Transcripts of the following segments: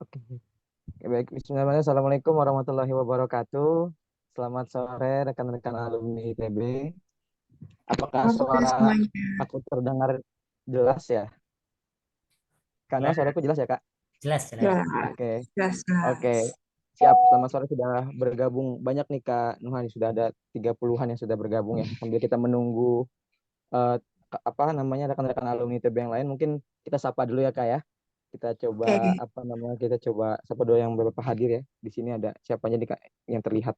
Oke, baik. Bismillahirrahmanirrahim. Assalamualaikum warahmatullahi wabarakatuh. Selamat sore rekan-rekan alumni ITB. Apakah Selamat sore suara semuanya. aku terdengar jelas ya? Karena Ya, suaraku jelas ya, Kak? jelas, jelas. Jelas, Oke, jelas, oke. jelas. Siap. Selamat sore sudah bergabung. Banyak nih Kak Nuhani, sudah ada 30-an yang sudah bergabung ya. Sambil kita menunggu apa namanya rekan-rekan alumni ITB yang lain, mungkin kita sapa dulu ya Kak ya. Kita coba Oke, apa namanya? Kita coba sapa dulu yang beberapa hadir ya. Di sini ada siapa aja nih Kak yang terlihat?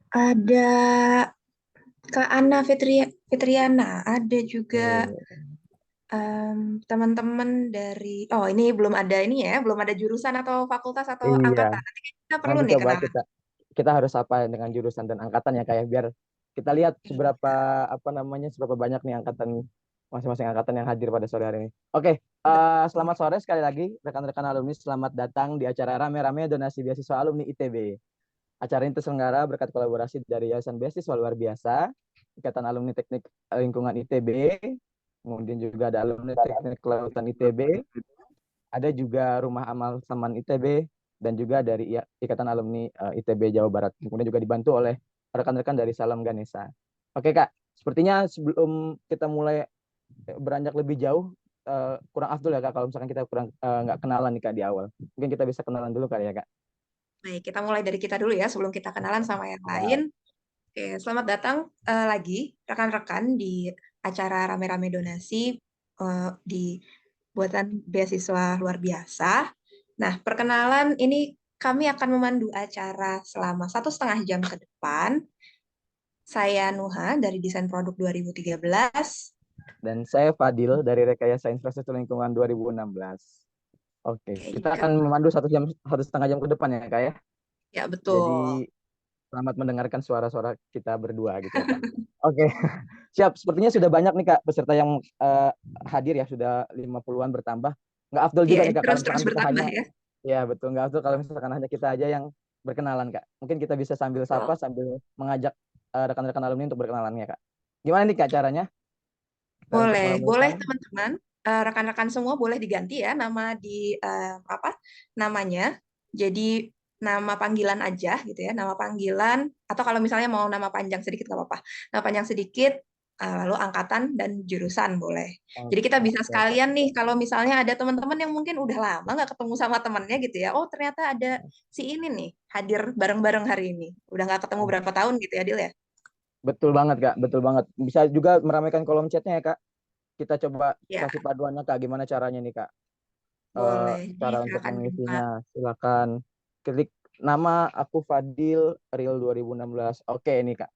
ada Kak Ana Fitriana, ada juga Oke. teman-teman dari, oh ini belum ada ini ya, belum ada jurusan atau fakultas atau Iya, angkatan. Nanti kita perlu nanti nih coba kenalan. kita harus apa dengan jurusan dan angkatan ya kayak biar kita lihat seberapa apa namanya seberapa banyak nih angkatan masing-masing angkatan yang hadir pada sore hari ini. Oke, Betul. selamat sore sekali lagi rekan-rekan alumni, selamat datang di acara rame-rame donasi beasiswa alumni ITB. Acara ini terselenggara berkat kolaborasi dari Yayasan Beasiswa Luar Biasa, Ikatan Alumni Teknik Lingkungan ITB, kemudian juga ada Alumni Teknik Kelautan ITB, ada juga Rumah Amal Saman ITB dan juga dari Ikatan Alumni ITB Jawa Barat. Kemudian juga dibantu oleh rekan-rekan dari Salam Ganesha. Oke Kak, sepertinya sebelum kita mulai beranjak lebih jauh, kurang afdol ya Kak kalau misalkan kita kurang nggak kenalan nih Kak di awal. Mungkin kita bisa kenalan dulu kali ya Kak. Baik, kita mulai dari kita dulu ya sebelum kita kenalan sama yang lain. Ya, Oke, selamat datang lagi rekan-rekan di acara rame-rame donasi di buatan beasiswa luar biasa. Nah, perkenalan ini kami akan memandu acara selama 1,5 jam ke depan. Saya Nuha dari Desain Produk 2013. dan saya Fadil dari Rekayasa Infrastruktur Lingkungan 2016. Oke, Oke, kita akan memandu 1,5 jam ke depan ya Kak ya. ya betul. Jadi selamat mendengarkan suara-suara kita berdua gitu ya Kak. Oke, siap. Sepertinya sudah banyak nih Kak peserta yang hadir ya, sudah 50-an bertambah. Nggak afdol Iya, juga ini nih Kak kalau terus-terus misalkan kita bertambah hanya, ya. ya betul, nggak afdol kalau misalkan hanya kita aja yang berkenalan Kak. Mungkin kita bisa sambil Betul. sapa, sambil mengajak rekan-rekan alumni untuk berkenalan ya Kak. Gimana nih Kak caranya? Untuk Boleh, boleh memulai. teman-teman. Rekan-rekan semua boleh diganti ya nama di apa namanya. Jadi nama panggilan aja gitu ya, nama panggilan atau kalau misalnya mau nama panjang sedikit nggak apa-apa. Nama panjang sedikit, lalu angkatan dan jurusan boleh. Jadi kita bisa Oke Kak. sekalian nih kalau misalnya ada teman-teman yang mungkin udah lama nggak ketemu sama temennya gitu ya. Oh ternyata ada si ini nih hadir bareng-bareng hari ini. Udah nggak ketemu berapa tahun gitu ya, Dil ya. Betul banget Kak, betul banget. Bisa juga meramaikan kolom chatnya ya Kak. Kita coba Ya, kasih paduannya Kak, gimana caranya nih Kak? Eh, boleh. Jadi Cara untuk silakan dibuka. mengisinya. Silakan klik nama aku Fadil Real 2016. Oke nih Kak.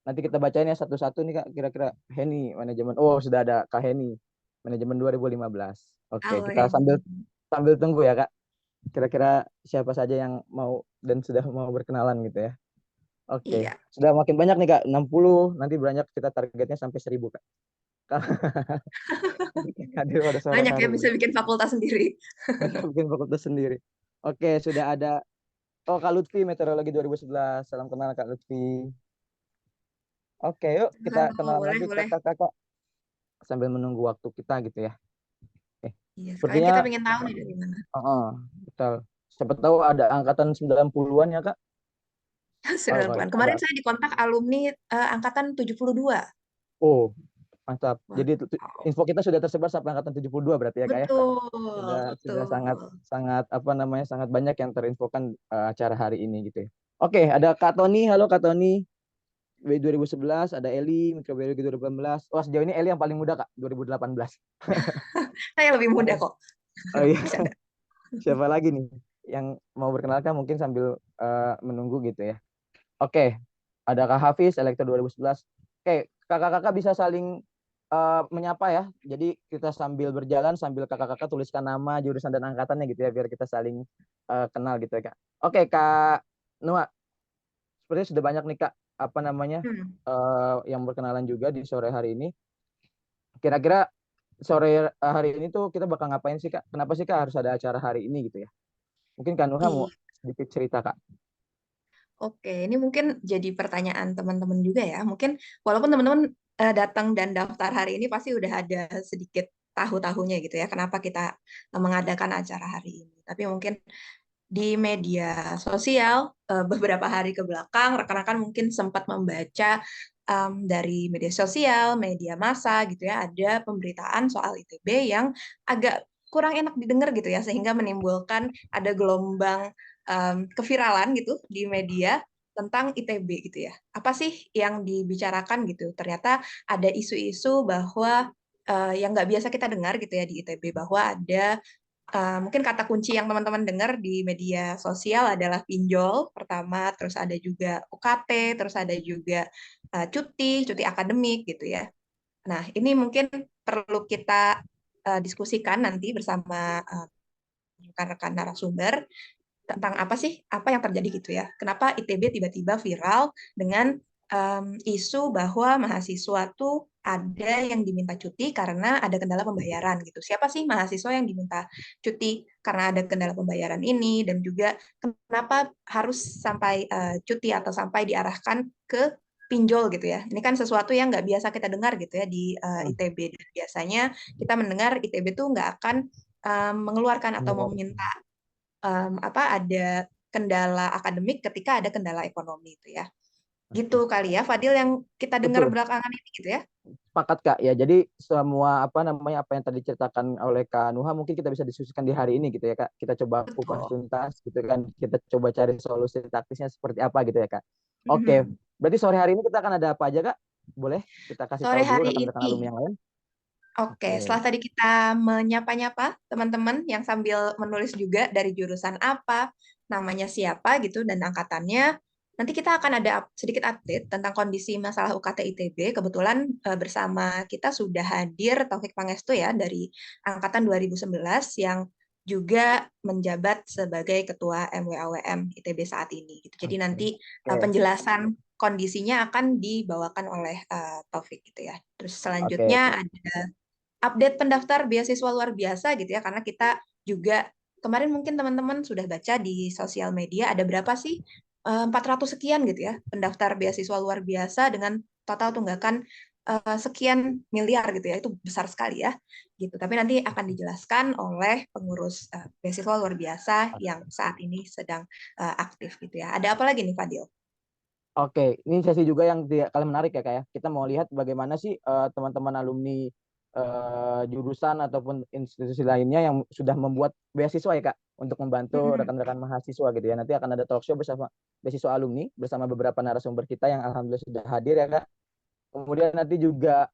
Nanti kita bacain ya satu-satu nih Kak. Kira-kira Heni manajemen. Oh, sudah ada Kak Heni manajemen 2015. Oke, Halo, kita sambil Henny. sambil tunggu ya Kak. Kira-kira siapa saja yang mau dan sudah mau berkenalan gitu ya. Oke, Iya, sudah makin banyak nih Kak. 60 nanti beranjak kita targetnya sampai 1000 Kak. Hadir pada sore banyak ya hari bisa ini. bikin fakultas sendiri. Bisa bikin fakultas sendiri. Oke, sudah ada. Oh, Kak Lutfi, Meteorologi 2011. Salam kenal, Kak Lutfi. Oke, yuk kita Halo, kenalan boleh, lagi, boleh. kakak-kakak. Sambil menunggu waktu kita gitu ya. Eh, Iya, sekalian sepertinya, kita pengen tahu nih dari mana. betul. Siapa tahu ada angkatan 90-an ya, Kak? Oh, 90-an. Kemarin ada. saya dikontak alumni angkatan 72. Oh, mantap. Wah, Jadi info kita sudah tersebar sampai angkatan 72 berarti ya, Kak ya? betul, Sudah sangat betul. sangat apa namanya? Sangat banyak yang terinfokan acara hari ini gitu ya. Oke, ada Kak Tony. Halo Kak Tony. 2011 ada Eli, Mikrobiologi 2018. Wah, sejauh ini Eli yang paling muda, Kak, 2018. Saya lebih muda Oke. kok. Oh iya, Bercanda. siapa lagi nih yang mau berkenalkan mungkin sambil menunggu gitu ya. Oke, ada Kak Hafiz, Elektro 2011. Oke, kakak-kakak bisa saling menyapa ya. Jadi kita sambil berjalan sambil kakak-kakak tuliskan nama, jurusan dan angkatannya gitu ya biar kita saling kenal gitu ya, Kak. Oke, Kak Noah, sepertinya sudah banyak nih Kak apa namanya yang berkenalan juga di sore hari ini. Kira-kira sore hari ini tuh kita bakal ngapain sih Kak? Kenapa sih Kak harus ada acara hari ini gitu ya? Mungkin Kak Nuha mau Iya, sedikit cerita Kak. oke. Ini mungkin jadi pertanyaan teman-teman juga ya. Mungkin walaupun teman-teman datang dan daftar hari ini pasti udah ada sedikit tahu-tahunya gitu ya, kenapa kita mengadakan acara hari ini. Tapi mungkin di media sosial beberapa hari ke belakang, rekan-rekan mungkin sempat membaca dari media sosial, media massa gitu ya, ada pemberitaan soal ITB yang agak kurang enak didengar gitu ya, sehingga menimbulkan ada gelombang keviralan gitu di media tentang ITB gitu ya. Apa sih yang dibicarakan gitu? Ternyata ada isu-isu bahwa yang nggak biasa kita dengar gitu ya di ITB, bahwa ada mungkin kata kunci yang teman-teman dengar di media sosial adalah pinjol pertama, terus ada juga UKT, terus ada juga cuti akademik gitu ya. Nah, ini mungkin perlu kita diskusikan nanti bersama rekan-rekan narasumber tentang apa yang terjadi gitu ya. Kenapa ITB tiba-tiba viral dengan isu bahwa mahasiswa tuh ada yang diminta cuti karena ada kendala pembayaran gitu. Siapa sih mahasiswa yang diminta cuti karena ada kendala pembayaran ini, dan juga kenapa harus sampai cuti atau sampai diarahkan ke pinjol gitu ya. Ini kan sesuatu yang nggak biasa kita dengar gitu ya di ITB. Dan biasanya kita mendengar ITB tuh nggak akan mengeluarkan atau meminta ada kendala akademik ketika ada kendala ekonomi itu ya. Gitu kali ya, Fadil, yang kita dengar Betul. belakangan ini gitu ya. Sepakat Kak ya. Jadi semua apa yang tadi diceritakan oleh Kak Nuha mungkin kita bisa diskusikan di hari ini gitu ya Kak. Kita coba kupas Betul. tuntas gitu kan. Kita coba cari solusi taktisnya seperti apa gitu ya Kak. Oke, Mhm. berarti sore hari ini kita akan ada apa aja Kak? Boleh kita kasih Sore tahu dulu hari rekan-rekan ini, alumni yang lain? oke, Oke. setelah tadi kita menyapa-nyapa teman-teman yang sambil menulis juga dari jurusan apa, namanya siapa gitu, dan angkatannya, nanti kita akan ada sedikit update tentang kondisi masalah UKT ITB. Kebetulan bersama kita sudah hadir Taufik Pangestu ya, dari angkatan 2011 yang juga menjabat sebagai Ketua MWAWM ITB saat ini gitu. Jadi Oke. nanti Oke. penjelasan kondisinya akan dibawakan oleh Taufik gitu ya. Terus Oke. selanjutnya ada update pendaftar beasiswa luar biasa gitu ya, karena kita juga kemarin mungkin teman-teman sudah baca di sosial media ada berapa sih 400 sekian gitu ya pendaftar beasiswa luar biasa dengan total tunggakan sekian miliar gitu ya, itu besar sekali ya gitu. Tapi nanti akan dijelaskan oleh pengurus beasiswa luar biasa yang saat ini sedang aktif gitu ya. Ada apa lagi nih, Fadil? Oke, ini sesi juga yang kalian menarik ya Kak ya. Kita mau lihat bagaimana sih teman-teman alumni jurusan ataupun institusi lainnya yang sudah membuat beasiswa ya Kak untuk membantu Mm-mm. rekan-rekan mahasiswa gitu ya. Nanti akan ada talk show bersama beasiswa alumni bersama beberapa narasumber kita yang alhamdulillah sudah hadir ya Kak. Kemudian nanti juga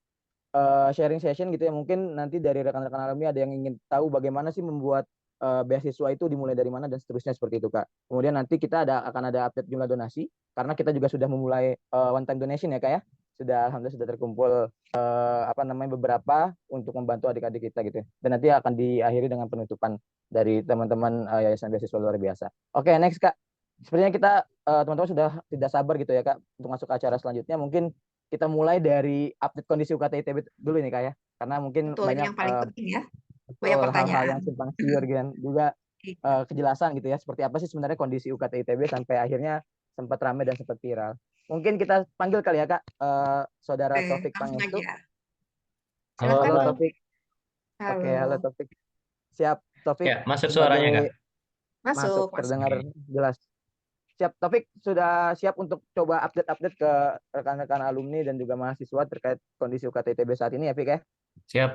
sharing session gitu ya. Mungkin nanti dari rekan-rekan alumni ada yang ingin tahu bagaimana sih membuat beasiswa itu dimulai dari mana dan seterusnya seperti itu Kak. Kemudian nanti kita akan ada update jumlah donasi karena kita juga sudah memulai one time donation ya Kak ya. Sudah alhamdulillah sudah terkumpul beberapa untuk membantu adik-adik kita gitu. Dan nanti akan diakhiri dengan penutupan dari teman-teman Yayasan Beasiswa Luar Biasa. Oke, next Kak. Sepertinya kita teman-teman sudah tidak sabar gitu ya Kak untuk masuk ke acara selanjutnya. Mungkin kita mulai dari update kondisi UKT ITB dulu nih Kak ya. Karena mungkin Betul, ini banyak yang paling penting ya. Banyak betul hal-hal pertanyaan. yang simpang siur dan juga Iya. kejelasan gitu ya. Seperti apa sih sebenarnya kondisi UKT ITB sampai akhirnya sempat ramai dan sempat viral. Mungkin kita panggil kali ya Kak, Saudara Oke, Taufik langsung Pangestu. aja. Halo, Silakan, halo Bang. Taufik. Oke, halo Halo. Taufik. Siap, Taufik Ya, masuk suaranya, Kak. sebagai masuk Masuk, masuk. terdengar Oke. jelas. Siap, Taufik sudah siap untuk coba update-update ke rekan-rekan alumni dan juga mahasiswa terkait kondisi UKT ITB saat ini ya, Fik ya? Siap.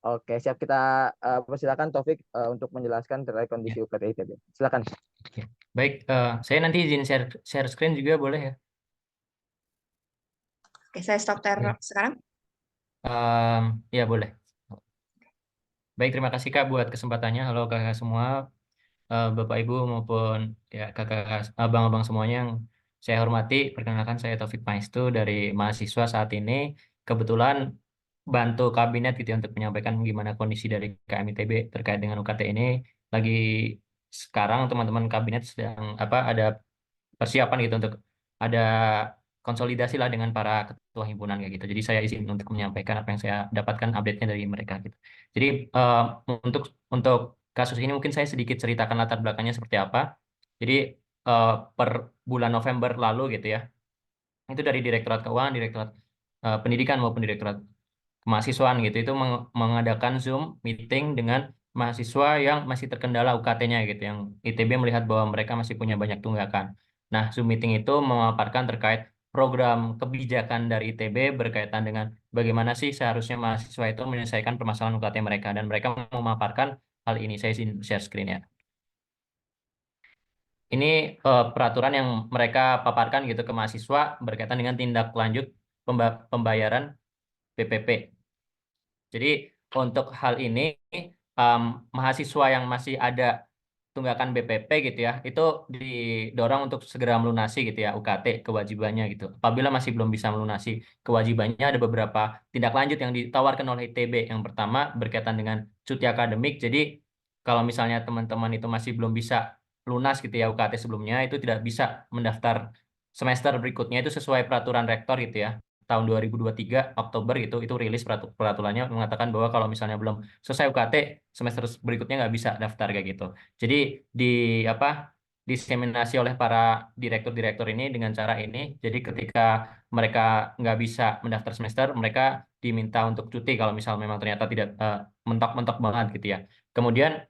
Oke, siap kita persilakan Taufik untuk menjelaskan terkait Ya. kondisi UKT ITB. Silakan. Oke. Baik, saya nanti izin share screen juga boleh ya? Oke, saya stop Baik. sekarang. Ya boleh. Baik, terima kasih Kak buat kesempatannya. Halo kakak semua, Bapak Ibu maupun ya kakak abang-abang semuanya yang saya hormati. Perkenalkan saya Taufik Pangestu dari mahasiswa saat ini. Kebetulan bantu kabinet gitu ya untuk menyampaikan gimana kondisi dari KMITB terkait dengan UKT ini. Lagi sekarang teman-teman kabinet sedang ada persiapan gitu untuk ada konsolidasi lah dengan para ketua himpunan kayak gitu. Jadi saya izin untuk menyampaikan apa yang saya dapatkan update-nya dari mereka gitu. Jadi untuk untuk kasus ini mungkin saya sedikit ceritakan latar belakangnya seperti apa. Jadi per bulan November lalu gitu ya, itu dari Direktorat Keuangan, Direktorat Pendidikan maupun Direktorat kemahasiswaan gitu, itu mengadakan Zoom meeting dengan mahasiswa yang masih terkendala UKT-nya gitu, yang ITB melihat bahwa mereka masih punya banyak tunggakan. Nah, Zoom meeting itu memaparkan terkait program kebijakan dari ITB berkaitan dengan bagaimana sih seharusnya mahasiswa itu menyelesaikan permasalahan UKT mereka, dan mereka memaparkan hal ini. Saya share screen ya. Ini peraturan yang mereka paparkan gitu ke mahasiswa berkaitan dengan tindak lanjut pembayaran BPP. Jadi untuk hal ini mahasiswa yang masih ada tunggakan BPP gitu ya, itu didorong untuk segera melunasi gitu ya UKT kewajibannya gitu. Apabila masih belum bisa melunasi kewajibannya, ada beberapa tindak lanjut yang ditawarkan oleh ITB. Yang pertama berkaitan dengan cuti akademik. Jadi kalau misalnya teman-teman itu masih belum bisa lunas gitu ya UKT sebelumnya, itu tidak bisa mendaftar semester berikutnya itu sesuai peraturan rektor gitu ya. Tahun 2023 Oktober itu rilis peraturannya mengatakan bahwa kalau misalnya belum selesai UKT semester berikutnya nggak bisa daftar kayak gitu. Jadi di apa diseminasi oleh para direktur-direktur ini dengan cara ini. Jadi ketika mereka nggak bisa mendaftar semester, mereka diminta untuk cuti kalau misal memang ternyata tidak mentok-mentok banget gitu ya. Kemudian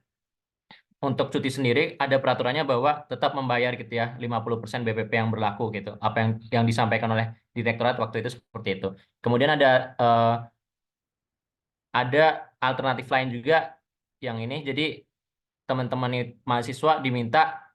untuk cuti sendiri ada peraturannya bahwa tetap membayar gitu ya 50% BPP yang berlaku gitu. Apa yang disampaikan oleh direktorat waktu itu seperti itu. Kemudian ada alternatif lain juga yang ini. Jadi teman-teman mahasiswa diminta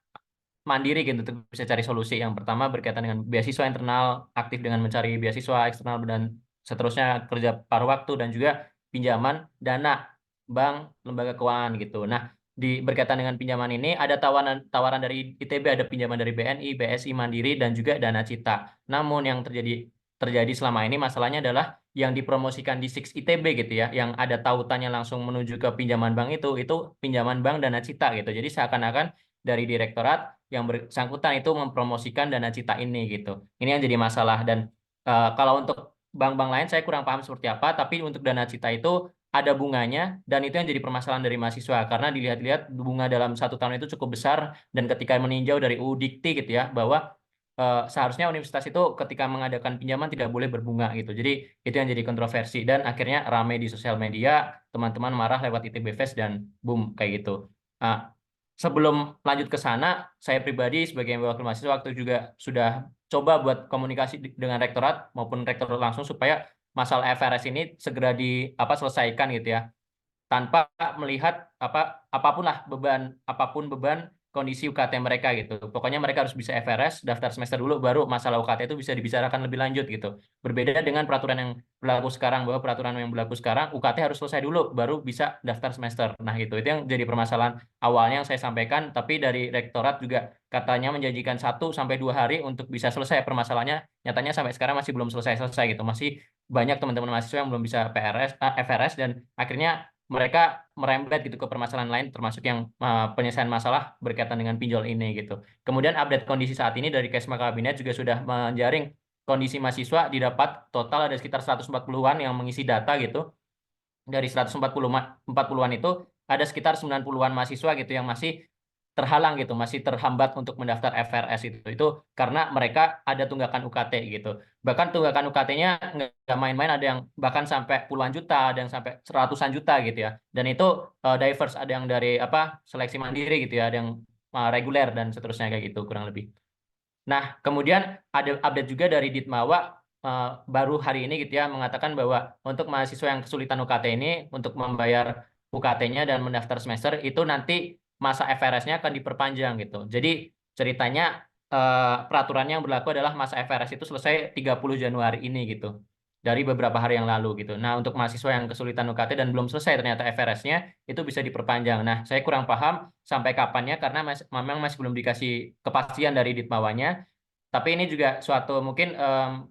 mandiri gitu untuk bisa cari solusi. Yang pertama berkaitan dengan beasiswa internal, aktif dengan mencari beasiswa eksternal dan seterusnya, kerja paruh waktu, dan juga pinjaman dana bank, lembaga keuangan gitu. Nah, berkaitan dengan pinjaman ini ada tawaran dari ITB, ada pinjaman dari BNI, BSI, Mandiri, dan juga Dana Cita. Namun yang terjadi selama ini masalahnya adalah yang dipromosikan di Six ITB gitu ya, yang ada tautannya langsung menuju ke pinjaman bank itu pinjaman bank Dana Cita gitu. Jadi seakan-akan dari direktorat yang bersangkutan itu mempromosikan Dana Cita ini gitu. Ini yang jadi masalah. Dan kalau untuk bank-bank lain saya kurang paham seperti apa, tapi untuk Dana Cita itu ada bunganya, dan itu yang jadi permasalahan dari mahasiswa karena dilihat-lihat bunga dalam 1 tahun itu cukup besar, dan ketika meninjau dari UU Dikti gitu ya, bahwa seharusnya universitas itu ketika mengadakan pinjaman tidak boleh berbunga gitu. Jadi itu yang jadi kontroversi, dan akhirnya ramai di sosial media, teman-teman marah lewat ITB Fest dan boom kayak gitu. Nah, sebelum lanjut ke sana, saya pribadi sebagai wakil mahasiswa waktu juga sudah coba buat komunikasi dengan rektorat maupun rektor langsung supaya masalah FRS ini segera selesaikan gitu ya, tanpa melihat apapun beban kondisi UKT mereka gitu. Pokoknya mereka harus bisa FRS, daftar semester dulu, baru masalah UKT itu bisa dibicarakan lebih lanjut gitu. Berbeda dengan peraturan yang berlaku sekarang, bahwa peraturan yang berlaku sekarang UKT harus selesai dulu, baru bisa daftar semester. Nah itu yang jadi permasalahan awalnya yang saya sampaikan, tapi dari rektorat juga katanya menjanjikan 1 sampai 2 hari untuk bisa selesai permasalahannya. Nyatanya sampai sekarang masih belum selesai gitu. Masih banyak teman-teman mahasiswa yang belum bisa FRS, dan akhirnya mereka merembet gitu ke permasalahan lain, termasuk yang penyelesaian masalah berkaitan dengan pinjol ini gitu. Kemudian update kondisi saat ini dari Kesma Kabinet juga sudah menjaring kondisi mahasiswa, didapat total ada sekitar 140-an yang mengisi data gitu. Dari 140-an itu ada sekitar 90-an mahasiswa gitu yang masih terhalang gitu, masih terhambat untuk mendaftar FRS itu. Itu karena mereka ada tunggakan UKT gitu. Bahkan tunggakan UKT-nya nggak main-main, ada yang bahkan sampai puluhan juta, ada yang sampai ratusan juta gitu ya. Dan itu diverse, ada yang dari seleksi mandiri gitu ya, ada yang reguler dan seterusnya kayak gitu kurang lebih. Nah, kemudian ada update juga dari Ditmawa baru hari ini gitu ya, mengatakan bahwa untuk mahasiswa yang kesulitan UKT ini untuk membayar UKT-nya dan mendaftar semester itu nanti masa FRS-nya akan diperpanjang gitu. Jadi ceritanya peraturannya yang berlaku adalah masa FRS itu selesai 30 Januari ini gitu. Dari beberapa hari yang lalu gitu. Nah, untuk mahasiswa yang kesulitan UKT dan belum selesai ternyata FRS-nya itu bisa diperpanjang. Nah, saya kurang paham sampai kapannya karena memang masih belum dikasih kepastian dari Ditmawanya. Tapi ini juga suatu mungkin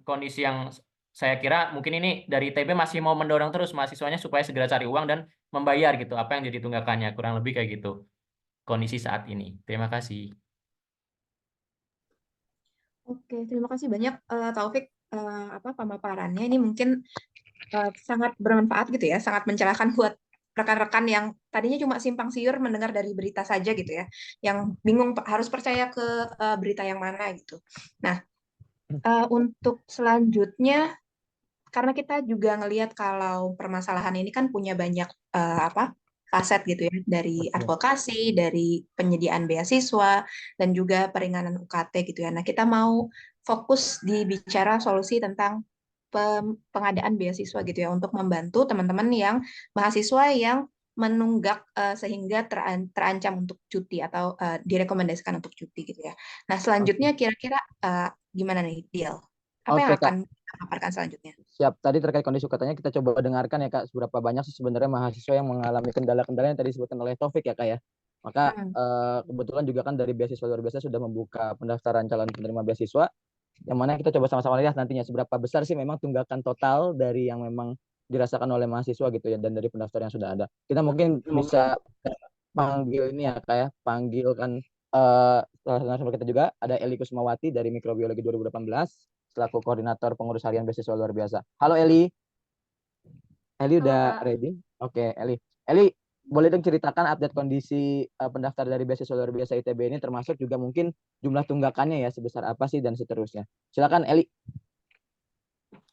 kondisi yang saya kira mungkin ini dari ITB masih mau mendorong terus mahasiswanya supaya segera cari uang dan membayar gitu apa yang jadi tunggakannya, kurang lebih kayak gitu kondisi saat ini. Terima kasih. Oke, terima kasih banyak Taufik pemaparannya. Ini mungkin sangat bermanfaat gitu ya, sangat mencerahkan buat rekan-rekan yang tadinya cuma simpang siur mendengar dari berita saja gitu ya, yang bingung harus percaya ke berita yang mana gitu. Nah, untuk selanjutnya karena kita juga ngelihat kalau permasalahan ini kan punya banyak faset gitu ya, dari Betul. advokasi, dari penyediaan beasiswa, dan juga peringanan UKT gitu ya. Nah, kita mau fokus di bicara solusi tentang pengadaan beasiswa gitu ya, untuk membantu teman-teman yang mahasiswa yang menunggak sehingga terancam untuk cuti atau direkomendasikan untuk cuti gitu ya. Nah, selanjutnya kira-kira gimana nih, Diel? Apa yang Oke, Kak. akan kita paparkan selanjutnya? Siap. Tadi terkait kondisi UKT-nya kita coba dengarkan ya, Kak, seberapa banyak sih sebenarnya mahasiswa yang mengalami kendala-kendala yang tadi disebutkan oleh Taufik ya, Kak ya. Maka kebetulan juga kan dari beasiswa luar biasa sudah membuka pendaftaran calon penerima beasiswa, yang mana kita coba sama-sama lihat nantinya seberapa besar sih memang tunggakan total dari yang memang dirasakan oleh mahasiswa gitu ya, dan dari pendaftar yang sudah ada. Kita mungkin bisa panggil ini ya, Kak ya, panggilkan salah satu narasumber kita juga, ada Eli Kusmawati dari Mikrobiologi 2018 selaku koordinator pengurus harian beasiswa luar biasa. Halo Eli. Eli Halo, udah Kak. ready? Oke, Eli. Eli, boleh dong ceritakan update kondisi pendaftar dari beasiswa luar biasa ITB ini, termasuk juga mungkin jumlah tunggakannya ya, sebesar apa sih dan seterusnya. Silakan Eli.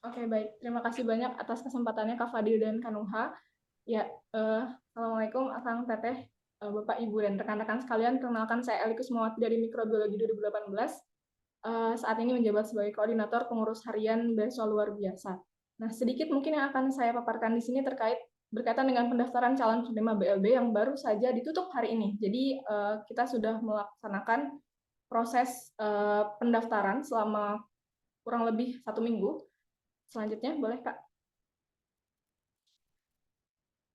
Oke, baik. Terima kasih banyak atas kesempatannya Kak Fadil dan Kanuha. Ya, Assalamualaikum Akang Teteh, Bapak Ibu dan rekan-rekan sekalian. Perkenalkan saya Eli Kusmawati dari Mikrobiologi 2018. Saat ini menjabat sebagai koordinator pengurus harian beasiswa luar biasa. Nah, sedikit mungkin yang akan saya paparkan di sini berkaitan dengan pendaftaran calon penerima BLB yang baru saja ditutup hari ini. Jadi kita sudah melaksanakan proses pendaftaran selama kurang lebih 1 minggu. Selanjutnya boleh Kak?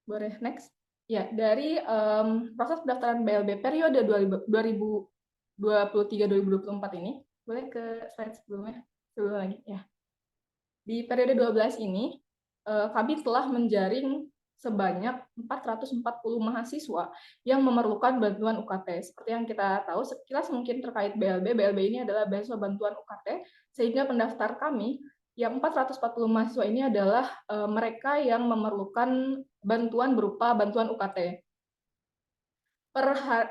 Boleh next? Ya, dari proses pendaftaran BLB periode 2023-2024 ini, boleh ke slide sebelumnya? Sebelum lagi ya. Di periode 12 ini, kami telah menjaring sebanyak 440 mahasiswa yang memerlukan bantuan UKT. Seperti yang kita tahu, sekilas mungkin terkait BLB, BLB ini adalah beasiswa bantuan UKT, sehingga pendaftar kami yang 440 mahasiswa ini adalah mereka yang memerlukan bantuan berupa bantuan UKT. Per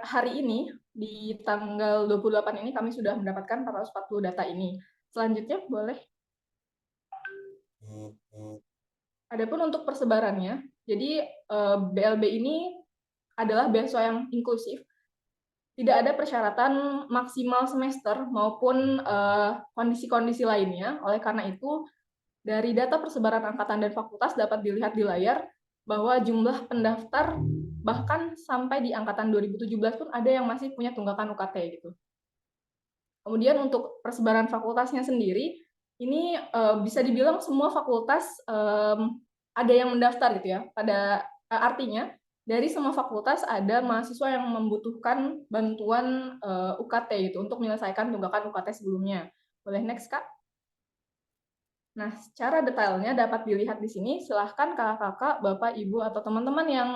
hari ini, di tanggal 28 ini, kami sudah mendapatkan 440 data ini. Selanjutnya, boleh. Adapun untuk persebarannya, jadi BLB ini adalah beasiswa yang inklusif. Tidak ada persyaratan maksimal semester maupun kondisi-kondisi lainnya. Oleh karena itu, dari data persebaran angkatan dan fakultas dapat dilihat di layar bahwa jumlah pendaftar bahkan sampai di angkatan 2017 pun ada yang masih punya tunggakan UKT gitu. Kemudian untuk persebaran fakultasnya sendiri, ini bisa dibilang semua fakultas ada yang mendaftar gitu ya. Pada artinya dari semua fakultas ada mahasiswa yang membutuhkan bantuan UKT gitu untuk menyelesaikan tunggakan UKT sebelumnya. Boleh next Kak? Nah, secara detailnya dapat dilihat di sini. Silahkan kakak-kakak, bapak, ibu, atau teman-teman yang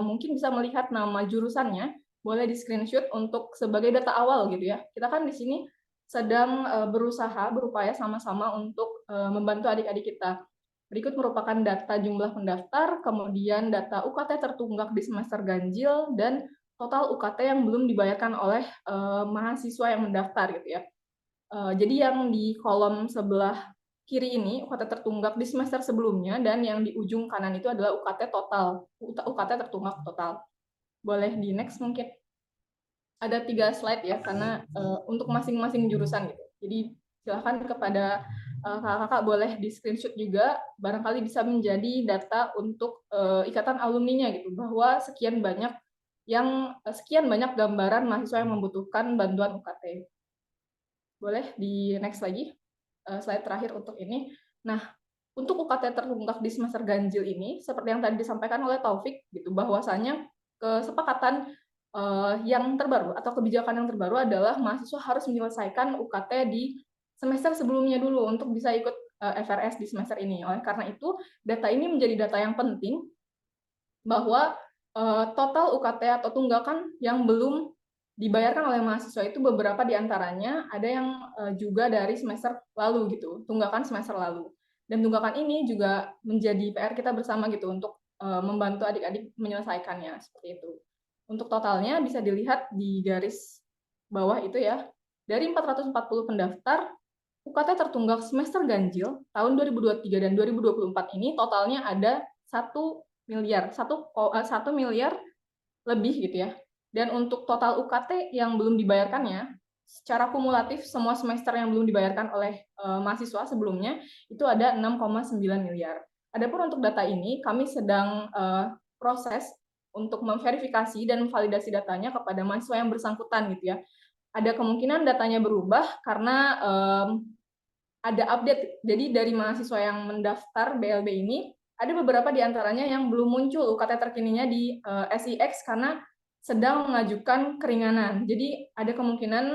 mungkin bisa melihat nama jurusannya, boleh di screenshot untuk sebagai data awal gitu ya. Kita kan di sini sedang berusaha, berupaya sama-sama untuk membantu adik-adik kita. Berikut merupakan data jumlah pendaftar, kemudian data UKT tertunggak di semester ganjil, dan total UKT yang belum dibayarkan oleh mahasiswa yang mendaftar gitu ya. Jadi yang di kolom sebelah kiri ini UKT tertunggak di semester sebelumnya, dan yang di ujung kanan itu adalah UKT total, UKT tertunggak total. Boleh di next mungkin. Ada 3 slide ya, karena untuk masing-masing jurusan gitu. Jadi silahkan kepada kakak-kakak boleh di screenshot juga, barangkali bisa menjadi data untuk ikatan alumninya gitu, bahwa sekian banyak gambaran mahasiswa yang membutuhkan bantuan UKT. Boleh di next lagi, slide terakhir untuk ini. Nah, untuk UKT tertunggak di semester ganjil ini, seperti yang tadi disampaikan oleh Taufik, gitu, bahwasanya kesepakatan yang terbaru atau kebijakan yang terbaru adalah mahasiswa harus menyelesaikan UKT di semester sebelumnya dulu untuk bisa ikut FRS di semester ini. Oleh karena itu, data ini menjadi data yang penting bahwa total UKT atau tunggakan yang belum dibayarkan oleh mahasiswa itu beberapa diantaranya ada yang juga dari semester lalu gitu, tunggakan semester lalu. Dan tunggakan ini juga menjadi PR kita bersama gitu untuk membantu adik-adik menyelesaikannya, seperti itu. Untuk totalnya bisa dilihat di garis bawah itu ya, dari 440 pendaftar, UKT tertunggak semester ganjil tahun 2023 dan 2024 ini totalnya ada 1 miliar, 1 miliar lebih gitu ya. Dan untuk total UKT yang belum dibayarkannya, secara kumulatif semua semester yang belum dibayarkan oleh mahasiswa sebelumnya itu ada 6,9 miliar. Adapun untuk data ini kami sedang proses untuk memverifikasi dan memvalidasi datanya kepada mahasiswa yang bersangkutan gitu ya. Ada kemungkinan datanya berubah karena ada update. Jadi dari mahasiswa yang mendaftar BLB ini, ada beberapa di antaranya yang belum muncul UKT terkininya di SIX karena sedang mengajukan keringanan. Jadi ada kemungkinan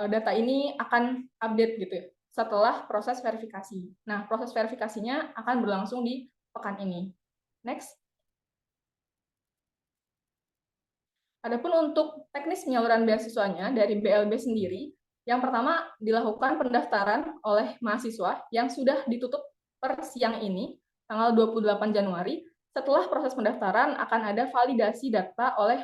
data ini akan update gitu ya, setelah proses verifikasi. Nah, proses verifikasinya akan berlangsung di pekan ini. Next. Adapun untuk teknis penyaluran beasiswanya dari BLB sendiri, yang pertama dilakukan pendaftaran oleh mahasiswa yang sudah ditutup per siang ini, tanggal 28 Januari. Setelah proses pendaftaran akan ada validasi data oleh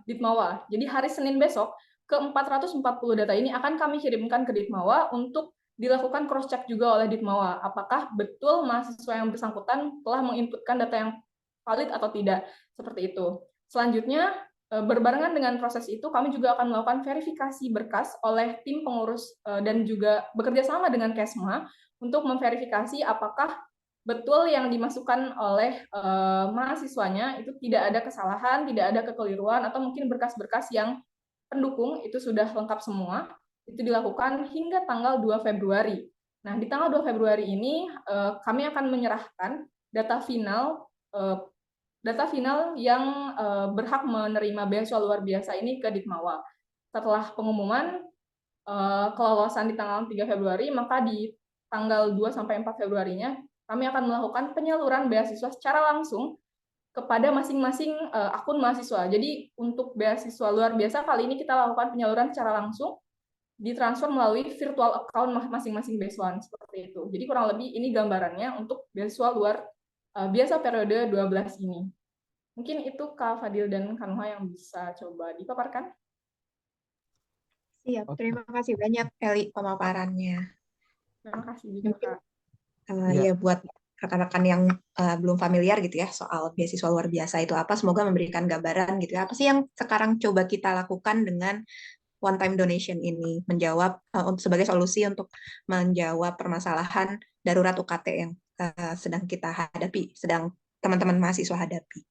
Ditmawa. Jadi hari Senin besok, ke 440 data ini akan kami kirimkan ke Ditmawa untuk dilakukan cross-check juga oleh Ditmawa. Apakah betul mahasiswa yang bersangkutan telah menginputkan data yang valid atau tidak, seperti itu. Selanjutnya, berbarengan dengan proses itu, kami juga akan melakukan verifikasi berkas oleh tim pengurus dan juga bekerja sama dengan Kesma untuk memverifikasi apakah betul yang dimasukkan oleh mahasiswanya itu tidak ada kesalahan, tidak ada kekeliruan, atau mungkin berkas-berkas yang pendukung itu sudah lengkap semua. Itu dilakukan hingga tanggal 2 Februari. Nah, di tanggal 2 Februari ini kami akan menyerahkan data final yang berhak menerima beasiswa luar biasa ini ke Ditmawa. Setelah pengumuman kelolosan di tanggal 3 Februari, maka di tanggal 2 sampai 4 Februarinya kami akan melakukan penyaluran beasiswa secara langsung kepada masing-masing akun mahasiswa. Jadi untuk beasiswa luar biasa kali ini kita lakukan penyaluran secara langsung, ditransfer melalui virtual account masing-masing beasiswa seperti itu. Jadi kurang lebih ini gambarannya untuk beasiswa luar biasa periode 12 ini. Mungkin itu Kak Fadil dan Kak Nuha yang bisa coba dipaparkan. Siap, terima kasih banyak Eli pemaparannya. Terima kasih juga Kak. Ya buat rekan-rekan yang belum familiar gitu ya soal beasiswa luar biasa itu apa, semoga memberikan gambaran gitu ya. Apa sih yang sekarang coba kita lakukan dengan one time donation ini, menjawab sebagai solusi untuk menjawab permasalahan darurat UKT yang sedang kita hadapi, sedang teman-teman mahasiswa hadapi.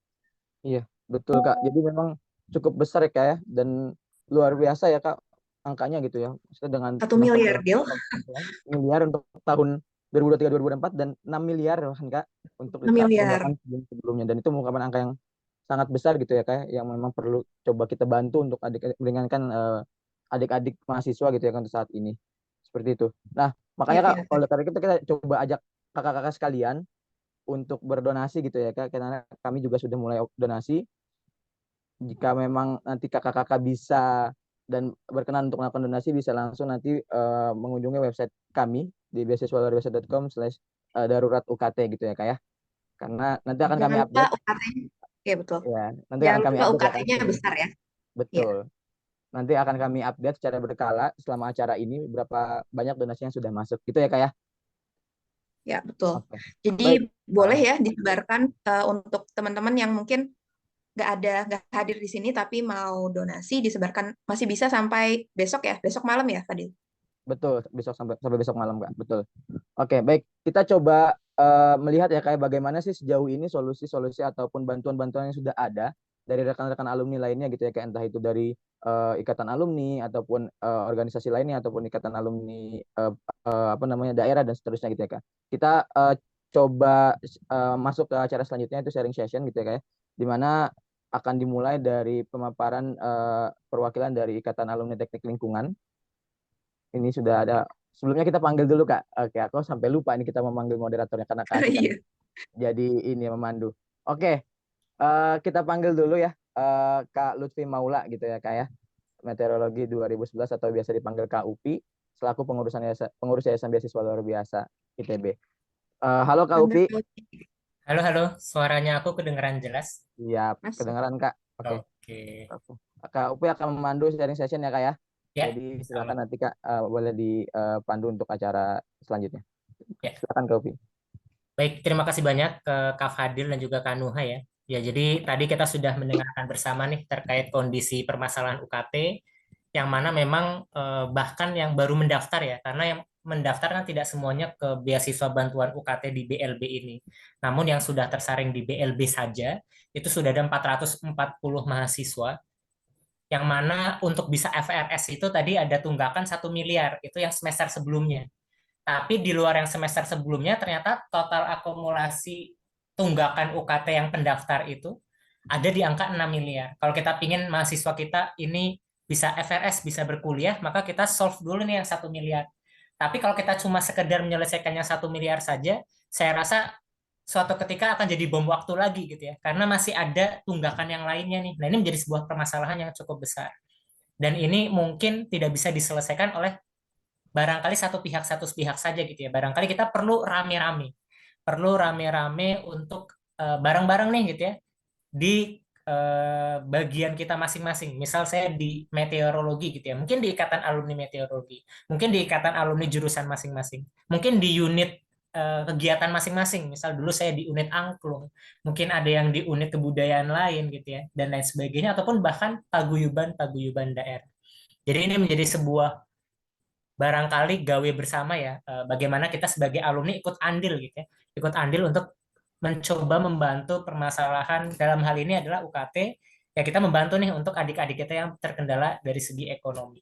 Iya, betul Kak. Jadi memang cukup besar ya Kak ya, dan luar biasa ya Kak angkanya gitu ya. Maksudnya dengan 1 miliar, Gil. miliar untuk tahun 2023-2024 dan 6 miliar kan Kak untuk 6 miliar. sebelumnya, dan itu merupakan angka yang sangat besar gitu ya Kak, yang memang perlu coba kita bantu untuk meringankan adik-adik mahasiswa gitu ya kan untuk saat ini. Seperti itu. Nah, makanya Kak, kalau dari kita coba ajak kakak-kakak sekalian untuk berdonasi gitu ya Kak, karena kami juga sudah mulai donasi. Jika memang nanti kakak-kakak bisa dan berkenan untuk melakukan donasi, bisa langsung nanti mengunjungi website kami di beasiswaluarbiasa.com/darurat UKT gitu ya Kak ya. Karena nanti akan kami update. Iya betul. Ya, nanti akan kami update. UKT-nya besar ya. Betul. Ya. Nanti akan kami update secara berkala selama acara ini berapa banyak donasi yang sudah masuk. Gitu ya Kak ya. Ya, betul. Oke. Jadi boleh ya disebarkan untuk teman-teman yang mungkin nggak hadir di sini tapi mau donasi, disebarkan masih bisa sampai besok ya, besok malam ya Fadil. Betul, besok sampai besok malam Kak, betul. Oke, baik, kita coba melihat ya kayak bagaimana sih sejauh ini solusi-solusi ataupun bantuan-bantuan yang sudah ada dari rekan-rekan alumni lainnya gitu ya, kayak entah itu dari ikatan alumni ataupun organisasi lainnya ataupun ikatan alumni daerah dan seterusnya gitu ya Kak. Kita coba masuk ke acara selanjutnya, itu sharing session gitu ya Kak, di mana akan dimulai dari pemaparan perwakilan dari Ikatan Alumni Teknik Lingkungan. Ini sudah ada. Sebelumnya kita panggil dulu Kak. Oke, aku sampai lupa ini kita memanggil moderatornya karena Kak kan jadi ini memandu. Oke, kita panggil dulu ya Kak Lutfi Maula gitu ya Kak ya. Meteorologi 2011 atau biasa dipanggil Kak Upi, selaku pengurus Yayasan Beasiswa Luar Biasa ITB. Halo Kak Upi. Halo, suaranya aku kedengaran jelas? Iya, kedengaran Kak. Oke. Kak Upi akan memandu sharing session ya Kak ya. Ya, Jadi sama. silakan nanti Kak boleh dipandu untuk acara selanjutnya. Ya. Silakan Kak Upi. Baik, terima kasih banyak ke Kak Fadil dan juga Kak Nuha ya. Ya, jadi tadi kita sudah mendengarkan bersama nih terkait kondisi permasalahan UKT, yang mana memang bahkan yang baru mendaftar ya, karena yang mendaftar kan tidak semuanya ke beasiswa bantuan UKT di BLB ini. Namun yang sudah tersaring di BLB saja, itu sudah ada 440 mahasiswa, yang mana untuk bisa FRS itu tadi ada tunggakan 1 miliar, itu yang semester sebelumnya. Tapi di luar yang semester sebelumnya ternyata total akumulasi tunggakan UKT yang pendaftar itu ada di angka 6 miliar. Kalau kita pingin mahasiswa kita ini bisa FRS, bisa berkuliah, maka kita solve dulu nih yang 1 miliar. Tapi kalau kita cuma sekedar menyelesaikan yang 1 miliar saja, saya rasa suatu ketika akan jadi bom waktu lagi gitu ya. Karena masih ada tunggakan yang lainnya nih. Nah, ini menjadi sebuah permasalahan yang cukup besar. Dan ini mungkin tidak bisa diselesaikan oleh barangkali satu pihak saja gitu ya. Barangkali kita perlu rame-rame untuk bareng-bareng nih gitu ya di bagian kita masing-masing. Misal saya di meteorologi gitu ya, mungkin di ikatan alumni meteorologi, mungkin di ikatan alumni jurusan masing-masing, mungkin di unit kegiatan masing-masing. Misal dulu saya di unit angklung, mungkin ada yang di unit kebudayaan lain gitu ya, dan lain sebagainya, ataupun bahkan paguyuban daerah. Jadi ini menjadi sebuah barangkali gawe bersama ya, bagaimana kita sebagai alumni ikut andil gitu ya, ikut andil untuk mencoba membantu permasalahan dalam hal ini adalah UKT, ya kita membantu nih untuk adik-adik kita yang terkendala dari segi ekonomi.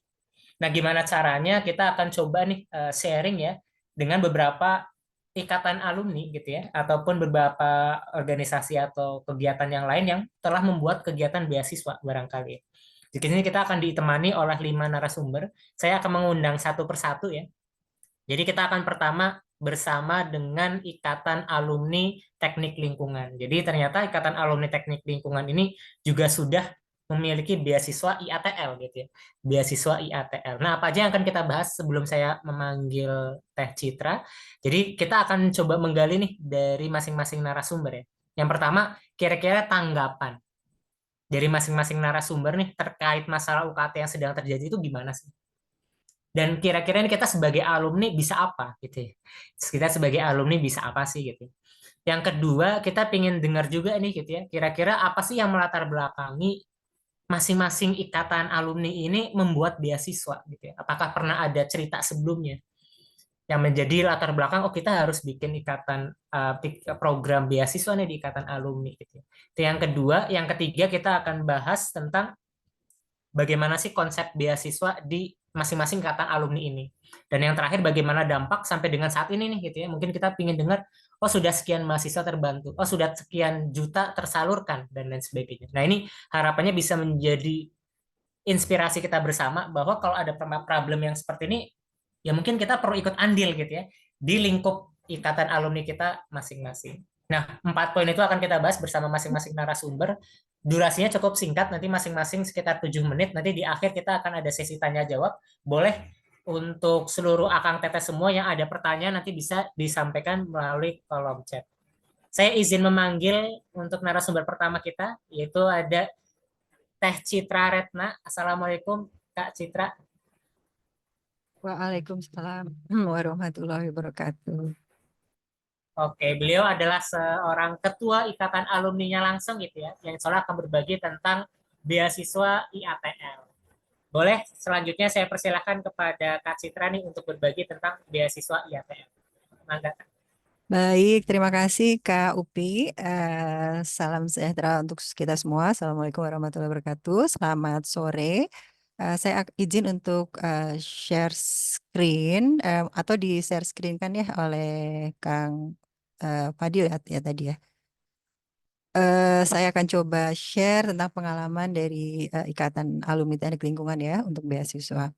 Nah, gimana caranya? Kita akan coba nih sharing ya dengan beberapa ikatan alumni gitu ya, ataupun beberapa organisasi atau kegiatan yang lain yang telah membuat kegiatan beasiswa barangkali. Di sini kita akan ditemani oleh 5 narasumber. Saya akan mengundang satu persatu ya. Jadi kita akan pertama bersama dengan Ikatan Alumni Teknik Lingkungan. Jadi ternyata Ikatan Alumni Teknik Lingkungan ini juga sudah memiliki beasiswa IATL gitu ya. Beasiswa IATL. Nah, apa aja yang akan kita bahas sebelum saya memanggil Teh Citra? Jadi kita akan coba menggali nih dari masing-masing narasumber ya. Yang pertama, kira-kira tanggapan dari masing-masing narasumber nih terkait masalah UKT yang sedang terjadi itu gimana sih? Dan kira-kira ini kita sebagai alumni bisa apa gitu ya? Kita sebagai alumni bisa apa sih gitu. Yang kedua, kita pengen dengar juga nih gitu ya. Kira-kira apa sih yang melatar belakangi masing-masing ikatan alumni ini membuat beasiswa gitu ya? Apakah pernah ada cerita sebelumnya yang menjadi latar belakang, oh kita harus bikin ikatan program beasiswa nih di ikatan alumni gitu. Itu yang kedua. Yang ketiga, kita akan bahas tentang bagaimana sih konsep beasiswa di masing-masing ikatan alumni ini. Dan yang terakhir, bagaimana dampak sampai dengan saat ini nih gitu ya. Mungkin kita ingin dengar, oh sudah sekian mahasiswa terbantu, oh sudah sekian juta tersalurkan, dan lain sebagainya. Nah, ini harapannya bisa menjadi inspirasi kita bersama bahwa kalau ada problem yang seperti ini, ya mungkin kita perlu ikut andil gitu ya di lingkup ikatan alumni kita masing-masing. Nah, 4 poin itu akan kita bahas bersama masing-masing narasumber. Durasinya cukup singkat, nanti masing-masing sekitar 7 menit. Nanti di akhir kita akan ada sesi tanya jawab. Boleh untuk seluruh akang teteh semua yang ada pertanyaan nanti bisa disampaikan melalui kolom chat. Saya izin memanggil untuk narasumber pertama kita, yaitu ada Teh Citra Retna. Assalamualaikum, Kak Citra. Waalaikumsalam warahmatullahi wabarakatuh. Oke, beliau adalah seorang ketua ikatan alumninya langsung gitu ya, yang insya Allah akan berbagi tentang beasiswa IATL. Boleh selanjutnya saya persilahkan kepada Kak Citra nih untuk berbagi tentang beasiswa IATL. Mangga. Baik, terima kasih Kak Upi. Salam sejahtera untuk kita semua. Assalamualaikum warahmatullahi wabarakatuh. Selamat sore. Saya izin untuk share screen atau di share screen kan ya oleh Kang Fadil ya tadi ya. Saya akan coba share tentang pengalaman dari Ikatan Alumni Teknik Lingkungan ya untuk beasiswa.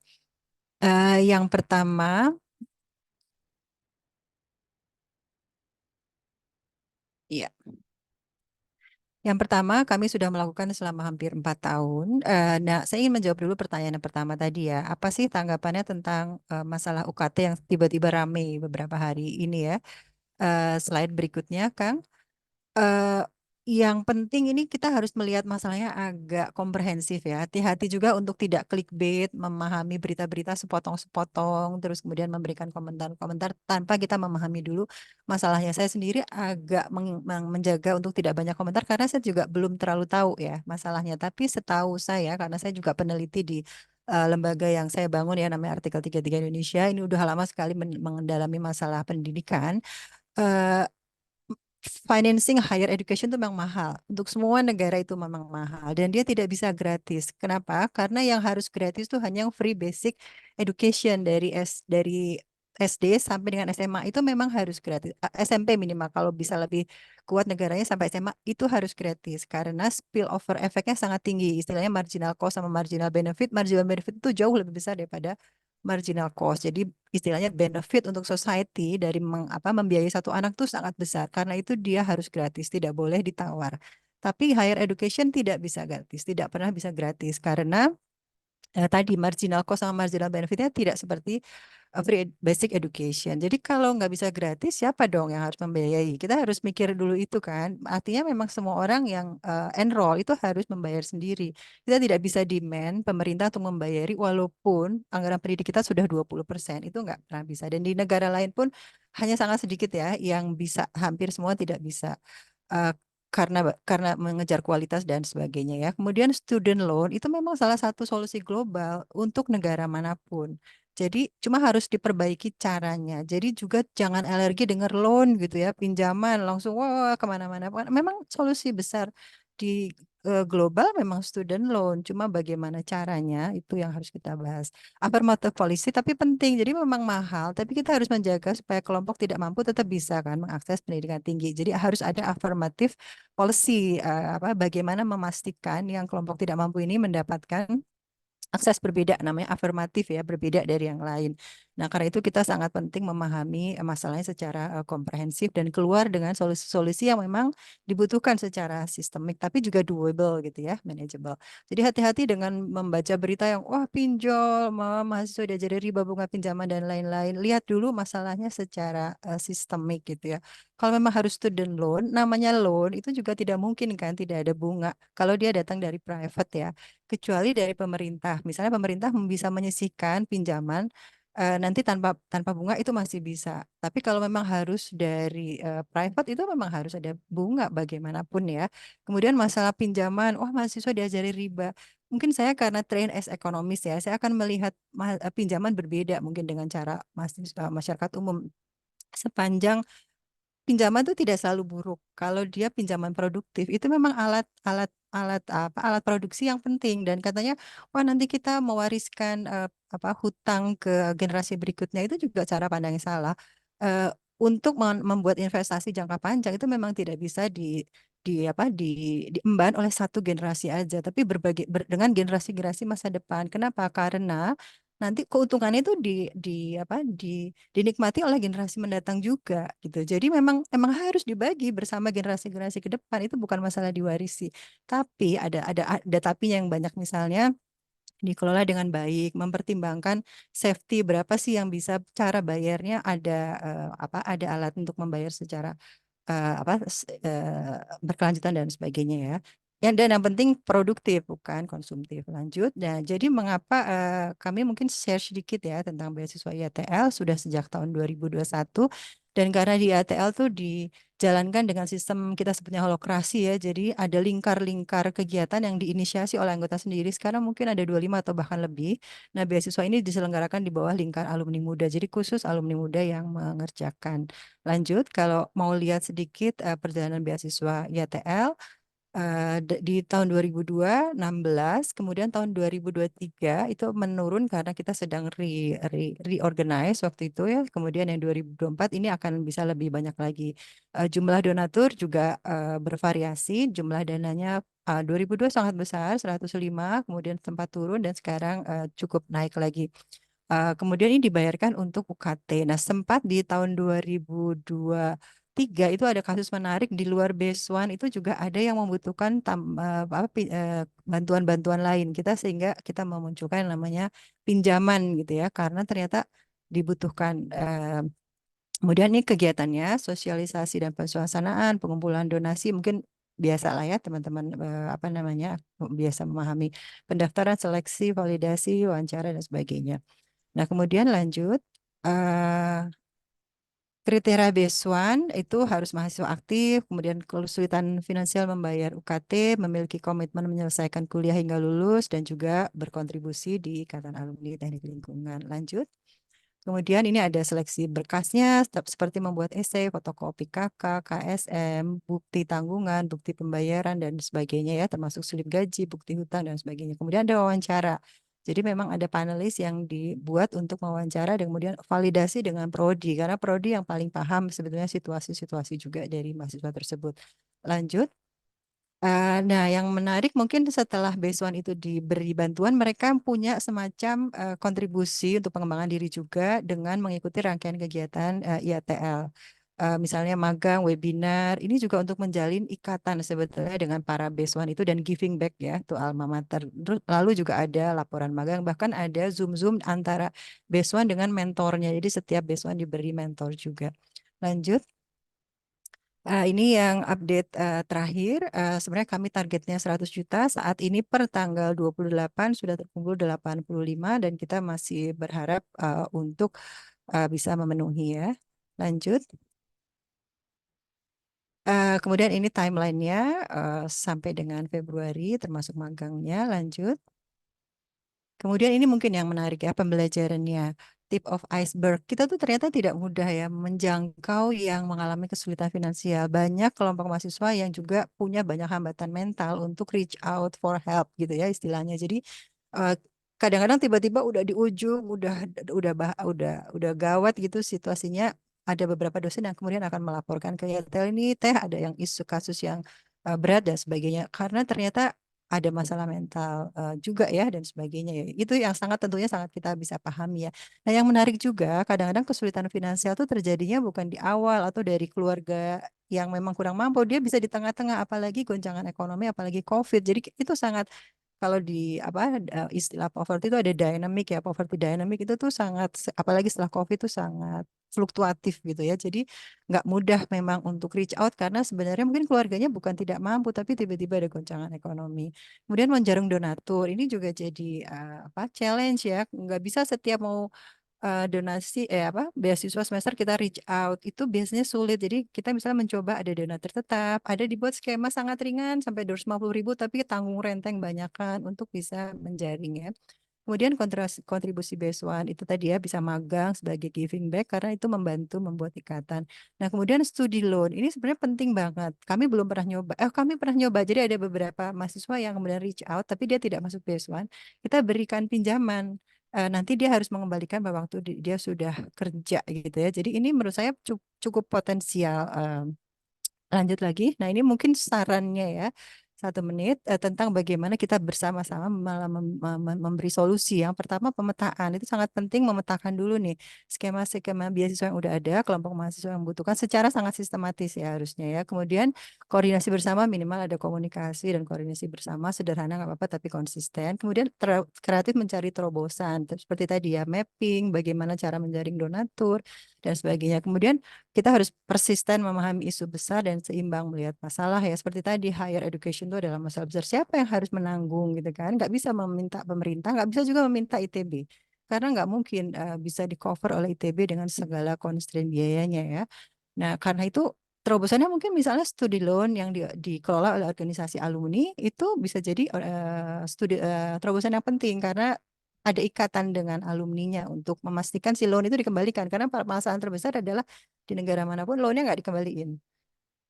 Yang pertama, iya. Yang pertama, kami sudah melakukan selama hampir 4 tahun. Nah, saya ingin menjawab dulu pertanyaan yang pertama tadi ya. Apa sih tanggapannya tentang masalah UKT yang tiba-tiba ramai beberapa hari ini ya? Slide berikutnya, Kang. yang penting ini kita harus melihat masalahnya agak komprehensif ya. Hati-hati juga untuk tidak clickbait, memahami berita-berita sepotong-sepotong, terus kemudian memberikan komentar-komentar tanpa kita memahami dulu masalahnya. Saya sendiri agak menjaga untuk tidak banyak komentar karena saya juga belum terlalu tahu ya masalahnya. Tapi setahu saya, karena saya juga peneliti di lembaga yang saya bangun ya, namanya Artikel 33 Indonesia, ini udah lama sekali mendalami masalah pendidikan. eh, Financing higher education itu memang mahal. Untuk semua negara itu memang mahal. Dan dia tidak bisa gratis. Kenapa? Karena yang harus gratis itu hanya yang free basic education dari SD sampai dengan SMA itu memang harus gratis. SMP minimal kalau bisa lebih kuat negaranya sampai SMA itu harus gratis. Karena spillover efeknya sangat tinggi. Istilahnya marginal cost sama marginal benefit. Marginal benefit itu jauh lebih besar daripada marginal cost. Jadi istilahnya benefit untuk society dari membiayai satu anak tuh sangat besar. Karena itu dia harus gratis, tidak boleh ditawar. Tapi higher education tidak bisa gratis, tidak pernah bisa gratis karena tadi marginal cost sama marginal benefitnya tidak seperti free basic education. Jadi kalau nggak bisa gratis, siapa dong yang harus membiayai? Kita harus mikir dulu itu kan. Artinya memang semua orang yang enroll itu harus membayar sendiri. Kita tidak bisa demand pemerintah untuk membayari walaupun anggaran pendidik kita sudah 20%. Itu nggak pernah bisa. Dan di negara lain pun hanya sangat sedikit ya yang bisa, hampir semua tidak bisa. Eh, karena mengejar kualitas dan sebagainya ya. Kemudian student loan itu memang salah satu solusi global untuk negara manapun. Jadi cuma harus diperbaiki caranya. Jadi juga jangan alergi dengar loan gitu ya, pinjaman langsung wah kemana-mana. Memang solusi besar di global memang student loan. Cuma bagaimana caranya itu yang harus kita bahas. Affirmative policy tapi penting. Jadi memang mahal, tapi kita harus menjaga supaya kelompok tidak mampu tetap bisa kan mengakses pendidikan tinggi. Jadi harus ada affirmative policy bagaimana memastikan yang kelompok tidak mampu ini mendapatkan akses berbeda namanya afirmatif ya berbeda dari yang lain. Nah karena itu kita sangat penting memahami masalahnya secara komprehensif dan keluar dengan solusi-solusi yang memang dibutuhkan secara sistemik tapi juga doable gitu ya manageable. Jadi hati-hati dengan membaca berita yang wah pinjol mahasiswa diajari riba bunga pinjaman dan lain-lain. Lihat dulu masalahnya secara sistemik gitu ya. Kalau memang harus student loan, namanya loan itu juga tidak mungkin kan tidak ada bunga. Kalau dia datang dari private ya kecuali dari pemerintah. Misalnya pemerintah bisa menyisihkan pinjaman nanti tanpa tanpa bunga itu masih bisa. Tapi kalau memang harus dari private itu memang harus ada bunga bagaimanapun ya. Kemudian masalah pinjaman, wah mahasiswa diajari riba. Mungkin saya karena train as ekonomis ya, saya akan melihat pinjaman berbeda mungkin dengan cara masyarakat umum sepanjang pinjaman itu tidak selalu buruk. Kalau dia pinjaman produktif, itu memang alat produksi yang penting dan katanya wah nanti kita mewariskan hutang ke generasi berikutnya itu juga cara pandang yang salah. Eh, untuk membuat investasi jangka panjang itu memang tidak bisa diemban oleh satu generasi aja, tapi dengan generasi-generasi masa depan. Kenapa? Karena nanti keuntungannya itu dinikmati oleh generasi mendatang juga gitu. Jadi memang harus dibagi bersama generasi-generasi ke depan itu bukan masalah diwarisi. Tapi ada tapinya yang banyak misalnya dikelola dengan baik, mempertimbangkan safety berapa sih yang bisa cara bayarnya ada alat untuk membayar secara berkelanjutan dan sebagainya ya. Dan yang penting produktif bukan konsumtif. Lanjut. Nah, jadi mengapa kami mungkin share sedikit ya tentang beasiswa IATL sudah sejak tahun 2021 dan karena di IATL tuh dijalankan dengan sistem kita sebutnya holokrasi ya. Jadi ada lingkar-lingkar kegiatan yang diinisiasi oleh anggota sendiri. Sekarang mungkin ada 25 atau bahkan lebih. Nah, beasiswa ini diselenggarakan di bawah lingkar alumni muda. Jadi khusus alumni muda yang mengerjakan. Lanjut, kalau mau lihat sedikit perjalanan beasiswa IATL di tahun 2016, kemudian tahun 2023 itu menurun karena kita sedang reorganize waktu itu ya. Kemudian yang 2024 ini akan bisa lebih banyak lagi. Jumlah donatur juga bervariasi. Jumlah dananya 2002 sangat besar, 105, kemudian sempat turun dan sekarang cukup naik lagi. Kemudian ini dibayarkan untuk UKT. Nah, sempat di tahun 2023 itu ada kasus menarik di luar BESWAN itu juga ada yang membutuhkan bantuan-bantuan lain kita sehingga kita memunculkan yang namanya pinjaman gitu ya karena ternyata dibutuhkan. Kemudian ini kegiatannya sosialisasi dan pensuasanaan, pengumpulan donasi mungkin biasa lah ya teman-teman apa namanya biasa memahami pendaftaran, seleksi, validasi, wawancara dan sebagainya. Nah, kemudian lanjut eh kriteria B1 itu harus mahasiswa aktif, kemudian kesulitan finansial membayar UKT, memiliki komitmen menyelesaikan kuliah hingga lulus, dan juga berkontribusi di Ikatan Alumni Teknik Lingkungan. Lanjut. Kemudian ini ada seleksi berkasnya seperti membuat esai, fotokopi KK, KSM, bukti tanggungan, bukti pembayaran dan sebagainya ya, termasuk slip gaji, bukti hutang dan sebagainya. Kemudian ada wawancara. Jadi memang ada panelis yang dibuat untuk mewawancara dan kemudian validasi dengan prodi karena prodi yang paling paham sebetulnya situasi-situasi juga dari mahasiswa tersebut. Lanjut. Nah, yang menarik mungkin setelah B1 itu diberi bantuan, mereka punya semacam kontribusi untuk pengembangan diri juga dengan mengikuti rangkaian kegiatan IATL. Misalnya magang, webinar, ini juga untuk menjalin ikatan sebetulnya dengan para B1 itu dan giving back ya, to alma mater. Lalu juga ada laporan magang, bahkan ada Zoom-Zoom antara B1 dengan mentornya. Jadi setiap B1 diberi mentor juga. Lanjut. Ini yang update terakhir. Sebenarnya kami targetnya 100 juta. Saat ini per tanggal 28 sudah terkumpul 85 dan kita masih berharap untuk bisa memenuhi ya. Lanjut. Kemudian ini timelinenya sampai dengan Februari termasuk magangnya. Lanjut. Kemudian ini mungkin yang menarik ya pembelajarannya. Tip of iceberg. Kita tuh ternyata tidak mudah ya menjangkau yang mengalami kesulitan finansial. Banyak kelompok mahasiswa yang juga punya banyak hambatan mental untuk reach out for help gitu ya istilahnya. Jadi eh, kadang-kadang tiba-tiba udah di ujung, udah gawat gitu situasinya. Ada beberapa dosen yang kemudian akan melaporkan ke YTL ini teh ada yang isu kasus yang berat dan sebagainya. Karena ternyata ada masalah mental juga ya dan sebagainya ya. Itu yang tentunya sangat kita bisa pahami ya. Nah, yang menarik juga kadang-kadang kesulitan finansial itu terjadinya bukan di awal atau dari keluarga yang memang kurang mampu, dia bisa di tengah-tengah apalagi goncangan ekonomi apalagi COVID. Jadi itu sangat kalau di apa istilah poverty itu ada dynamic ya, poverty dynamic itu tuh sangat apalagi setelah COVID itu sangat fluktuatif gitu ya. Jadi nggak mudah memang untuk reach out karena sebenarnya mungkin keluarganya bukan tidak mampu tapi tiba-tiba ada goncangan ekonomi. Kemudian menjaring donatur ini juga jadi apa challenge ya. Nggak bisa setiap mau donasi apa beasiswa semester kita reach out itu biasanya sulit. Jadi kita misalnya mencoba ada donatur tetap, ada dibuat skema sangat ringan sampai 250.000 tapi tanggung renteng banyakan untuk bisa menjaring ya. Kemudian kontribusi beasiswa itu tadi ya bisa magang sebagai giving back karena itu membantu membuat ikatan. Nah, kemudian studi loan ini sebenarnya penting banget. Kami belum pernah nyoba. Kami pernah nyoba. Jadi ada beberapa mahasiswa yang kemudian reach out tapi dia tidak masuk beasiswa. Kita berikan pinjaman. Nanti dia harus mengembalikan pada waktu dia sudah kerja gitu ya. Jadi ini menurut saya cukup potensial. Lanjut lagi. Nah, ini mungkin sarannya ya. 1 menit tentang bagaimana kita bersama-sama memberi solusi. Yang pertama pemetaan. Itu sangat penting memetakan dulu nih skema-skema beasiswa yang udah ada, kelompok mahasiswa yang membutuhkan secara sangat sistematis ya harusnya ya. Kemudian koordinasi bersama minimal ada komunikasi dan koordinasi bersama sederhana nggak apa-apa tapi konsisten. Kemudian kreatif mencari terobosan seperti tadi ya mapping, bagaimana cara menjaring donatur dan sebagainya. Kemudian kita harus persisten memahami isu besar dan seimbang melihat masalah ya seperti tadi higher education itu adalah masalah besar siapa yang harus menanggung gitu kan nggak bisa meminta pemerintah nggak bisa juga meminta ITB karena nggak mungkin bisa di cover oleh ITB dengan segala constraint biayanya ya. Nah karena itu terobosannya mungkin misalnya studi loan yang dikelola oleh organisasi alumni itu bisa jadi terobosan yang penting karena ada ikatan dengan alumninya untuk memastikan si loan itu dikembalikan karena permasalahan terbesar adalah di negara manapun loannya nggak dikembaliin.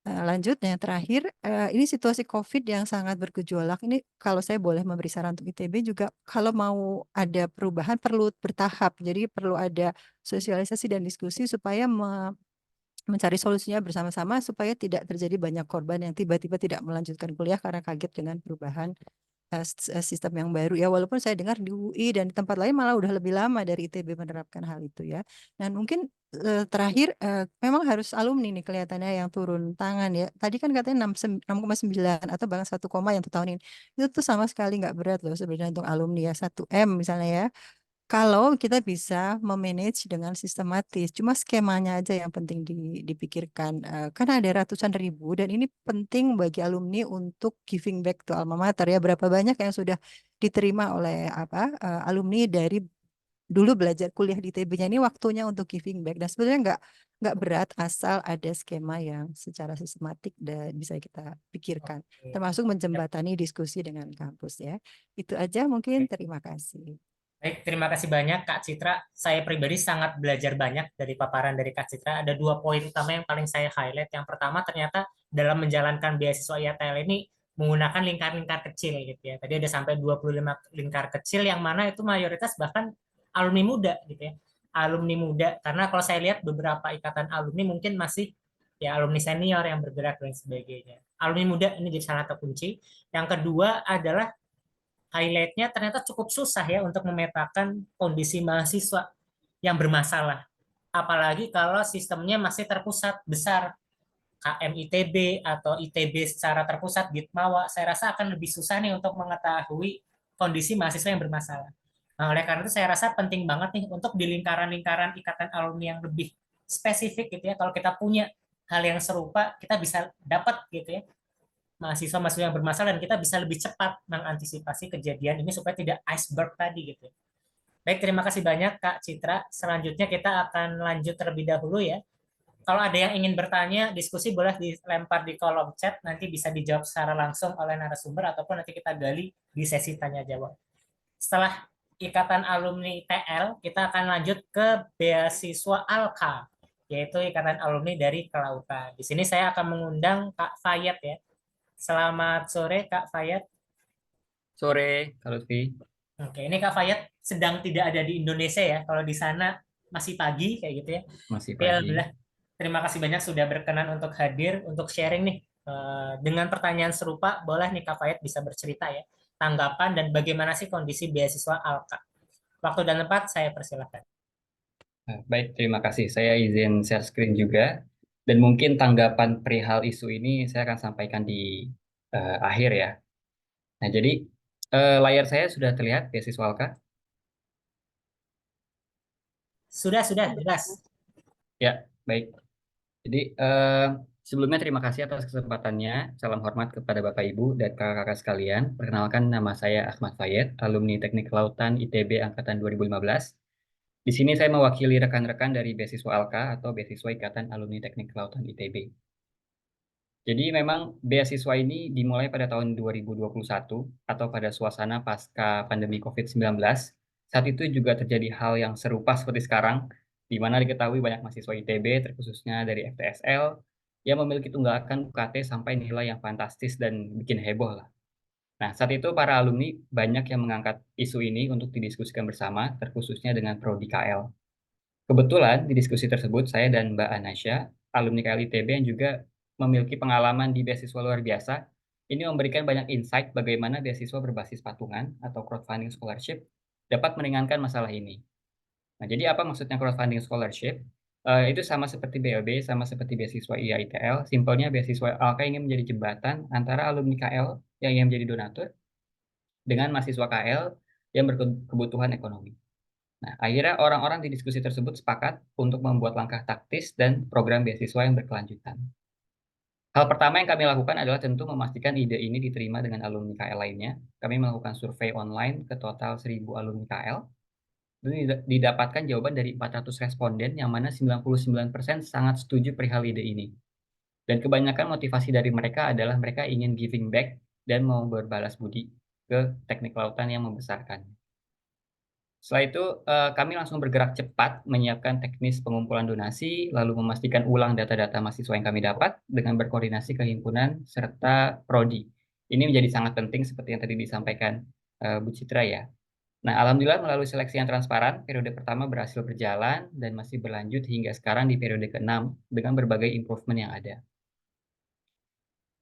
Lanjut yang terakhir ini situasi COVID yang sangat bergejolak ini kalau saya boleh memberi saran untuk ITB juga kalau mau ada perubahan perlu bertahap jadi perlu ada sosialisasi dan diskusi supaya mencari solusinya bersama-sama supaya tidak terjadi banyak korban yang tiba-tiba tidak melanjutkan kuliah karena kaget dengan perubahan sistem yang baru ya walaupun saya dengar di UI dan di tempat lain malah udah lebih lama dari ITB menerapkan hal itu ya. Dan mungkin terakhir memang harus alumni nih kelihatannya yang turun tangan ya. Tadi kan katanya 6,9 atau bahkan 1, yang tahun ini itu tuh sama sekali nggak berat loh sebenarnya untuk alumni ya 1 M misalnya ya. kalau kita bisa memanage dengan sistematis. Cuma skemanya aja yang penting dipikirkan. Karena ada ratusan ribu dan ini penting bagi alumni untuk giving back to alma mater ya. Berapa banyak yang sudah diterima oleh alumni dari dulu belajar kuliah di ITB-nya, ini waktunya untuk giving back. Dan sebenarnya nggak berat asal ada skema yang secara sistematik dan bisa kita pikirkan, Oke. termasuk Yap. menjembatani diskusi dengan kampus ya. Itu aja mungkin. Oke. Terima kasih. Baik, terima kasih banyak Kak Citra. Saya pribadi sangat belajar banyak dari paparan dari Kak Citra. Ada 2 poin utama yang paling saya highlight. Yang pertama, ternyata dalam menjalankan beasiswa IATL ini menggunakan lingkar-lingkar kecil gitu ya. Tadi ada sampai 25 lingkar kecil yang mana itu mayoritas bahkan alumni muda gitu ya. Alumni muda, karena kalau saya lihat beberapa ikatan alumni mungkin masih ya alumni senior yang bergerak dan sebagainya. Alumni muda ini jadi sangat terkunci. Yang kedua adalah highlight-nya ternyata cukup susah ya untuk memetakan kondisi mahasiswa yang bermasalah. Apalagi kalau sistemnya masih terpusat besar, KM ITB atau ITB secara terpusat, Gitmawa, saya rasa akan lebih susah nih untuk mengetahui kondisi mahasiswa yang bermasalah. Nah, oleh karena itu saya rasa penting banget nih untuk di lingkaran-lingkaran ikatan alumni yang lebih spesifik gitu ya, kalau kita punya hal yang serupa, kita bisa dapat gitu ya mahasiswa-mahasiswa yang bermasalah dan kita bisa lebih cepat mengantisipasi kejadian ini supaya tidak iceberg tadi gitu. Baik, terima kasih banyak Kak Citra. Selanjutnya kita akan lanjut terlebih dahulu ya. Kalau ada yang ingin bertanya, diskusi boleh dilempar di kolom chat, nanti bisa dijawab secara langsung oleh narasumber ataupun nanti kita gali di sesi tanya jawab. Setelah Ikatan Alumni TL, kita akan lanjut ke beasiswa ALKA, yaitu Ikatan Alumni dari Kelautan. Di sini saya akan mengundang Kak Fayet ya. Selamat sore Kak Fayet. Sore, Kak Lutfi. Oke, ini Kak Fayet sedang tidak ada di Indonesia ya. Kalau di sana masih pagi kayak gitu ya. Masih Tapi pagi. alhamdulillah, terima kasih banyak sudah berkenan untuk hadir, untuk sharing nih. Dengan pertanyaan serupa, boleh nih Kak Fayet bisa bercerita ya. Tanggapan dan bagaimana sih kondisi beasiswa ALKA. Waktu dan tempat saya persilahkan. Baik, terima kasih. Saya izin share screen juga. Dan mungkin tanggapan perihal isu ini saya akan sampaikan di akhir ya. Nah, jadi layar saya sudah terlihat beasiswa ALKA? Sudah, jelas. Ya, baik. Jadi sebelumnya terima kasih atas kesempatannya. Salam hormat kepada Bapak Ibu dan kakak-kakak sekalian. Perkenalkan, nama saya Ahmad Fayed, alumni Teknik Kelautan ITB angkatan 2015. Di sini saya mewakili rekan-rekan dari beasiswa ALKA atau beasiswa Ikatan Alumni Teknik Kelautan ITB. Jadi memang beasiswa ini dimulai pada tahun 2021 atau pada suasana pasca pandemi COVID-19. Saat itu juga terjadi hal yang serupa seperti sekarang, di mana diketahui banyak mahasiswa ITB, terkhususnya dari FTSL, yang memiliki tunggakan UKT sampai nilai yang fantastis dan bikin heboh lah. Nah, saat itu para alumni banyak yang mengangkat isu ini untuk didiskusikan bersama, terkhususnya dengan Prodi KL. Kebetulan di diskusi tersebut saya dan Mbak Anasya, alumni KL ITB yang juga memiliki pengalaman di beasiswa luar biasa, ini memberikan banyak insight bagaimana beasiswa berbasis patungan atau crowdfunding scholarship dapat meringankan masalah ini. Nah, jadi apa maksudnya crowdfunding scholarship? Itu sama seperti BLB, sama seperti beasiswa IAITL. Simpelnya beasiswa ALKA ingin menjadi jembatan antara alumni KL yang ingin menjadi donatur dengan mahasiswa KL yang berkebutuhan ekonomi. Nah, akhirnya orang-orang di diskusi tersebut sepakat untuk membuat langkah taktis dan program beasiswa yang berkelanjutan. Hal pertama yang kami lakukan adalah tentu memastikan ide ini diterima dengan alumni KL lainnya. Kami melakukan survei online ke total 1.000 alumni KL. Dan didapatkan jawaban dari 400 responden yang mana 99% sangat setuju perihal ide ini. Dan kebanyakan motivasi dari mereka adalah mereka ingin giving back dan mau berbalas budi ke teknik kelautan yang membesarkan. Setelah itu, kami langsung bergerak cepat menyiapkan teknis pengumpulan donasi, lalu memastikan ulang data-data mahasiswa yang kami dapat dengan berkoordinasi ke himpunan serta prodi. Ini menjadi sangat penting seperti yang tadi disampaikan Bu Citra ya. Nah, alhamdulillah melalui seleksi yang transparan, periode pertama berhasil berjalan dan masih berlanjut hingga sekarang di periode ke-6 dengan berbagai improvement yang ada.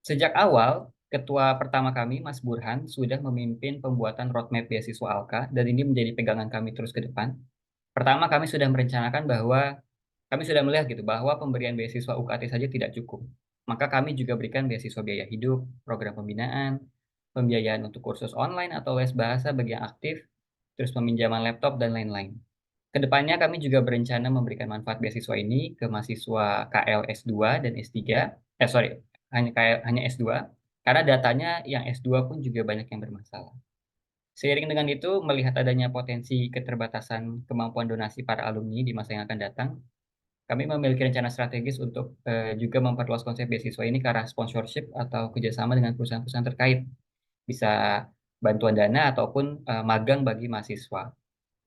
Sejak awal, Ketua pertama kami, Mas Burhan, sudah memimpin pembuatan roadmap beasiswa ALKA dan ini menjadi pegangan kami terus ke depan. Pertama, kami sudah merencanakan bahwa kami sudah melihat gitu bahwa pemberian beasiswa UKT saja tidak cukup. Maka kami juga berikan beasiswa biaya hidup, program pembinaan, pembiayaan untuk kursus online atau les bahasa bagi yang aktif. terus peminjaman laptop, dan lain-lain. Kedepannya kami juga berencana memberikan manfaat beasiswa ini ke mahasiswa KL S2 dan S3. Hanya S2, karena datanya yang S2 pun juga banyak yang bermasalah. Seiring dengan itu, melihat adanya potensi keterbatasan kemampuan donasi para alumni di masa yang akan datang, kami memiliki rencana strategis untuk juga memperluas konsep beasiswa ini ke arah sponsorship atau kerjasama dengan perusahaan-perusahaan terkait. Bisa bantuan dana ataupun magang bagi mahasiswa.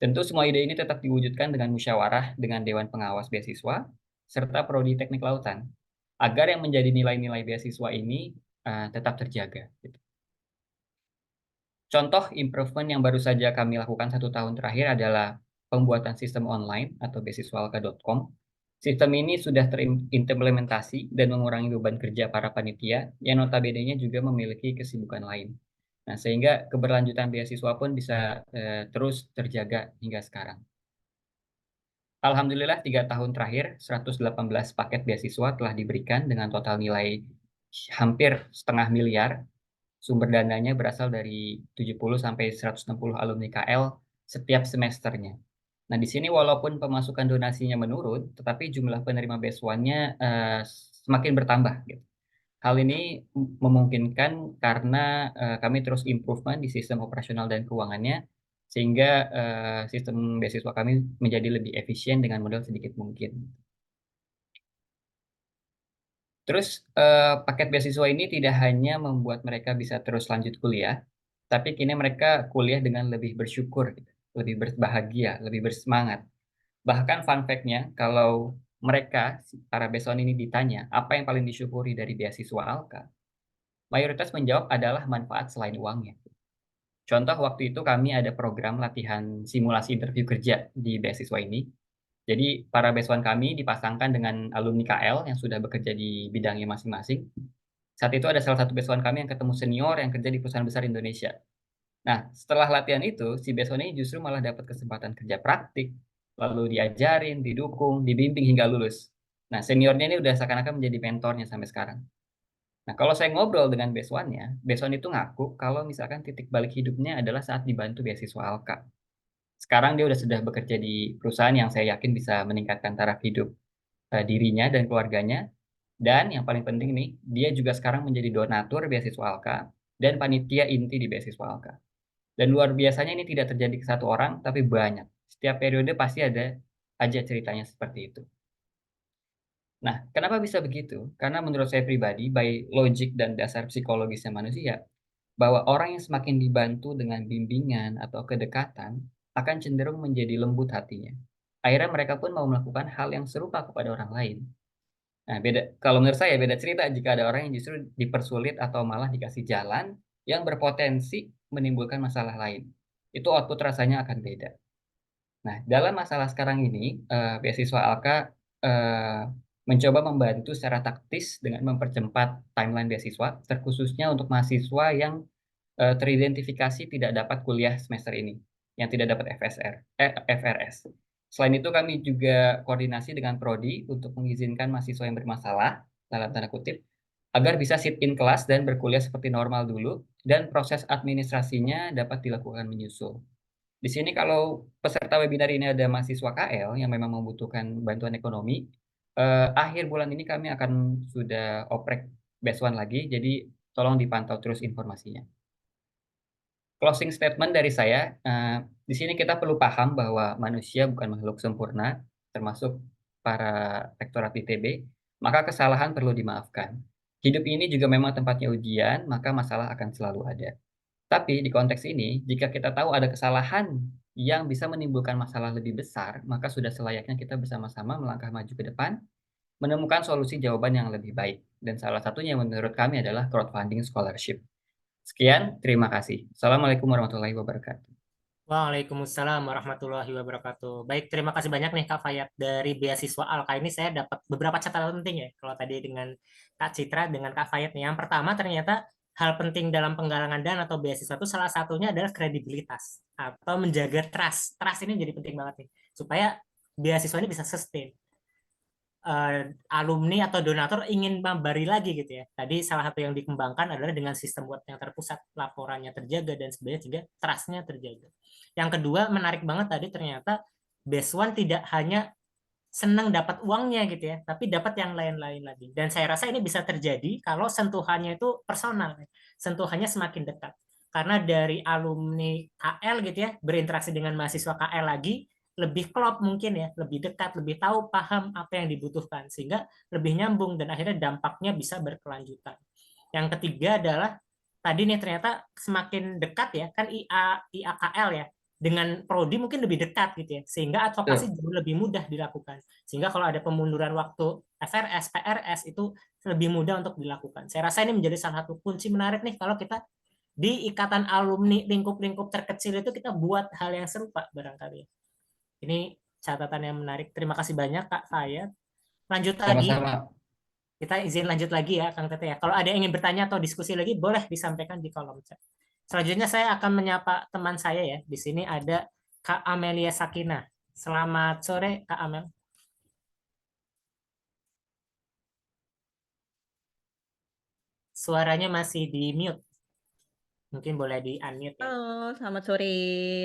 Tentu semua ide ini tetap diwujudkan dengan musyawarah dengan Dewan Pengawas Beasiswa serta Prodi Teknik Lautan, agar yang menjadi nilai-nilai beasiswa ini tetap terjaga. Contoh improvement yang baru saja kami lakukan 1 tahun terakhir adalah pembuatan sistem online atau beasiswaalka.com. Sistem ini sudah terimplementasi dan mengurangi beban kerja para panitia yang notabene-nya juga memiliki kesibukan lain. Nah, sehingga keberlanjutan beasiswa pun bisa terus terjaga hingga sekarang. Alhamdulillah 3 tahun terakhir 118 paket beasiswa telah diberikan dengan total nilai hampir 0,5 miliar. Sumber dananya berasal dari 70 sampai 160 alumni KL setiap semesternya. Nah, di sini walaupun pemasukan donasinya menurun, tetapi jumlah penerima beasiswanya semakin bertambah gitu. Hal ini memungkinkan karena kami terus improvement di sistem operasional dan keuangannya, sehingga sistem beasiswa kami menjadi lebih efisien dengan modal sedikit mungkin. Terus paket beasiswa ini tidak hanya membuat mereka bisa terus lanjut kuliah, tapi kini mereka kuliah dengan lebih bersyukur, lebih berbahagia, lebih bersemangat. Bahkan fun fact-nya, kalau mereka, para beasiswa ini ditanya, apa yang paling disyukuri dari beasiswa Alka? Mayoritas menjawab adalah manfaat selain uangnya. Contoh waktu itu kami ada program latihan simulasi interview kerja di beasiswa ini. Jadi para beasiswan kami dipasangkan dengan alumni KL yang sudah bekerja di bidangnya masing-masing. Saat itu ada salah satu beasiswan kami yang ketemu senior yang kerja di perusahaan besar Indonesia. Nah, setelah latihan itu, si beasiswan ini justru malah dapat kesempatan kerja praktik, lalu diajarin, didukung, dibimbing hingga lulus. Nah, seniornya ini udah seakan-akan menjadi mentornya sampai sekarang. Nah, kalau saya ngobrol dengan beasiswannya, beasiswan itu ngaku kalau misalkan titik balik hidupnya adalah saat dibantu beasiswa Alka. Sekarang dia sudah bekerja di perusahaan yang saya yakin bisa meningkatkan taraf hidup dirinya dan keluarganya. Dan yang paling penting nih, dia juga sekarang menjadi donatur beasiswa Alka dan panitia inti di beasiswa Alka. Dan luar biasanya ini tidak terjadi ke satu orang, tapi banyak. Setiap periode pasti ada aja ceritanya seperti itu. Nah, kenapa bisa begitu? Karena menurut saya pribadi, by logik dan dasar psikologisnya manusia, bahwa orang yang semakin dibantu dengan bimbingan atau kedekatan akan cenderung menjadi lembut hatinya. Akhirnya mereka pun mau melakukan hal yang serupa kepada orang lain. Nah, kalau menurut saya beda cerita jika ada orang yang justru dipersulit atau malah dikasih jalan yang berpotensi menimbulkan masalah lain. Itu output rasanya akan beda. Nah, dalam masalah sekarang ini, beasiswa Alka mencoba membantu secara taktis dengan mempercepat timeline beasiswa, terkhususnya untuk mahasiswa yang teridentifikasi tidak dapat kuliah semester ini, yang tidak dapat FRS. Selain itu, kami juga koordinasi dengan Prodi untuk mengizinkan mahasiswa yang bermasalah, dalam tanda kutip, agar bisa sit in kelas dan berkuliah seperti normal dulu, dan proses administrasinya dapat dilakukan menyusul. Di sini kalau peserta webinar ini ada mahasiswa KL yang memang membutuhkan bantuan ekonomi, akhir bulan ini kami akan sudah oprek batch 1 lagi, jadi tolong dipantau terus informasinya. Closing statement dari saya, di sini kita perlu paham bahwa manusia bukan makhluk sempurna, termasuk para rektorat ITB, maka kesalahan perlu dimaafkan. Hidup ini juga memang tempatnya ujian, maka masalah akan selalu ada. Tapi di konteks ini, jika kita tahu ada kesalahan yang bisa menimbulkan masalah lebih besar, maka sudah selayaknya kita bersama-sama melangkah maju ke depan, menemukan solusi jawaban yang lebih baik. Dan salah satunya menurut kami adalah crowdfunding scholarship. Sekian, terima kasih. Assalamualaikum warahmatullahi wabarakatuh. Waalaikumsalam warahmatullahi wabarakatuh. Baik, terima kasih banyak nih Kak Fayat. Dari beasiswa Alka ini saya dapat beberapa catatan penting ya. Kalau tadi dengan Kak Citra, dengan Kak Fayat nih. Yang pertama ternyata hal penting dalam penggalangan dana atau beasiswa itu salah satunya adalah kredibilitas atau menjaga trust. Trust ini jadi penting banget nih supaya beasiswa ini bisa sustain. alumni atau donatur ingin memberi lagi gitu ya. Tadi salah satu yang dikembangkan adalah dengan sistem web yang terpusat, laporannya terjaga dan sebagainya sehingga trust-nya terjaga. Yang kedua menarik banget tadi ternyata Best One tidak hanya senang dapat uangnya gitu ya, tapi dapat yang lain-lain lagi. Dan saya rasa ini bisa terjadi kalau sentuhannya itu personal, sentuhannya semakin dekat. Karena dari alumni KL gitu ya, berinteraksi dengan mahasiswa KL lagi, lebih klop mungkin ya, lebih dekat, lebih tahu, paham apa yang dibutuhkan, sehingga lebih nyambung dan akhirnya dampaknya bisa berkelanjutan. Yang ketiga adalah tadi nih ternyata semakin dekat ya, kan IAKL ya, dengan prodi mungkin lebih dekat gitu ya, sehingga advokasi jauh lebih mudah dilakukan. Sehingga kalau ada pemunduran waktu FRS, PRS itu lebih mudah untuk dilakukan. Saya rasa ini menjadi salah satu kunci menarik nih kalau kita di ikatan alumni lingkup-lingkup terkecil itu kita buat hal yang serupa barangkali. Ini catatan yang menarik. Terima kasih banyak Kak Fayat. Lanjut lagi. Sama-sama. Kita izin lanjut lagi ya Kang Tete ya. Kalau ada yang ingin bertanya atau diskusi lagi boleh disampaikan di kolom chat. Selanjutnya saya akan menyapa teman saya ya. Di sini ada Kak Amelia Sakina. Selamat sore Kak Amel. Suaranya masih di mute. Mungkin boleh di unmute ya. Halo, selamat sore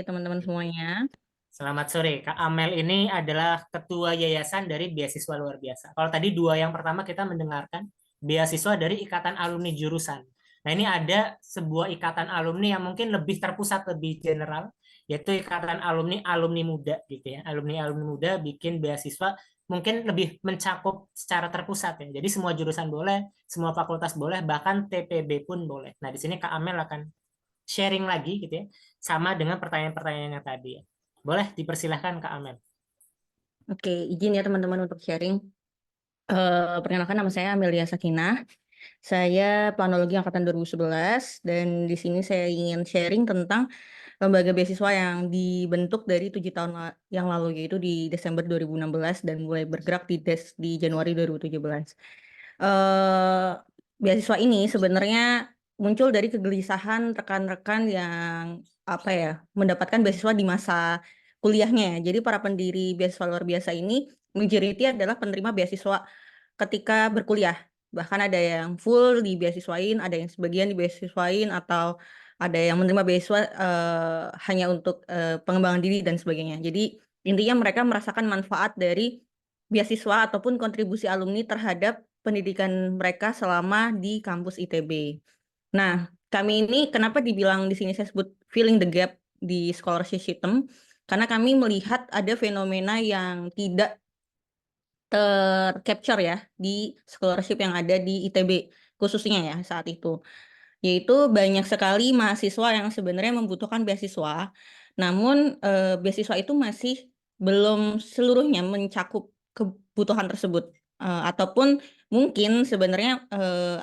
teman-teman semuanya. Selamat sore. Kak Amel ini adalah ketua yayasan dari Beasiswa Luar Biasa. Kalau tadi dua yang pertama kita mendengarkan beasiswa dari Ikatan Alumni Jurusan. Nah, ini ada sebuah ikatan alumni yang mungkin lebih terpusat, lebih general, yaitu Ikatan Alumni Muda gitu ya. Alumni muda bikin beasiswa mungkin lebih mencakup secara terpusat ya. Jadi semua jurusan boleh, semua fakultas boleh, bahkan TPB pun boleh. Nah, di sini Kak Amel akan sharing lagi gitu ya, sama dengan pertanyaan-pertanyaannya tadi ya. Boleh dipersilahkan Kak Amel. Oke, izin ya teman-teman untuk sharing. Perkenalkan nama saya Amelia Sakinah. Saya planologi angkatan 2011 dan di sini saya ingin sharing tentang lembaga beasiswa yang dibentuk dari 7 tahun yang lalu, yaitu di Desember 2016 dan mulai bergerak di Januari 2017. Beasiswa ini sebenarnya muncul dari kegelisahan rekan-rekan yang mendapatkan beasiswa di masa kuliahnya. Jadi para pendiri beasiswa luar biasa ini majority adalah penerima beasiswa ketika berkuliah. Bahkan ada yang full dibeasiswain, ada yang sebagian dibeasiswain, atau ada yang menerima beasiswa hanya untuk pengembangan diri dan sebagainya. Jadi intinya mereka merasakan manfaat dari beasiswa ataupun kontribusi alumni terhadap pendidikan mereka selama di kampus ITB. Nah, kami ini kenapa dibilang di sini saya sebut filling the gap di scholarship system, karena kami melihat ada fenomena yang tidak tercapture ya di scholarship yang ada di ITB khususnya ya saat itu. Yaitu banyak sekali mahasiswa yang sebenarnya membutuhkan beasiswa, namun beasiswa itu masih belum seluruhnya mencakup kebutuhan tersebut. Ataupun mungkin sebenarnya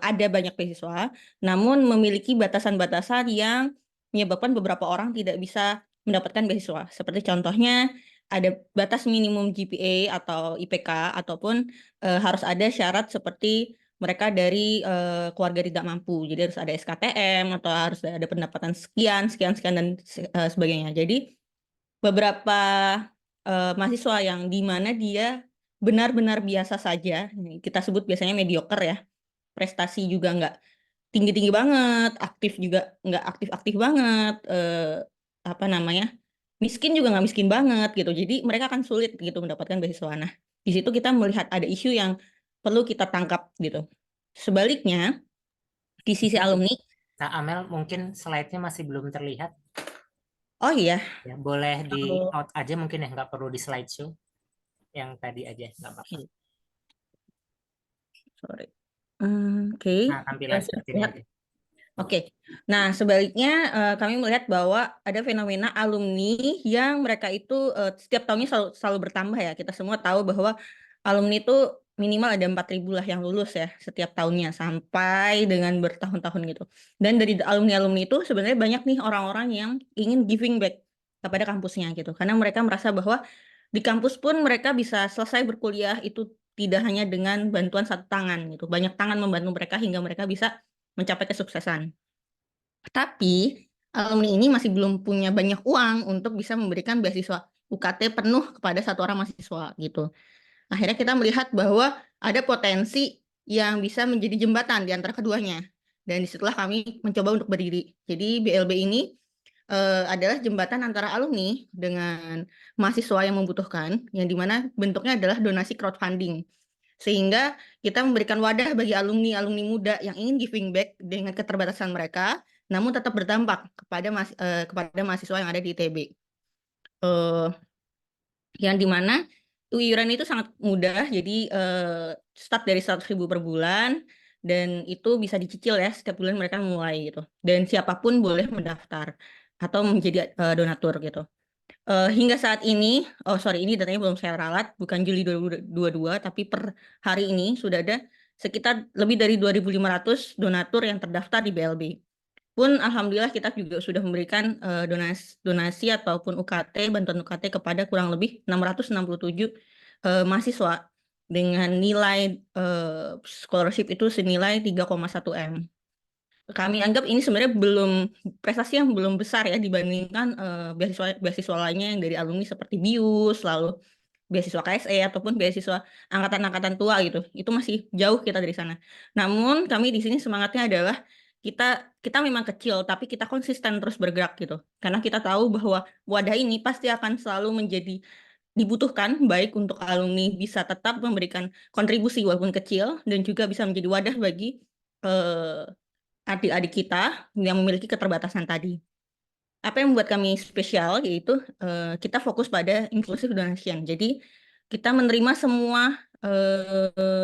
ada banyak beasiswa, namun memiliki batasan-batasan yang menyebabkan beberapa orang tidak bisa mendapatkan beasiswa. Seperti contohnya ada batas minimum GPA atau IPK, ataupun harus ada syarat seperti mereka dari keluarga tidak mampu. Jadi harus ada SKTM atau harus ada pendapatan sekian dan sebagainya. Jadi beberapa mahasiswa yang di mana dia benar-benar biasa saja, kita sebut biasanya mediocre ya, prestasi juga nggak tinggi-tinggi banget, aktif juga nggak aktif-aktif banget, miskin juga nggak miskin banget gitu. Jadi mereka akan sulit gitu mendapatkan beasiswa. Nah, di situ kita melihat ada isu yang perlu kita tangkap gitu. Sebaliknya, di sisi alumni, Kak Amel mungkin slide-nya masih belum terlihat. oh iya, Ya, boleh di out aja mungkin ya, nggak perlu di slideshow. Yang tadi aja, nggak apa-apa. sorry. Oke. Nah, tampilan seperti ini aja. Oke, nah sebaliknya kami melihat bahwa ada fenomena alumni yang mereka itu setiap tahunnya selalu bertambah ya. Kita semua tahu bahwa alumni itu minimal ada 4.000 lah yang lulus ya setiap tahunnya sampai dengan bertahun-tahun gitu. Dan dari alumni-alumni itu sebenarnya banyak nih orang-orang yang ingin giving back kepada kampusnya gitu. Karena mereka merasa bahwa di kampus pun mereka bisa selesai berkuliah itu tidak hanya dengan bantuan satu tangan gitu. Banyak tangan membantu mereka hingga mereka bisa mencapai kesuksesan. Tapi alumni ini masih belum punya banyak uang untuk bisa memberikan beasiswa UKT penuh kepada satu orang mahasiswa gitu. Akhirnya kita melihat bahwa ada potensi yang bisa menjadi jembatan di antara keduanya. Dan disitulah kami mencoba untuk berdiri. Jadi BLB ini adalah jembatan antara alumni dengan mahasiswa yang membutuhkan, yang dimana bentuknya adalah donasi crowdfunding. Sehingga kita memberikan wadah bagi alumni-alumni muda yang ingin giving back dengan keterbatasan mereka, namun tetap berdampak kepada mahasiswa yang ada di ITB. Yang dimana iuran itu sangat mudah, jadi start dari 100.000 per bulan, dan itu bisa dicicil ya, setiap bulan mereka mulai gitu. Dan siapapun boleh mendaftar atau menjadi donatur gitu. Hingga saat ini, ini datanya belum saya ralat, bukan Juli 2022, tapi per hari ini sudah ada sekitar lebih dari 2.500 donatur yang terdaftar di BLB. Pun alhamdulillah kita juga sudah memberikan donasi ataupun UKT, bantuan UKT kepada kurang lebih 667 mahasiswa dengan nilai scholarship itu senilai 3,1 M. Kami anggap ini sebenarnya prestasi yang belum besar ya dibandingkan beasiswa lainnya yang dari alumni seperti BIUS, lalu beasiswa KSE ataupun beasiswa angkatan-angkatan tua gitu. Itu masih jauh kita dari sana. Namun kami di sini semangatnya adalah kita memang kecil tapi kita konsisten terus bergerak gitu. Karena kita tahu bahwa wadah ini pasti akan selalu menjadi dibutuhkan baik untuk alumni bisa tetap memberikan kontribusi walaupun kecil dan juga bisa menjadi wadah bagi adik-adik kita yang memiliki keterbatasan tadi. Apa yang membuat kami spesial yaitu kita fokus pada inclusive donation. Jadi kita menerima semua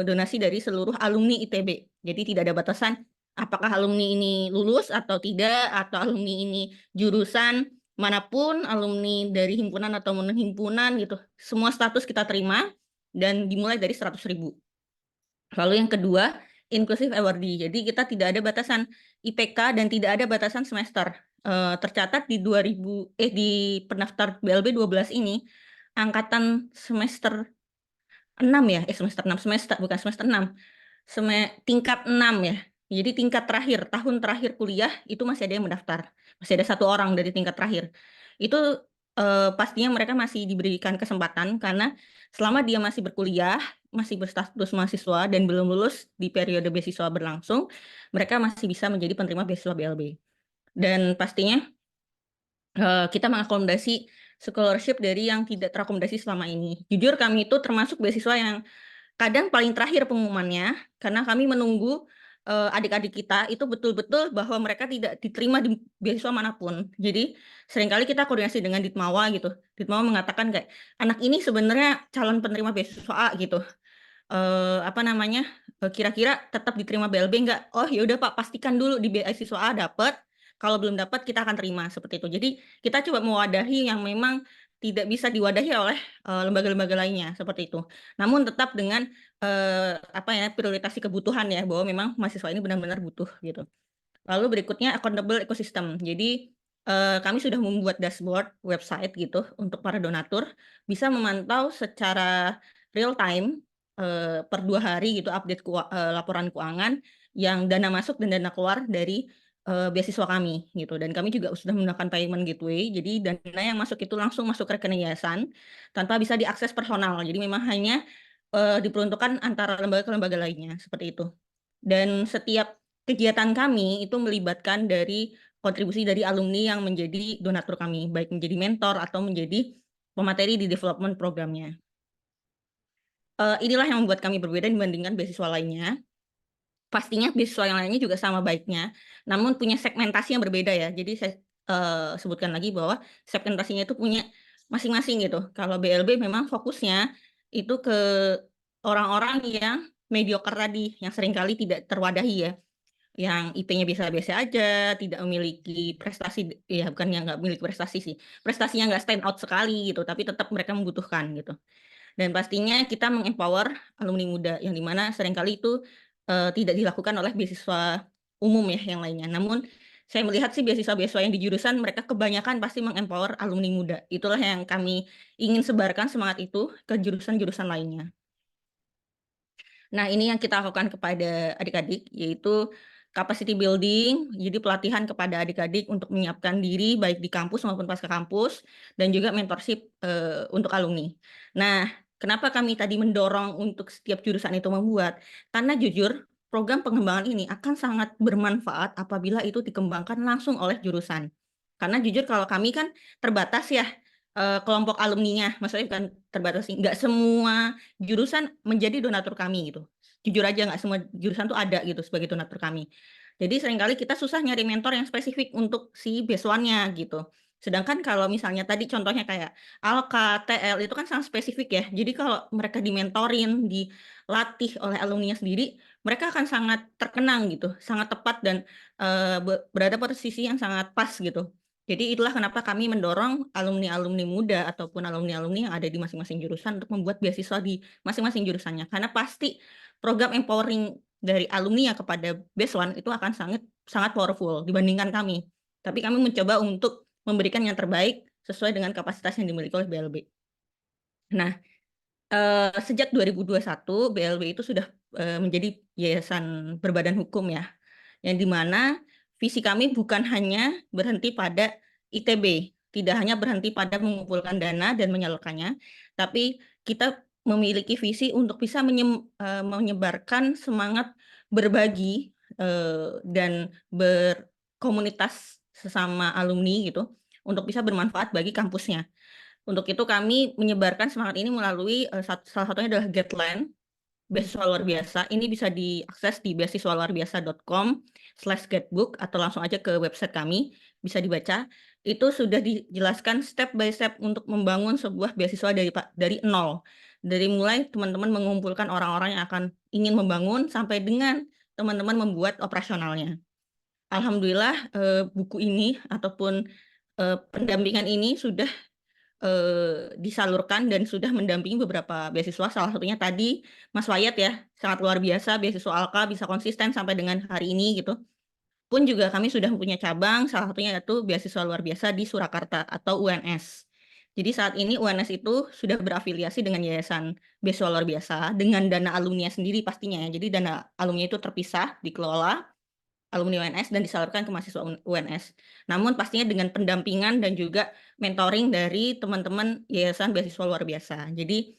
donasi dari seluruh alumni ITB. Jadi tidak ada batasan apakah alumni ini lulus atau tidak, atau alumni ini jurusan manapun, alumni dari himpunan atau non-himpunan gitu. Semua status kita terima dan dimulai dari 100.000. Lalu yang kedua, inclusive awardee. Jadi kita tidak ada batasan IPK dan tidak ada batasan semester. Tercatat di pendaftar BLB 12 ini angkatan semester 6 ya, bukan semester 6. Tingkat 6 ya. Jadi tingkat terakhir, tahun terakhir kuliah itu masih ada yang mendaftar. Masih ada 1 orang dari tingkat terakhir. Itu pastinya mereka masih diberikan kesempatan karena selama dia masih berkuliah, masih berstatus mahasiswa dan belum lulus di periode beasiswa berlangsung, mereka masih bisa menjadi penerima beasiswa BLB. Dan pastinya kita mengakomodasi scholarship dari yang tidak terakomodasi selama ini. Jujur kami itu termasuk beasiswa yang kadang paling terakhir pengumumannya, karena kami menunggu adik-adik kita itu betul-betul bahwa mereka tidak diterima di beasiswa manapun. Jadi seringkali kita koordinasi dengan Ditmawa gitu. Ditmawa mengatakan kayak anak ini sebenarnya calon penerima beasiswa A gitu. Kira-kira tetap diterima BLB enggak? Oh ya udah Pak, pastikan dulu di beasiswa A dapat. Kalau belum dapat kita akan terima seperti itu. Jadi kita coba mewadahi yang memang tidak bisa diwadahi oleh lembaga-lembaga lainnya seperti itu. Namun tetap dengan prioritasi kebutuhan ya, bahwa memang mahasiswa ini benar-benar butuh gitu. Lalu berikutnya accountable ecosystem. Jadi kami sudah membuat dashboard website gitu untuk para donatur bisa memantau secara real time per 2 hari gitu update laporan keuangan yang dana masuk dan dana keluar dari beasiswa kami gitu. Dan kami juga sudah menggunakan payment gateway, jadi dana yang masuk itu langsung masuk ke rekening yayasan tanpa bisa diakses personal. Jadi memang hanya diperuntukkan antara lembaga ke lembaga lainnya seperti itu. Dan setiap kegiatan kami itu melibatkan dari kontribusi dari alumni yang menjadi donatur kami, baik menjadi mentor atau menjadi pemateri di development programnya. Inilah yang membuat kami berbeda dibandingkan beasiswa lainnya. Pastinya beasiswa yang lainnya juga sama baiknya, namun punya segmentasi yang berbeda ya. Jadi saya sebutkan lagi bahwa segmentasinya itu punya masing-masing gitu. Kalau BLB memang fokusnya itu ke orang-orang yang mediocre tadi, yang seringkali tidak terwadahi ya, yang IP-nya biasa-biasa aja, tidak memiliki prestasi, ya bukan yang nggak memiliki prestasi sih, prestasinya nggak stand out sekali gitu, tapi tetap mereka membutuhkan gitu. Dan pastinya kita mengempower alumni muda, yang dimana seringkali itu tidak dilakukan oleh beasiswa umum ya yang lainnya. Namun saya melihat sih beasiswa-beasiswa yang di jurusan mereka kebanyakan pasti mengempower alumni muda. Itulah yang kami ingin sebarkan semangat itu ke jurusan-jurusan lainnya. Nah, ini yang kita lakukan kepada adik-adik, yaitu capacity building, jadi pelatihan kepada adik-adik untuk menyiapkan diri baik di kampus maupun pasca kampus, dan juga mentorship untuk alumni. Nah, Kenapa kami tadi mendorong untuk setiap jurusan itu membuat? Karena jujur, program pengembangan ini akan sangat bermanfaat apabila itu dikembangkan langsung oleh jurusan. Karena jujur kalau kami kan terbatas ya kelompok alumninya, maksudnya bukan terbatas, nggak semua jurusan menjadi donatur kami gitu. Jujur aja nggak semua jurusan tuh ada gitu sebagai donatur kami. Jadi seringkali kita susah nyari mentor yang spesifik untuk si beasiswanya gitu. Sedangkan kalau misalnya tadi contohnya kayak Alka, TL itu kan sangat spesifik ya. Jadi kalau mereka dimentorin, dilatih oleh alumninya sendiri, mereka akan sangat terkenang gitu, sangat tepat dan berada pada posisi yang sangat pas gitu. Jadi itulah kenapa kami mendorong alumni-alumni muda ataupun alumni-alumni yang ada di masing-masing jurusan untuk membuat beasiswa di masing-masing jurusannya. Karena pasti program empowering dari alumni kepada Base1 itu akan sangat powerful dibandingkan kami. Tapi kami mencoba untuk memberikan yang terbaik sesuai dengan kapasitas yang dimiliki oleh BLB. Nah, sejak 2021 BLB itu sudah menjadi yayasan berbadan hukum ya, yang dimana visi kami bukan hanya berhenti pada ITB, tidak hanya berhenti pada mengumpulkan dana dan menyalurkannya, tapi kita memiliki visi untuk bisa menyebarkan semangat berbagi dan berkomunitas sesama alumni gitu untuk bisa bermanfaat bagi kampusnya. Untuk itu kami menyebarkan semangat ini melalui salah satunya adalah Guideline beasiswa luar biasa. Ini bisa diakses di beasiswaluarbiasa.com/guidebook atau langsung aja ke website kami, bisa dibaca. Itu sudah dijelaskan step by step untuk membangun sebuah beasiswa dari nol. Dari mulai teman-teman mengumpulkan orang-orang yang akan ingin membangun sampai dengan teman-teman membuat operasionalnya. Alhamdulillah buku ini ataupun pendampingan ini sudah disalurkan dan sudah mendampingi beberapa beasiswa, salah satunya tadi Mas Wayat ya, sangat luar biasa, beasiswa Alka bisa konsisten sampai dengan hari ini gitu. Pun juga kami sudah mempunyai cabang, salah satunya yaitu beasiswa luar biasa di Surakarta atau UNS. Jadi saat ini UNS itu sudah berafiliasi dengan Yayasan Beasiswa Luar Biasa dengan dana alumni sendiri pastinya ya. Jadi dana alumni itu terpisah, dikelola alumni UNS dan disalurkan ke mahasiswa UNS. Namun pastinya dengan pendampingan dan juga mentoring dari teman-teman Yayasan Beasiswa Luar Biasa. Jadi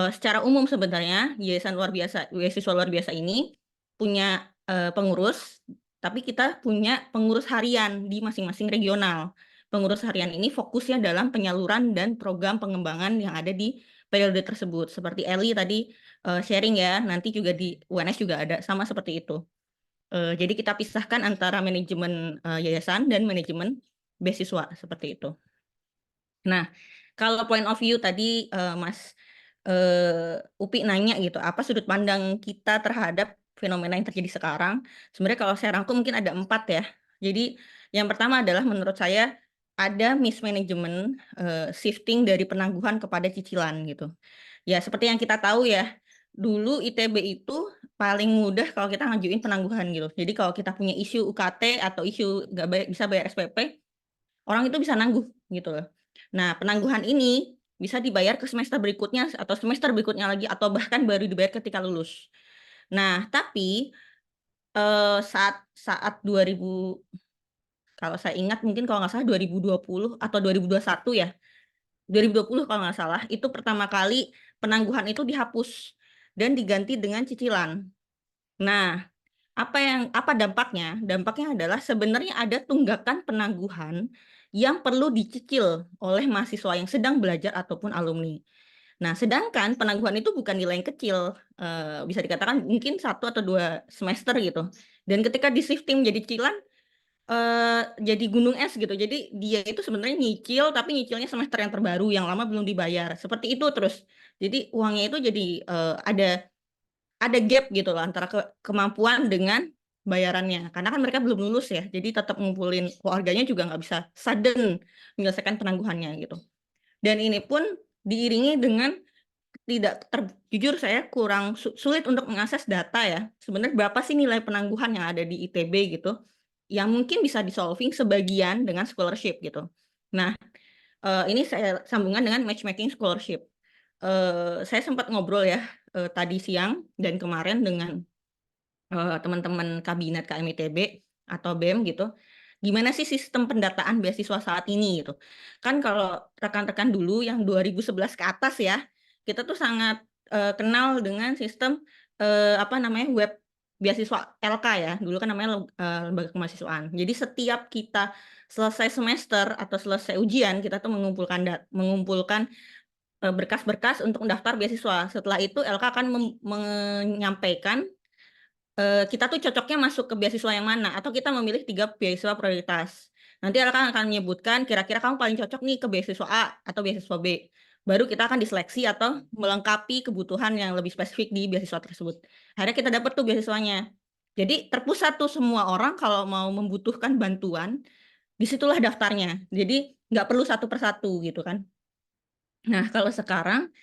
secara umum sebenarnya Yayasan Luar Biasa, Beasiswa Luar Biasa ini punya pengurus, tapi kita punya pengurus harian di masing-masing regional. Pengurus harian ini fokusnya dalam penyaluran dan program pengembangan yang ada di periode tersebut. Seperti Eli tadi sharing ya, nanti juga di UNS juga ada, sama seperti itu. Jadi kita pisahkan antara manajemen yayasan dan manajemen beasiswa seperti itu. Nah, kalau point of view tadi Mas Upi nanya gitu, apa sudut pandang kita terhadap fenomena yang terjadi sekarang? Sebenarnya kalau saya rangkum mungkin ada 4 ya. Jadi yang pertama adalah menurut saya ada mismanagement shifting dari penangguhan kepada cicilan gitu. Ya seperti yang kita tahu ya, dulu ITB itu paling mudah kalau kita ngajuin penangguhan gitu. Jadi kalau kita punya isu UKT atau isu nggak bisa bayar SPP, orang itu bisa nangguh gitu loh. Nah, penangguhan ini bisa dibayar ke semester berikutnya atau semester berikutnya lagi atau bahkan baru dibayar ketika lulus. Nah, tapi saat 2000, kalau saya ingat mungkin kalau nggak salah 2020 atau 2021 ya, 2020 kalau nggak salah, itu pertama kali penangguhan itu dihapus dan diganti dengan cicilan. Nah, apa dampaknya? Dampaknya adalah sebenarnya ada tunggakan penangguhan yang perlu dicicil oleh mahasiswa yang sedang belajar ataupun alumni. Nah, sedangkan penangguhan itu bukan nilai yang kecil, bisa dikatakan mungkin 1 atau 2 semester gitu. Dan ketika di-shifting menjadi cicilan, jadi gunung es gitu. Jadi dia itu sebenarnya nyicil, tapi nyicilnya semester yang terbaru, yang lama belum dibayar. Seperti itu terus. Jadi uangnya itu jadi ada gap gitu loh antara kemampuan dengan bayarannya. Karena kan mereka belum lulus ya, jadi tetap ngumpulin keluarganya juga nggak bisa sudden menyelesaikan penangguhannya gitu. Dan ini pun diiringi dengan jujur saya kurang sulit untuk mengakses data ya. Sebenarnya berapa sih nilai penangguhan yang ada di ITB gitu, yang mungkin bisa disolving sebagian dengan scholarship gitu. Nah, ini saya sambungan dengan matchmaking scholarship. Saya sempat ngobrol ya tadi siang dan kemarin dengan teman-teman kabinet KMITB atau BEM gitu. Gimana sih sistem pendataan beasiswa saat ini gitu. Kan kalau rekan-rekan dulu yang 2011 ke atas ya, kita tuh sangat kenal dengan sistem web beasiswa LK ya. Dulu kan namanya lembaga kemahasiswaan. Jadi setiap kita selesai semester atau selesai ujian, kita tuh mengumpulkan berkas-berkas untuk mendaftar beasiswa. Setelah itu LK akan menyampaikan kita tuh cocoknya masuk ke beasiswa yang mana, atau kita memilih 3 beasiswa prioritas. Nanti LK akan menyebutkan kira-kira kamu paling cocok nih ke beasiswa A atau beasiswa B. Baru kita akan diseleksi atau melengkapi kebutuhan yang lebih spesifik di beasiswa tersebut. Akhirnya kita dapat tuh beasiswanya. Jadi terpusat tuh semua orang kalau mau membutuhkan bantuan, disitulah daftarnya. Jadi nggak perlu satu persatu gitu kan. Nah, kalau sekarang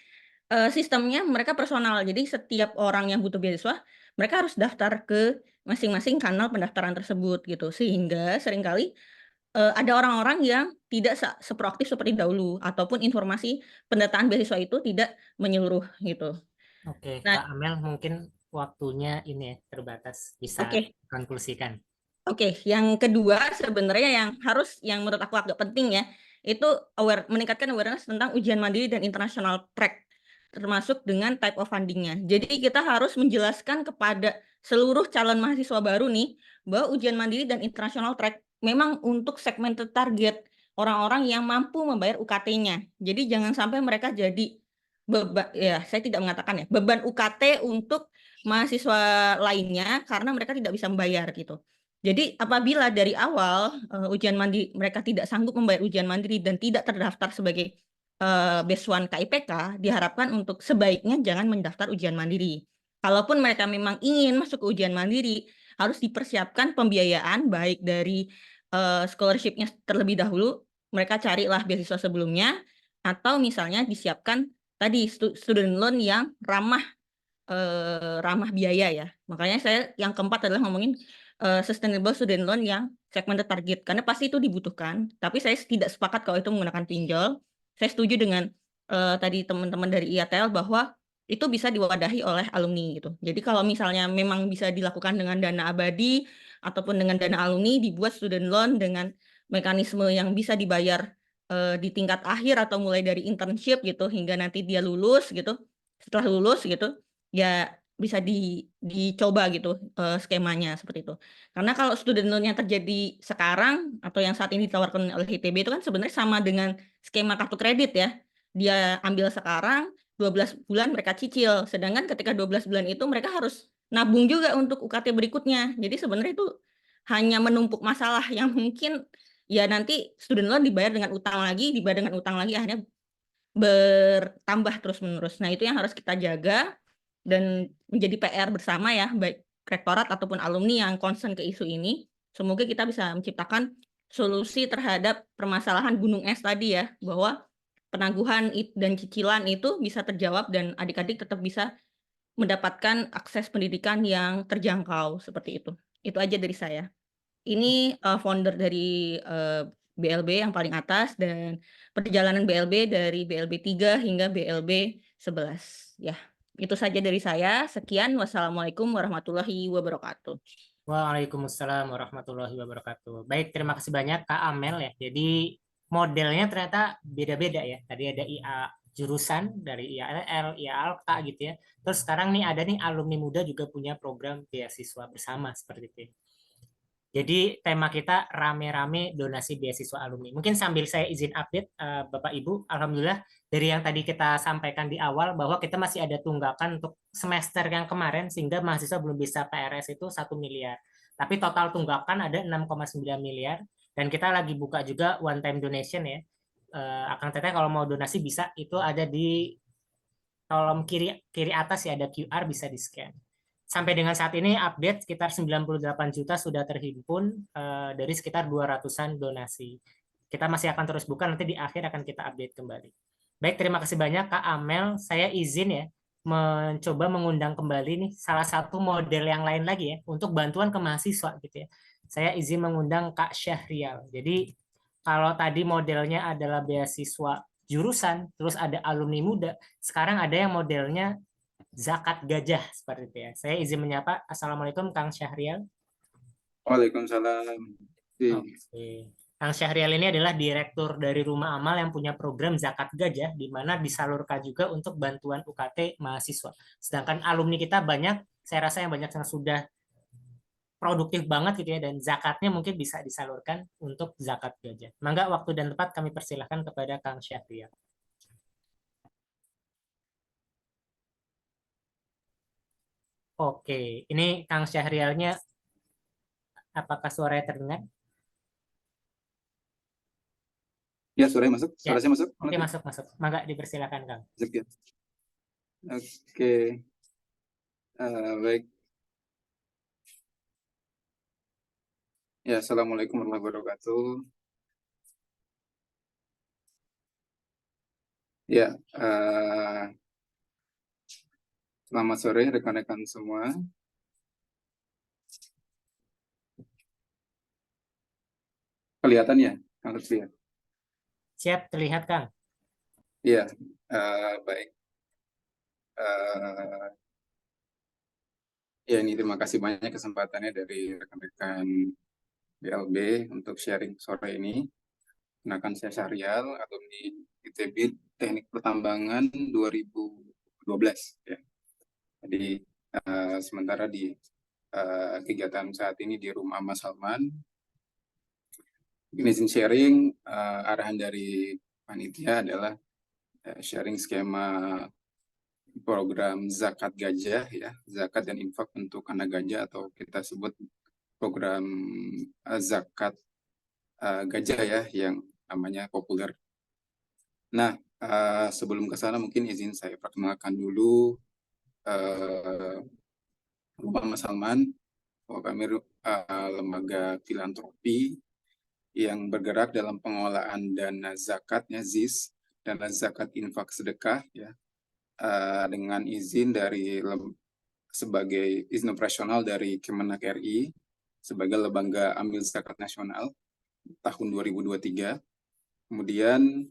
sistemnya mereka personal. Jadi setiap orang yang butuh beasiswa, mereka harus daftar ke masing-masing kanal pendaftaran tersebut gitu. Sehingga seringkali ada orang-orang yang tidak seproaktif seperti dahulu, ataupun informasi pendataan beasiswa itu tidak menyeluruh gitu. Oke, Nah, Kak Amel, mungkin waktunya ini ya, terbatas. Bisa oke. konklusikan. Oke, yang kedua sebenarnya yang menurut aku agak penting ya, itu meningkatkan awareness tentang ujian mandiri dan international track, termasuk dengan type of funding-nya. Jadi kita harus menjelaskan kepada seluruh calon mahasiswa baru nih, bahwa ujian mandiri dan international track memang untuk segmented target orang-orang yang mampu membayar UKT-nya. Jadi jangan sampai mereka jadi beban, ya saya tidak mengatakan ya, beban UKT untuk mahasiswa lainnya karena mereka tidak bisa membayar gitu. Jadi apabila dari awal ujian mandiri mereka tidak sanggup membayar ujian mandiri dan tidak terdaftar sebagai beasiswa KIPK, diharapkan untuk sebaiknya jangan mendaftar ujian mandiri. Kalaupun mereka memang ingin masuk ke ujian mandiri, harus dipersiapkan pembiayaan baik dari scholarship-nya terlebih dahulu, mereka carilah beasiswa sebelumnya, atau misalnya disiapkan tadi student loan yang ramah biaya ya. Makanya saya yang keempat adalah ngomongin sustainable student loan yang segmented target, karena pasti itu dibutuhkan. Tapi saya tidak sepakat kalau itu menggunakan pinjol. Saya setuju dengan tadi teman-teman dari IATL bahwa itu bisa diwadahi oleh alumni gitu. Jadi kalau misalnya memang bisa dilakukan dengan dana abadi ataupun dengan dana alumni, dibuat student loan dengan mekanisme yang bisa dibayar di tingkat akhir atau mulai dari internship gitu hingga nanti dia lulus gitu. Setelah lulus gitu, ya bisa dicoba gitu skemanya seperti itu. Karena kalau student loan yang terjadi sekarang atau yang saat ini ditawarkan oleh ITB itu kan sebenarnya sama dengan skema kartu kredit ya. Dia ambil sekarang, 12 bulan mereka cicil. Sedangkan ketika 12 bulan itu mereka harus nabung juga untuk UKT berikutnya. Jadi sebenarnya itu hanya menumpuk masalah yang mungkin ya nanti student loan dibayar dengan utang lagi, akhirnya bertambah terus-menerus. Nah, itu yang harus kita jaga dan menjadi PR bersama ya, baik rektorat ataupun alumni yang concern ke isu ini. Semoga kita bisa menciptakan solusi terhadap permasalahan gunung es tadi ya, bahwa penangguhan dan cicilan itu bisa terjawab dan adik-adik tetap bisa mendapatkan akses pendidikan yang terjangkau seperti itu. Itu aja dari saya. Ini founder dari BLB yang paling atas dan perjalanan BLB dari BLB 3 hingga BLB 11 ya. Itu saja dari saya. Sekian. Wassalamualaikum warahmatullahi wabarakatuh. Waalaikumsalam warahmatullahi wabarakatuh. Baik, terima kasih banyak Kak Amel ya. Jadi modelnya ternyata beda-beda ya. Tadi ada IA jurusan dari IALL, IALK gitu ya. Terus sekarang nih ada nih alumni muda juga punya program beasiswa bersama seperti itu. Jadi tema kita rame-rame donasi beasiswa alumni. Mungkin sambil saya izin update Bapak Ibu, alhamdulillah dari yang tadi kita sampaikan di awal bahwa kita masih ada tunggakan untuk semester yang kemarin sehingga mahasiswa belum bisa PRS itu 1 miliar. Tapi total tunggakan ada 6,9 miliar dan kita lagi buka juga one time donation ya. Akang Teteh kalau mau donasi bisa, itu ada di kolom kiri atas ya, ada QR bisa di-scan. Sampai dengan saat ini update sekitar 98 juta sudah terhimpun dari sekitar 200-an donasi. Kita masih akan terus buka, nanti di akhir akan kita update kembali. Baik, terima kasih banyak Kak Amel. Saya izin ya mencoba mengundang kembali nih salah satu model yang lain lagi ya untuk bantuan ke mahasiswa gitu ya. Saya izin mengundang Kak Syahrial. Jadi kalau tadi modelnya adalah beasiswa jurusan, terus ada alumni muda, sekarang ada yang modelnya zakat gajah seperti itu ya. Saya izin menyapa. Assalamualaikum Kang Syahrial. Waalaikumsalam. Oke. Kang Syahrial ini adalah direktur dari Rumah Amal yang punya program Zakat Gajah, di mana disalurkan juga untuk bantuan UKT mahasiswa. Sedangkan alumni kita banyak, saya rasa yang banyak yang sudah produktif banget gitu ya, dan zakatnya mungkin bisa disalurkan untuk Zakat Gajah. Mangga waktu dan tempat kami persilahkan kepada Kang Syahrial. Oke, ini Kang Syahrialnya, apakah suaranya terdengar? Ya, suaranya masuk? Ya. Suara saya masuk? Oke, masuk. Mangga dipersilakan, Kang. Masuk ya. Oke. Baik. Ya, Assalamualaikum warahmatullahi wabarakatuh. Ya, selamat sore rekan-rekan semua. Kelihatan ya, Kang Lutfi ya? Siap, terlihat, Kang. Iya, baik. Ya, ini terima kasih banyak kesempatannya dari rekan-rekan BLB untuk sharing sore ini. Kenakan saya Syahrial, alumni ITB Teknik Pertambangan 2012. Ya. Jadi sementara di kegiatan saat ini di Rumah Mas Salman. Ini izin sharing, arahan dari panitia adalah sharing skema program zakat gajah ya, zakat dan infak untuk anak gajah atau kita sebut program zakat gajah ya yang namanya populer. Nah, sebelum ke sana mungkin izin saya perkenalkan dulu Rumah Mas Salman, bahwa kami lembaga filantropi yang bergerak dalam pengelolaan dana zakatnya ZIS, dana zakat infak sedekah ya, dengan izin dari sebagai izin operasional dari Kemenak RI sebagai lembaga amil zakat nasional tahun 2023. Kemudian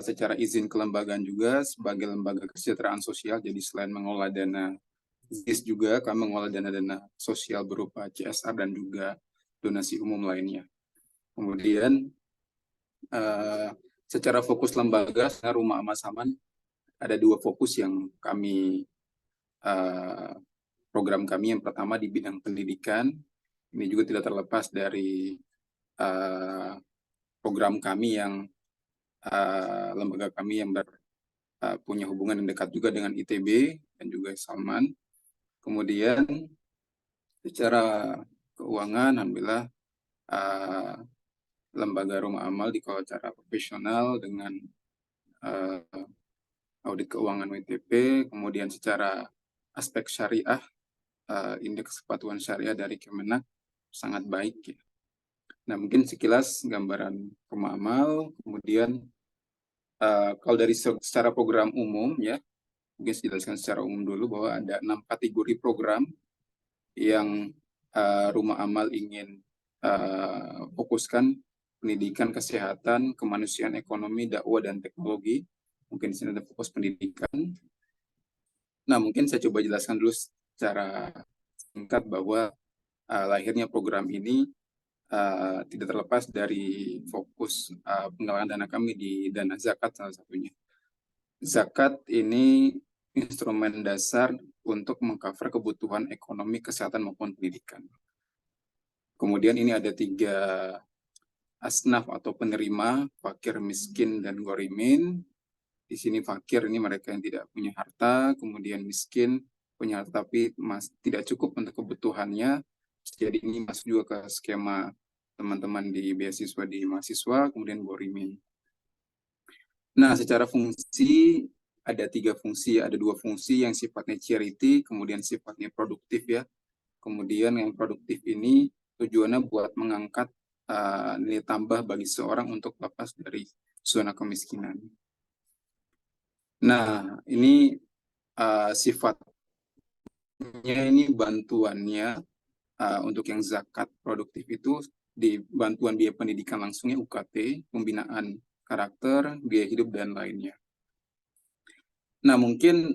secara izin kelembagaan juga sebagai lembaga kesejahteraan sosial. Jadi selain mengelola dana ZIS juga kami mengelola dana-dana sosial berupa CSR dan juga donasi umum lainnya. Kemudian secara fokus lembaga, Rumah Amal Salman ada dua fokus yang kami program kami. Yang pertama di bidang pendidikan, ini juga tidak terlepas dari program kami yang lembaga kami yang punya hubungan yang dekat juga dengan ITB dan juga Salman. Kemudian secara keuangan, alhamdulillah lembaga Rumah Amal dikelola secara profesional dengan audit keuangan WTP, kemudian secara aspek syariah, indeks kepatuhan syariah dari Kemenak sangat baik ya. Nah, mungkin sekilas gambaran Rumah Amal. Kemudian kalau dari secara program umum ya, mungkin saya jelaskan secara umum dulu bahwa ada 6 kategori program yang Rumah Amal ingin fokuskan: pendidikan, kesehatan, kemanusiaan, ekonomi, dakwah, dan teknologi. Mungkin di sini ada fokus pendidikan. Nah, mungkin saya coba jelaskan dulu secara singkat bahwa lahirnya program ini tidak terlepas dari fokus penggalangan dana kami di dana zakat salah satunya. Zakat ini instrumen dasar untuk mengcover kebutuhan ekonomi, kesehatan, maupun pendidikan. Kemudian ini ada 3 asnaf atau penerima, fakir, miskin, dan gorimin. Di sini fakir ini mereka yang tidak punya harta, kemudian miskin punya harta tapi tidak cukup untuk kebutuhannya. Jadi ini masuk juga ke skema teman-teman di beasiswa di mahasiswa, kemudian gorimin. Nah, secara fungsi ada 3 fungsi, ada 2 fungsi yang sifatnya charity, kemudian sifatnya produktif ya. Kemudian yang produktif ini tujuannya buat mengangkat nilai tambah bagi seorang untuk lepas dari zona kemiskinan. Nah, ini sifatnya ini bantuannya untuk yang zakat produktif itu di bantuan biaya pendidikan langsungnya UKT, pembinaan karakter, biaya hidup, dan lainnya. Nah, mungkin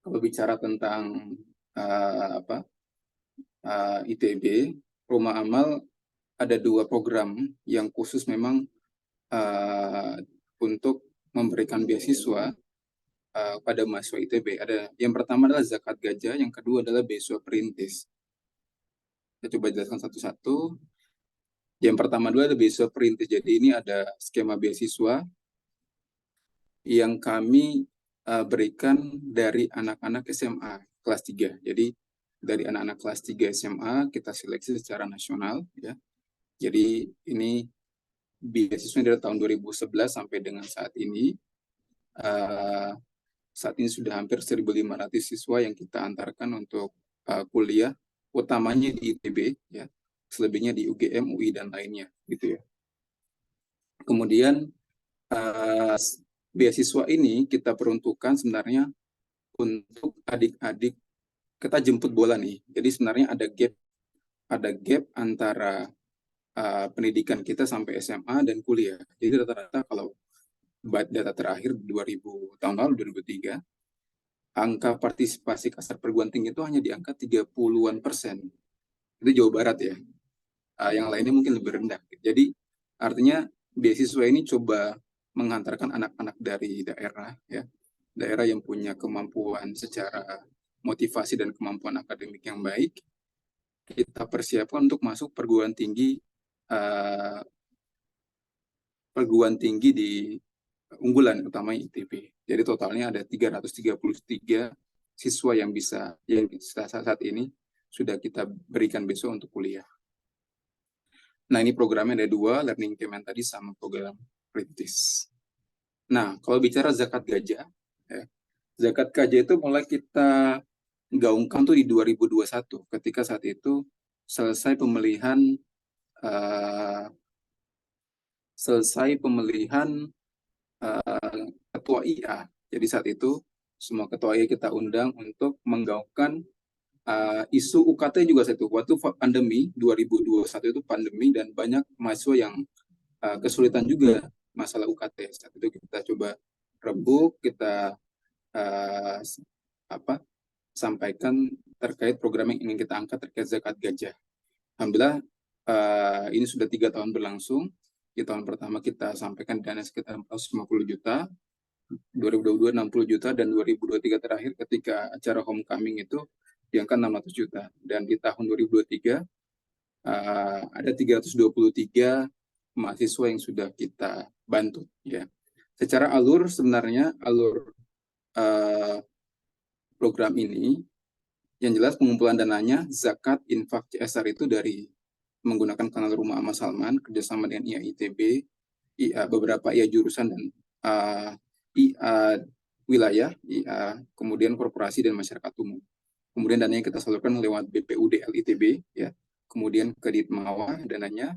kalau bicara tentang ITB, Rumah Amal ada 2 program yang khusus memang untuk memberikan beasiswa pada mahasiswa ITB. Yang pertama adalah zakat gajah, yang kedua adalah beasiswa perintis. Saya coba jelaskan satu-satu. Yang pertama dulu ada beasiswa perintis. Jadi ini ada skema beasiswa yang kami berikan dari anak-anak SMA kelas 3. Jadi dari anak-anak kelas 3 SMA kita seleksi secara nasional ya. Jadi ini beasiswa dari tahun 2011 sampai dengan saat ini. Saat ini sudah hampir 1.500 siswa yang kita antarkan untuk kuliah, utamanya di ITB ya. Selebihnya di UGM, UI dan lainnya gitu ya. Kemudian beasiswa ini kita peruntukkan sebenarnya untuk adik-adik, kita jemput bola nih. Jadi sebenarnya ada gap antara pendidikan kita sampai SMA dan kuliah. Jadi rata-rata kalau data terakhir 2000 tahun lalu 2003, angka partisipasi kasar perguruan tinggi itu hanya di angka 30-an %. Itu Jawa Barat ya. Yang lainnya mungkin lebih rendah. Jadi artinya beasiswa ini coba menghantarkan anak-anak dari daerah ya, daerah yang punya kemampuan secara motivasi dan kemampuan akademik yang baik, kita persiapkan untuk masuk perguruan tinggi di unggulan utamanya ITB. Jadi totalnya ada 333 siswa yang saat ini sudah kita berikan besok untuk kuliah. Nah, ini programnya ada 2, Learning Camp tadi sama program perintis. Nah, kalau bicara zakat gajah, ya, zakat gajah itu mulai kita gaungkan tuh di 2021, ketika saat itu selesai pemilihan ketua IA. Jadi saat itu semua ketua IA kita undang untuk menggaungkan isu UKT juga satu. Waktu pandemi 2021 itu pandemi dan banyak mahasiswa yang kesulitan juga masalah UKT. Saat itu kita coba rembuk, kita sampaikan terkait program yang ingin kita angkat terkait zakat gajah. Alhamdulillah ini sudah 3 tahun berlangsung. Di tahun pertama kita sampaikan dana sekitar 450 juta, 2022 60 juta, dan 2023 terakhir ketika acara homecoming itu di angka 600 juta. Dan di tahun 2023 ada 323 mahasiswa yang sudah kita bantu ya. Secara alur sebenarnya program ini yang jelas pengumpulan dananya zakat infak CSR itu dari menggunakan kanal Rumah Amal Salman kerjasama dengan IA ITB, beberapa IA jurusan dan IA wilayah, IA kemudian korporasi dan masyarakat umum. Kemudian dananya kita salurkan lewat BPUD LITB ya. Kemudian ke Ditmawa dananya.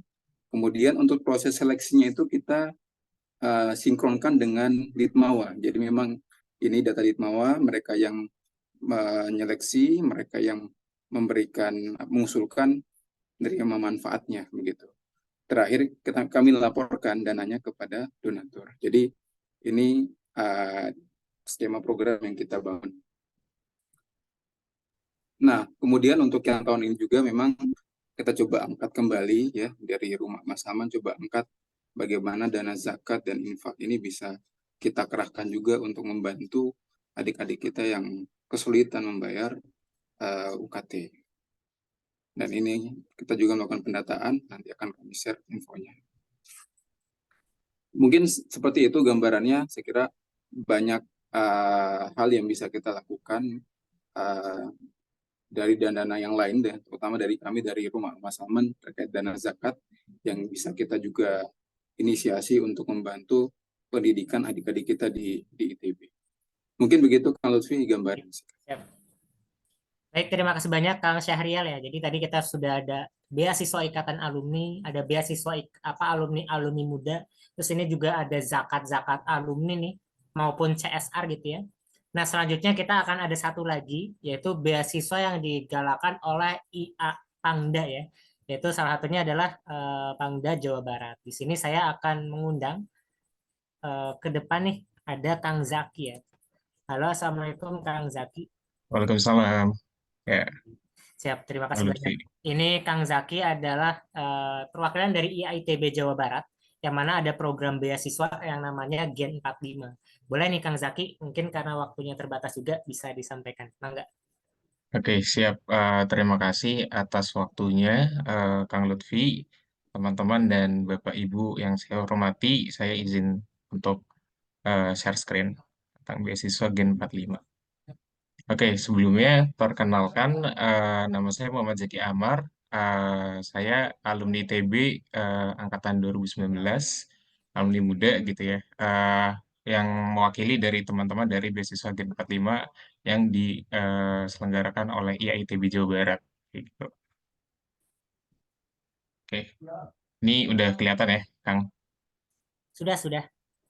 Kemudian untuk proses seleksinya itu kita sinkronkan dengan Ditmawa. Jadi memang ini data Ditmawa, mereka yang menyeleksi, mereka yang mengusulkan menerima manfaatnya begitu. Terakhir kami laporkan dananya kepada donatur. Jadi ini skema program yang kita bangun. Nah, kemudian untuk yang tahun ini juga memang kita coba angkat kembali ya, dari Rumah Mas Salman coba angkat bagaimana dana zakat dan infak ini bisa kita kerahkan juga untuk membantu adik-adik kita yang kesulitan membayar UKT. Dan ini kita juga melakukan pendataan, nanti akan kami share infonya. Mungkin seperti itu gambarannya, saya kira banyak hal yang bisa kita lakukan dari dana yang lain, dan terutama dari kami dari Rumah Mas Salman terkait dana zakat yang bisa kita juga inisiasi untuk membantu pendidikan adik-adik kita di ITB. Mungkin begitu Kang Lutfi gambaran. Baik, terima kasih banyak Kang Syahrial ya. Jadi tadi kita sudah ada beasiswa ikatan alumni, ada beasiswa alumni muda, terus ini juga ada zakat alumni nih maupun CSR gitu ya. Nah, selanjutnya kita akan ada satu lagi, yaitu beasiswa yang digalakan oleh IA Pangda ya, yaitu salah satunya adalah Pangda Jawa Barat. Di sini saya akan mengundang ke depan nih, ada Kang Zaki ya. Halo, Assalamualaikum Kang Zaki. Waalaikumsalam. Ya. Siap, terima kasih banyak. Ini Kang Zaki adalah perwakilan dari IAITB Jawa Barat, yang mana ada program beasiswa yang namanya Gen 45. Boleh nih Kang Zaki, mungkin karena waktunya terbatas juga bisa disampaikan. Mangga. Oke, siap. Terima kasih atas waktunya, Kang Lutfi, teman-teman, dan Bapak Ibu yang saya hormati. Saya izin untuk share screen tentang beasiswa Gen 45. Oke, sebelumnya perkenalkan, nama saya Muhammad Zaki Amar. Saya alumni ITB angkatan 2019, alumni muda gitu ya, yang mewakili dari teman-teman dari beasiswa Gen 45 yang diselenggarakan oleh IAITB Jawa Barat. Gitu. Oke, ini udah kelihatan ya, Kang? Sudah.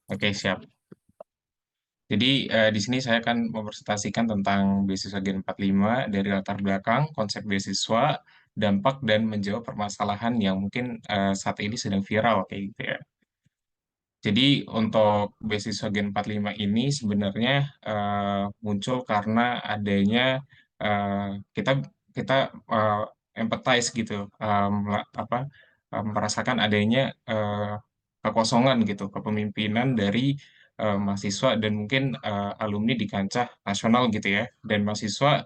Oke, siap. Jadi di sini saya akan mempresentasikan tentang beasiswa Gen 45 dari latar belakang, konsep beasiswa, dampak, dan menjawab permasalahan yang mungkin saat ini sedang viral kayak gitu ya. Jadi untuk beasiswa Gen 45 ini sebenarnya muncul karena adanya kita kita empathize gitu, merasakan adanya kekosongan gitu kepemimpinan dari mahasiswa dan mungkin alumni di kancah nasional gitu ya, dan mahasiswa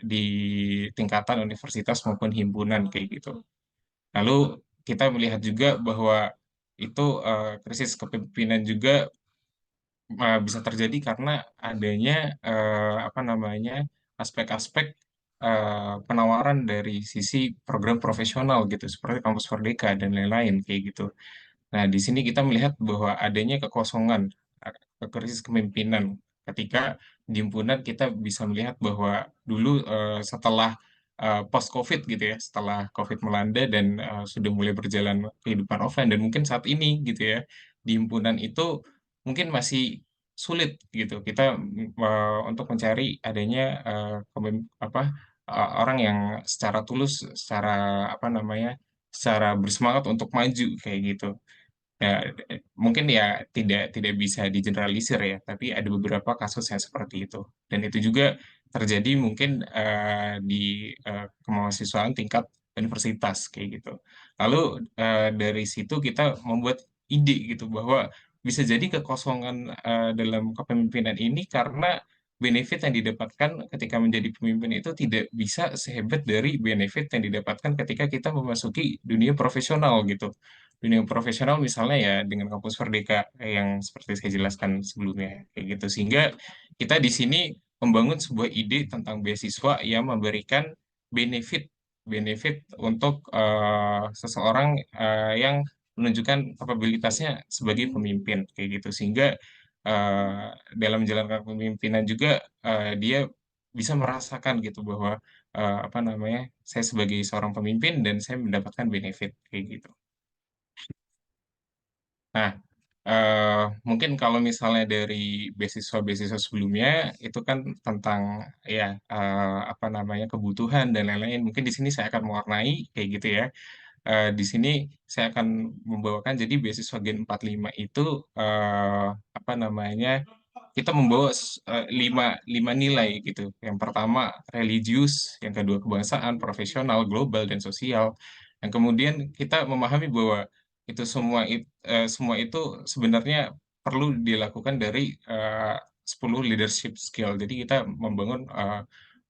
di tingkatan universitas maupun himpunan kayak gitu. Lalu kita melihat juga bahwa itu krisis kepemimpinan juga bisa terjadi karena adanya aspek-aspek penawaran dari sisi program profesional gitu seperti kampus Merdeka dan lain-lain kayak gitu. Nah, di sini kita melihat bahwa adanya kekosongan, krisis kepemimpinan. Ketika di himpunan kita bisa melihat bahwa dulu setelah post-COVID gitu ya, setelah COVID melanda dan sudah mulai berjalan kehidupan offline dan mungkin saat ini gitu ya, di himpunan itu mungkin masih sulit gitu kita untuk mencari adanya orang yang secara tulus, secara secara bersemangat untuk maju kayak gitu. Ya, mungkin ya tidak bisa digeneralisir ya, tapi ada beberapa kasus yang seperti itu. Dan itu juga terjadi mungkin di kemahasiswaan tingkat universitas kayak gitu. Lalu dari situ kita membuat ide gitu bahwa bisa jadi kekosongan dalam kepemimpinan ini karena benefit yang didapatkan ketika menjadi pemimpin itu tidak bisa sehebat dari benefit yang didapatkan ketika kita memasuki dunia profesional gitu. Dunia profesional misalnya ya dengan kampus Merdeka yang seperti saya jelaskan sebelumnya kayak gitu, sehingga kita di sini membangun sebuah ide tentang beasiswa yang memberikan benefit benefit untuk seseorang yang menunjukkan kapabilitasnya sebagai pemimpin kayak gitu, sehingga dalam menjalankan kepemimpinan juga dia bisa merasakan gitu bahwa saya sebagai seorang pemimpin dan saya mendapatkan benefit kayak gitu. Nah, mungkin kalau misalnya dari beasiswa-beasiswa sebelumnya itu kan tentang ya kebutuhan dan lain-lain. Mungkin di sini saya akan mewarnai kayak gitu ya. Di sini saya akan membawakan jadi beasiswa Gen 45 itu kita membawa lima nilai gitu. Yang pertama religius, yang kedua kebangsaan, profesional, global, dan sosial. Yang kemudian kita memahami bahwa itu semua itu sebenarnya perlu dilakukan dari 10 leadership skill. Jadi kita membangun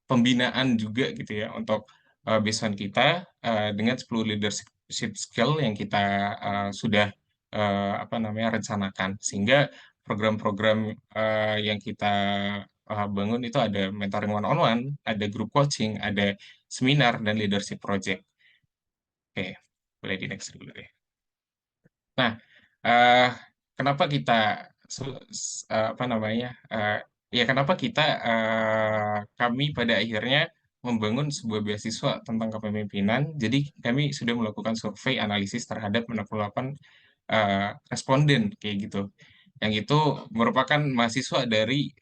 pembinaan juga gitu ya untuk beasiswa kita dengan 10 leadership skill yang kita sudah rencanakan, sehingga program-program yang kita bangun itu ada mentoring one-on-one, ada group coaching, ada seminar, dan leadership project. Oke, boleh di next dulu deh. Nah, kenapa kita kenapa kami pada akhirnya membangun sebuah beasiswa tentang kepemimpinan. Jadi kami sudah melakukan survei analisis terhadap 68 responden kayak gitu. Yang itu merupakan mahasiswa dari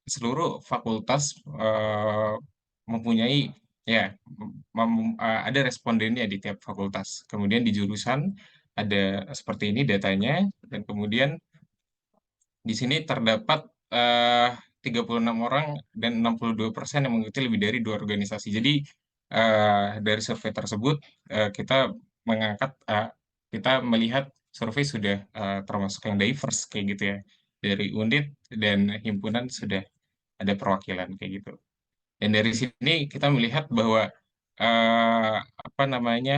seluruh fakultas mempunyai ada respondennya di tiap fakultas. Kemudian di jurusan ada seperti ini datanya, dan kemudian di sini terdapat 36 orang dan 62% yang mengikuti lebih dari 2 organisasi. Jadi dari survei tersebut kita melihat survei sudah termasuk yang diverse kayak gitu ya. Dari unit dan himpunan sudah ada perwakilan kayak gitu. Dan dari sini kita melihat bahwa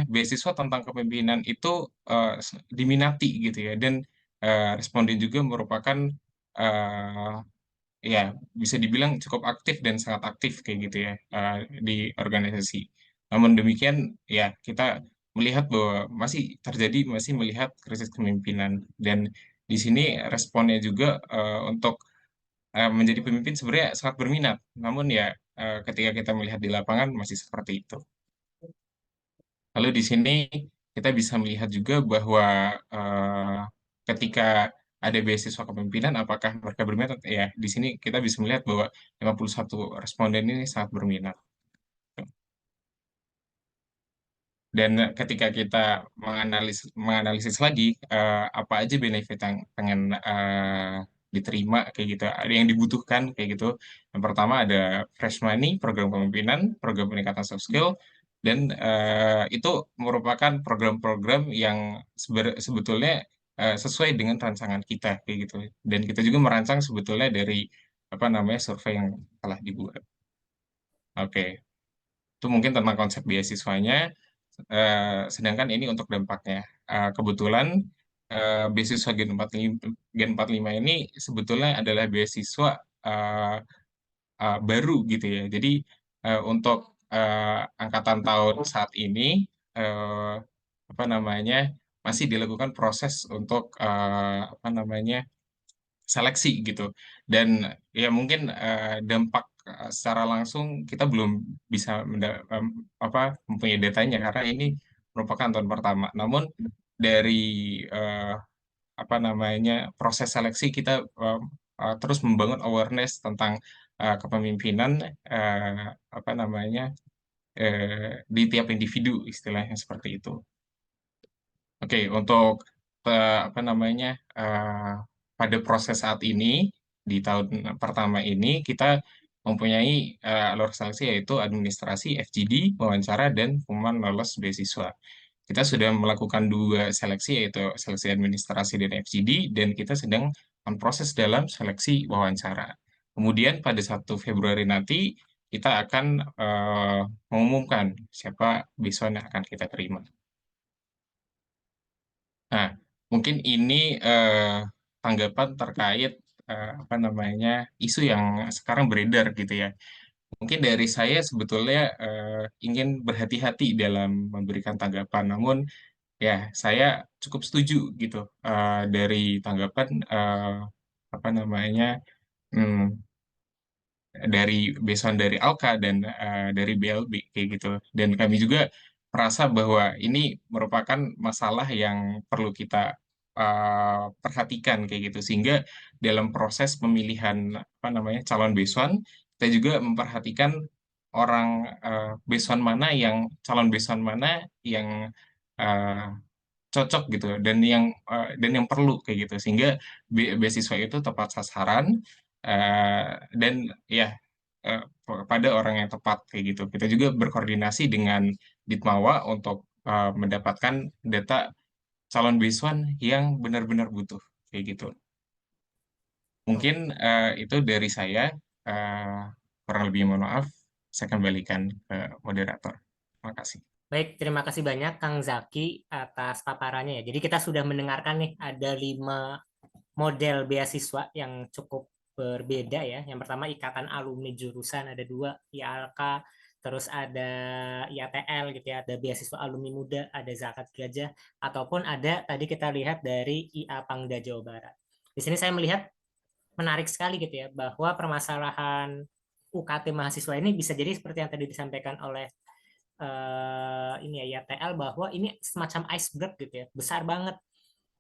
beasiswa tentang kepemimpinan itu diminati gitu ya, dan responden juga merupakan ya bisa dibilang cukup aktif dan sangat aktif kayak gitu ya di organisasi. Namun demikian ya kita melihat bahwa masih melihat krisis kepemimpinan, dan di sini responnya juga untuk menjadi pemimpin sebenarnya sangat berminat. Namun ya ketika kita melihat di lapangan masih seperti itu. Lalu di sini kita bisa melihat juga bahwa ketika ada beasiswa kepemimpinan, apakah mereka berminat? Ya, di sini kita bisa melihat bahwa 51 responden ini sangat berminat. Dan ketika kita menganalisis lagi apa aja benefit yang pengen diterima kayak gitu, ada yang dibutuhkan kayak gitu. Yang pertama ada Fresh Money, program kepemimpinan, program peningkatan soft skill, dan itu merupakan program-program yang sebetulnya sesuai dengan rancangan kita kayak gitu. Dan kita juga merancang sebetulnya dari survei yang telah dibuat. Oke. Itu mungkin tentang konsep beasiswanya. Sedangkan ini untuk dampaknya. Kebetulan beasiswa Gen 45 ini sebetulnya adalah beasiswa baru gitu ya. Jadi untuk angkatan tahun saat ini masih dilakukan proses untuk seleksi gitu. Dan ya mungkin dampak secara langsung kita belum bisa mempunyai datanya karena ini merupakan tahun pertama. Namun dari proses seleksi kita terus membangun awareness tentang kepemimpinan di tiap individu, istilahnya seperti itu. Oke, untuk pada proses saat ini di tahun pertama ini kita mempunyai alur seleksi yaitu administrasi, FGD, wawancara, dan pengumuman lolos beasiswa. Kita sudah melakukan 2 seleksi yaitu seleksi administrasi dan FGD, dan kita sedang memproses dalam seleksi wawancara. Kemudian pada 1 Februari nanti kita akan mengumumkan siapa beasiswa yang akan kita terima. Nah, mungkin ini tanggapan terkait isu yang sekarang beredar gitu ya. Mungkin dari saya sebetulnya ingin berhati-hati dalam memberikan tanggapan, namun ya saya cukup setuju gitu dari tanggapan dari beson dari Alka dan dari BLB kayak gitu. Dan kami juga merasa bahwa ini merupakan masalah yang perlu kita perhatikan kayak gitu, sehingga dalam proses pemilihan calon beson kita juga memperhatikan orang calon beson mana yang cocok gitu dan yang perlu kayak gitu, sehingga beasiswa itu tepat sasaran dan ya pada orang yang tepat kayak gitu. Kita juga berkoordinasi dengan Ditmawa untuk mendapatkan data calon beasiswan yang benar-benar butuh kayak gitu. Mungkin itu dari saya. Kurang lebih mohon maaf. Saya kembalikan ke moderator. Terima kasih. Baik, terima kasih banyak Kang Zaki atas paparannya ya. Jadi kita sudah mendengarkan nih ada 5 model beasiswa yang cukup berbeda ya. Yang pertama Ikatan Alumni Jurusan, ada 2, IALK, terus ada IATL gitu ya, ada beasiswa alumni muda, ada Zakat Gajah, ataupun ada tadi kita lihat dari IA Pangda Jawa Barat. Di sini saya melihat menarik sekali gitu ya, bahwa permasalahan UKT mahasiswa ini bisa jadi seperti yang tadi disampaikan oleh IATL, bahwa ini semacam iceberg gitu ya, besar banget.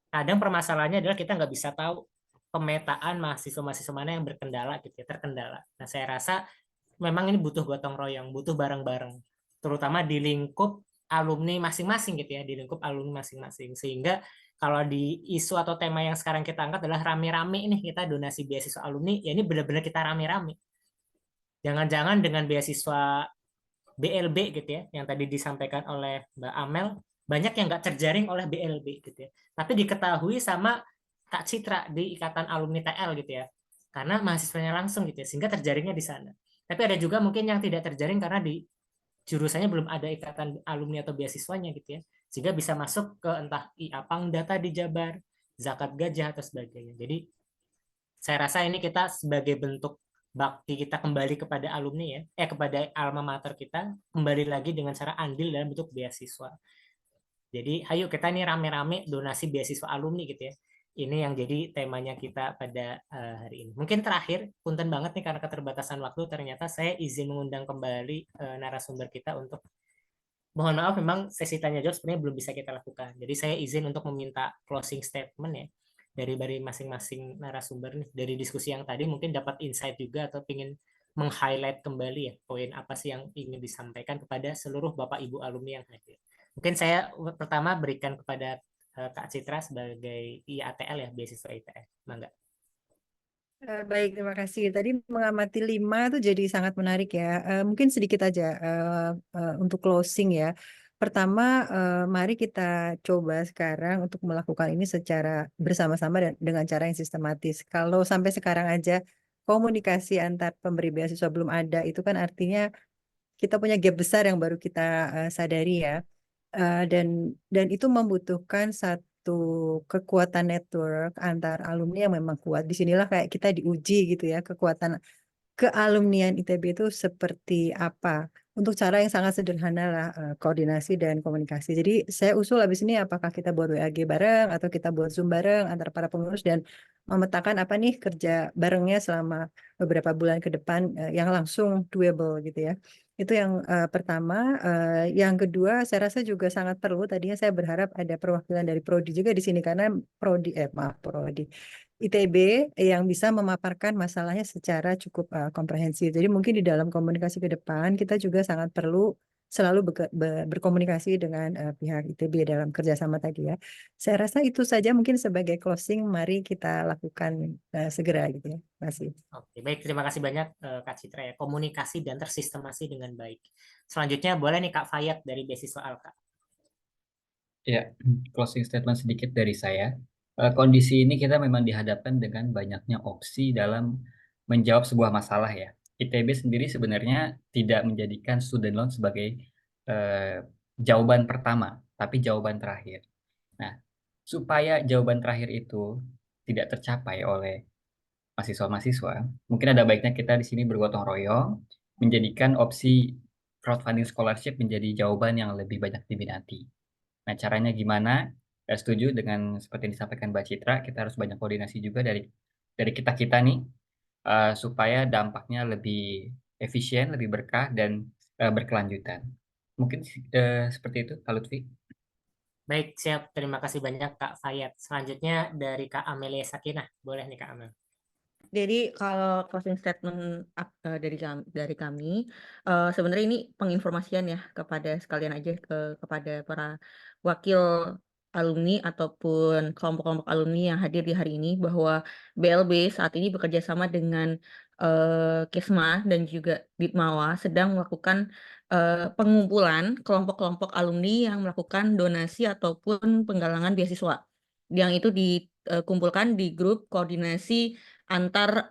Kadang permasalahannya adalah kita nggak bisa tahu pemetaan mahasiswa-mahasiswa mana yang berkendala gitu ya, terkendala. Nah, saya rasa memang ini butuh gotong royong, butuh bareng-bareng, terutama di lingkup alumni masing-masing gitu ya, di lingkup alumni masing-masing, sehingga kalau di isu atau tema yang sekarang kita angkat adalah rame-rame nih kita donasi beasiswa alumni, ya ini benar-benar kita rame-rame. Jangan-jangan dengan beasiswa BLB gitu ya, yang tadi disampaikan oleh Mbak Amel, banyak yang nggak terjaring oleh BLB gitu ya. Tapi diketahui sama Kak Citra di Ikatan Alumni TL gitu ya. Karena mahasiswanya langsung gitu ya, sehingga terjaringnya di sana. Tapi ada juga mungkin yang tidak terjaring karena di jurusannya belum ada ikatan alumni atau beasiswanya gitu ya. Sehingga bisa masuk ke entah IAPang Data di Jabar, Zakat Gajah atau sebagainya. Jadi saya rasa ini kita sebagai bentuk bakti kita kembali kepada alumni ya, kepada alma mater kita, kembali lagi dengan cara andil dalam bentuk beasiswa. Jadi ayo kita nih rame-rame donasi beasiswa alumni gitu ya. Ini yang jadi temanya kita pada hari ini. Mungkin terakhir, punten banget nih karena keterbatasan waktu, ternyata saya izin mengundang kembali narasumber kita untuk, mohon maaf memang sesi tanya jawab sebenarnya belum bisa kita lakukan. Jadi saya izin untuk meminta closing statement ya dari masing-masing narasumber nih. Dari diskusi yang tadi mungkin dapat insight juga atau ingin meng-highlight kembali ya poin apa sih yang ingin disampaikan kepada seluruh Bapak Ibu alumni yang hadir. Mungkin saya pertama berikan kepada Kak Citra sebagai IATL ya, beasiswa ITL. Mangga. Baik, terima kasih. Tadi mengamati 5 itu jadi sangat menarik ya. Mungkin sedikit aja untuk closing ya. Pertama, mari kita coba sekarang untuk melakukan ini secara bersama-sama dan dengan cara yang sistematis. Kalau sampai sekarang aja komunikasi antar pemberi beasiswa belum ada, itu kan artinya kita punya gap besar yang baru kita sadari ya. Dan itu membutuhkan satu kekuatan network antar alumni yang memang kuat. Disinilah kayak kita diuji gitu ya, kekuatan kealumnian ITB itu seperti apa. Untuk cara yang sangat sederhana lah, koordinasi dan komunikasi. Jadi saya usul habis ini apakah kita buat WAG bareng atau kita buat Zoom bareng antara para pengurus dan memetakan apa nih kerja barengnya selama beberapa bulan ke depan yang langsung doable gitu ya. Itu yang pertama. Yang kedua, saya rasa juga sangat perlu. Tadinya saya berharap ada perwakilan dari Prodi juga di sini karena Prodi ITB yang bisa memaparkan masalahnya secara cukup komprehensif. Jadi mungkin di dalam komunikasi ke depan kita juga sangat perlu selalu berkomunikasi dengan pihak ITB dalam kerjasama tadi ya. Saya rasa itu saja mungkin sebagai closing. Mari kita lakukan segera gitu ya. Terima kasih. Oke, baik, terima kasih banyak Kak Citra ya. Komunikasi dan tersistemasi dengan baik. Selanjutnya boleh nih Kak Fayat dari Beasiswa Alka. Ya, closing statement sedikit dari saya. Kondisi ini kita memang dihadapkan dengan banyaknya opsi dalam menjawab sebuah masalah ya. ITB sendiri sebenarnya tidak menjadikan student loan sebagai jawaban pertama, tapi jawaban terakhir. Nah, supaya jawaban terakhir itu tidak tercapai oleh mahasiswa-mahasiswa, mungkin ada baiknya kita di sini bergotong royong, menjadikan opsi crowdfunding scholarship menjadi jawaban yang lebih banyak diminati. Nah, caranya gimana? Saya setuju dengan seperti yang disampaikan Mbak Citra, kita harus banyak koordinasi juga dari kita-kita nih, supaya dampaknya lebih efisien, lebih berkah, dan berkelanjutan. Mungkin seperti itu, Kak Lutfi. Baik, siap. Terima kasih banyak Kak Fayat. Selanjutnya dari Kak Amelia Sakinah. Boleh nih Kak Amel. Jadi kalau closing statement dari kami, sebenarnya ini penginformasian ya kepada sekalian aja kepada para wakil alumni ataupun kelompok-kelompok alumni yang hadir di hari ini bahwa BLB saat ini bekerja sama dengan Kisma dan juga Ditmawa sedang melakukan pengumpulan kelompok-kelompok alumni yang melakukan donasi ataupun penggalangan beasiswa. Yang itu dikumpulkan di grup koordinasi antar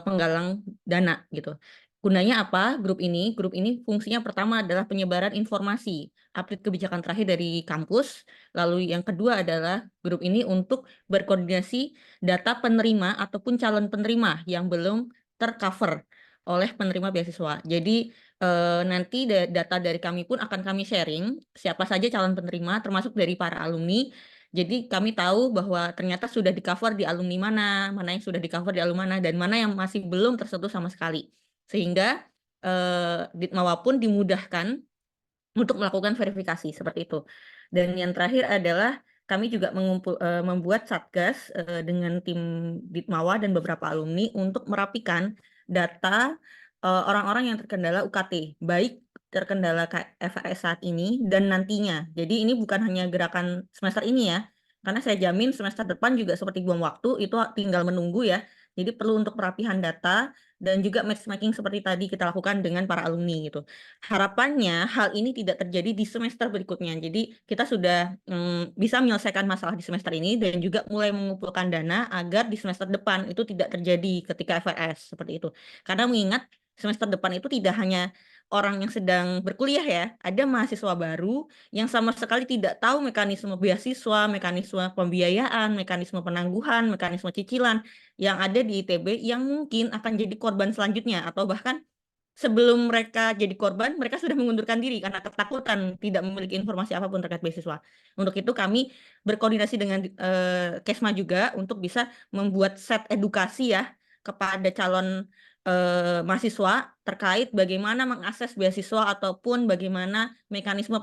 penggalang dana gitu. Gunanya apa grup ini? Grup ini fungsinya pertama adalah penyebaran informasi, update kebijakan terakhir dari kampus. Lalu yang kedua adalah grup ini untuk berkoordinasi data penerima ataupun calon penerima yang belum tercover oleh penerima beasiswa. Jadi nanti data dari kami pun akan kami sharing siapa saja calon penerima termasuk dari para alumni. Jadi kami tahu bahwa ternyata sudah di-cover di alumni mana yang sudah di-cover di alumni mana, dan mana yang masih belum tersentuh sama sekali. Sehingga Ditmawa pun dimudahkan untuk melakukan verifikasi seperti itu. Dan yang terakhir adalah kami juga membuat satgas dengan tim Ditmawa dan beberapa alumni untuk merapikan data orang-orang yang terkendala UKT, baik terkendala FRS saat ini dan nantinya. Jadi ini bukan hanya gerakan semester ini ya, Karena saya jamin semester depan juga seperti buang waktu, itu tinggal menunggu ya. Jadi perlu untuk perapihan data dan juga matchmaking seperti tadi kita lakukan dengan para alumni gitu. Harapannya hal ini tidak terjadi di semester berikutnya. Jadi kita sudah bisa menyelesaikan masalah di semester ini dan juga mulai mengumpulkan dana agar di semester depan itu tidak terjadi ketika FRS seperti itu. Karena mengingat semester depan itu tidak hanya orang yang sedang berkuliah ya, ada mahasiswa baru yang sama sekali tidak tahu mekanisme beasiswa, mekanisme pembiayaan, mekanisme penangguhan, mekanisme cicilan yang ada di ITB yang mungkin akan jadi korban selanjutnya atau bahkan sebelum mereka jadi korban, mereka sudah mengundurkan diri karena ketakutan tidak memiliki informasi apapun terkait beasiswa. Untuk itu kami berkoordinasi dengan Kesma juga untuk bisa membuat set edukasi ya kepada calon mahasiswa terkait bagaimana mengakses beasiswa ataupun bagaimana mekanisme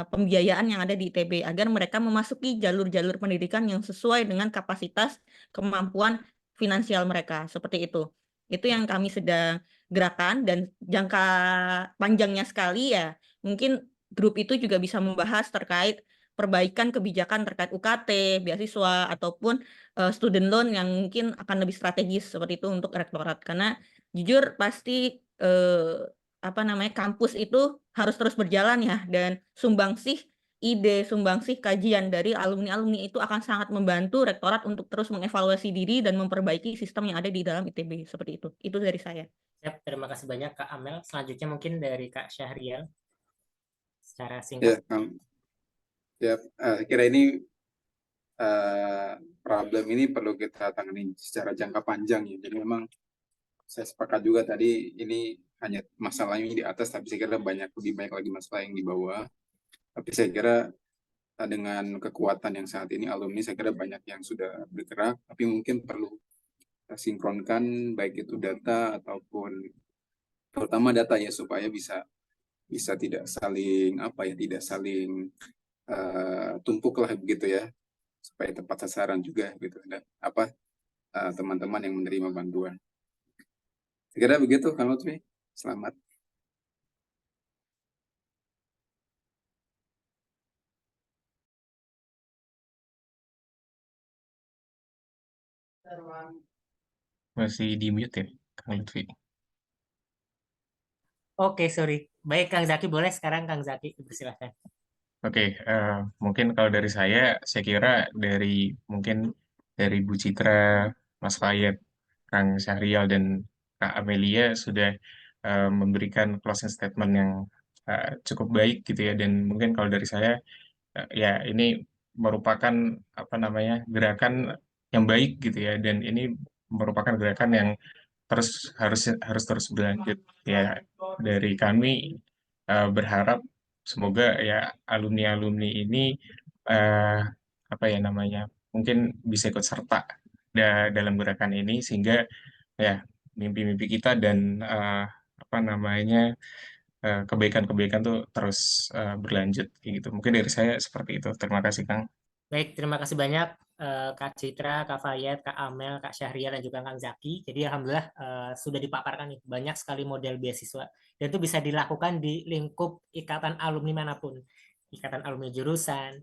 pembiayaan yang ada di ITB agar mereka memasuki jalur-jalur pendidikan yang sesuai dengan kapasitas kemampuan finansial mereka seperti itu. Itu yang kami sedang gerakan dan jangka panjangnya sekali ya mungkin grup itu juga bisa membahas terkait perbaikan kebijakan terkait UKT, beasiswa ataupun student loan yang mungkin akan lebih strategis seperti itu untuk rektorat karena jujur pasti kampus itu harus terus berjalan ya dan sumbangsih ide, sumbangsih kajian dari alumni-alumni itu akan sangat membantu rektorat untuk terus mengevaluasi diri dan memperbaiki sistem yang ada di dalam ITB seperti itu. Itu dari saya. Siap, terima kasih banyak Kak Amel. Selanjutnya mungkin dari Kak Syahrial secara Ya, singkat. kira ini problem ini perlu kita tangani secara jangka panjang ya. Jadi memang saya sepakat juga tadi ini hanya masalahnya di atas, tapi saya kira lebih banyak lagi masalah yang di bawah. Tapi saya kira dengan kekuatan yang saat ini alumni, saya kira banyak yang sudah bergerak, tapi mungkin perlu sinkronkan baik itu data ataupun terutama data ya supaya bisa tidak saling tidak saling tumpuk lah begitu ya, supaya tepat sasaran juga gitu dan teman-teman yang menerima bantuan. Segera begitu Kang Lutfi. Selamat. Masih di mute ya, Kang Lutfi. Oke, sorry. Baik Kang Zaki, boleh sekarang Kang Zaki dipersilakan. Oke, mungkin kalau dari saya kira mungkin dari Bu Citra, Mas Fayet, Kang Syahrial, dan Kak Amelia sudah memberikan closing statement yang cukup baik gitu ya. Dan mungkin kalau dari saya, ya ini merupakan gerakan yang baik gitu ya. Dan ini merupakan gerakan yang harus terus berlanjut ya. Dari kami berharap semoga ya alumni-alumni ini mungkin bisa ikut serta dalam gerakan ini sehingga ya mimpi-mimpi kita dan kebaikan-kebaikan tuh terus berlanjut kayak gitu. Mungkin dari saya seperti itu. Terima kasih Kang. Baik, terima kasih banyak Kak Citra, Kak Fayet, Kak Amel, Kak Syahrial, dan juga Kang Zaki. Jadi alhamdulillah sudah dipaparkan nih banyak sekali model beasiswa dan itu bisa dilakukan di lingkup ikatan alumni manapun, ikatan alumni jurusan,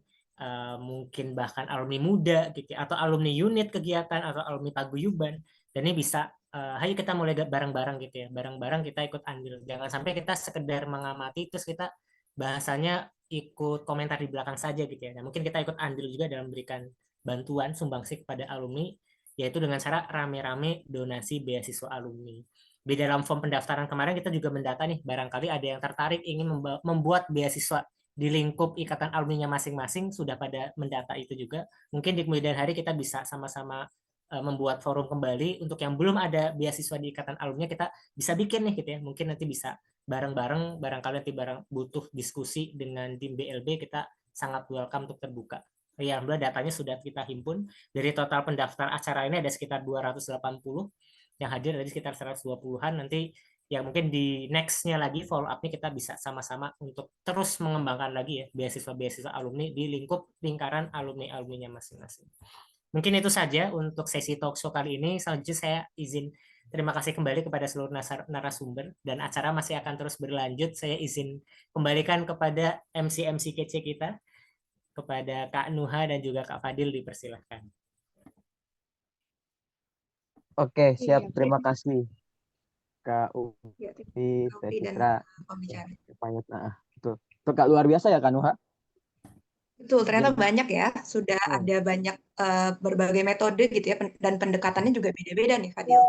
mungkin bahkan alumni muda gitu atau alumni unit kegiatan atau alumni paguyuban, dan ini bisa ayo kita mulai bareng-bareng gitu ya, bareng-bareng kita ikut andil, jangan sampai kita sekedar mengamati terus kita bahasanya ikut komentar di belakang saja gitu ya. Nah, mungkin kita ikut andil juga dalam memberikan bantuan sumbangsi kepada alumni, yaitu dengan cara rame-rame donasi beasiswa alumni. Di dalam form pendaftaran kemarin kita juga mendata nih, barangkali ada yang tertarik ingin membuat beasiswa di lingkup ikatan alumninya masing-masing, sudah pada mendata itu juga. Mungkin di kemudian hari kita bisa sama-sama membuat forum kembali untuk yang belum ada beasiswa di ikatan alumni, kita bisa bikin nih gitu ya. Mungkin nanti bisa bareng-bareng, barangkali nanti butuh diskusi dengan tim BLB, kita sangat welcome untuk terbuka. Ya, alhamdulillah datanya sudah kita himpun. Dari total pendaftar acara ini ada sekitar 280, yang hadir ada sekitar 120-an. Nanti ya mungkin di next-nya lagi follow up-nya kita bisa sama-sama untuk terus mengembangkan lagi ya beasiswa-beasiswa alumni di lingkaran alumni-alumninya masing-masing. Mungkin itu saja untuk sesi talk show kali ini. Selanjutnya saya izin terima kasih kembali kepada seluruh narasumber dan acara masih akan terus berlanjut. Saya izin kembalikan kepada MC-MC kece kita. kepada Kak Nuha dan juga Kak Fadil dipersilahkan. Oke, siap. Iya, Terima kasih Kak iya, Upi, Teh Upi dan Citra. pembicara. Betul. Itu Kak luar biasa ya Kak Nuha. Betul, ternyata Jadi, banyak ya, sudah ada banyak berbagai metode gitu ya, dan pendekatannya juga beda-beda nih, Fadil.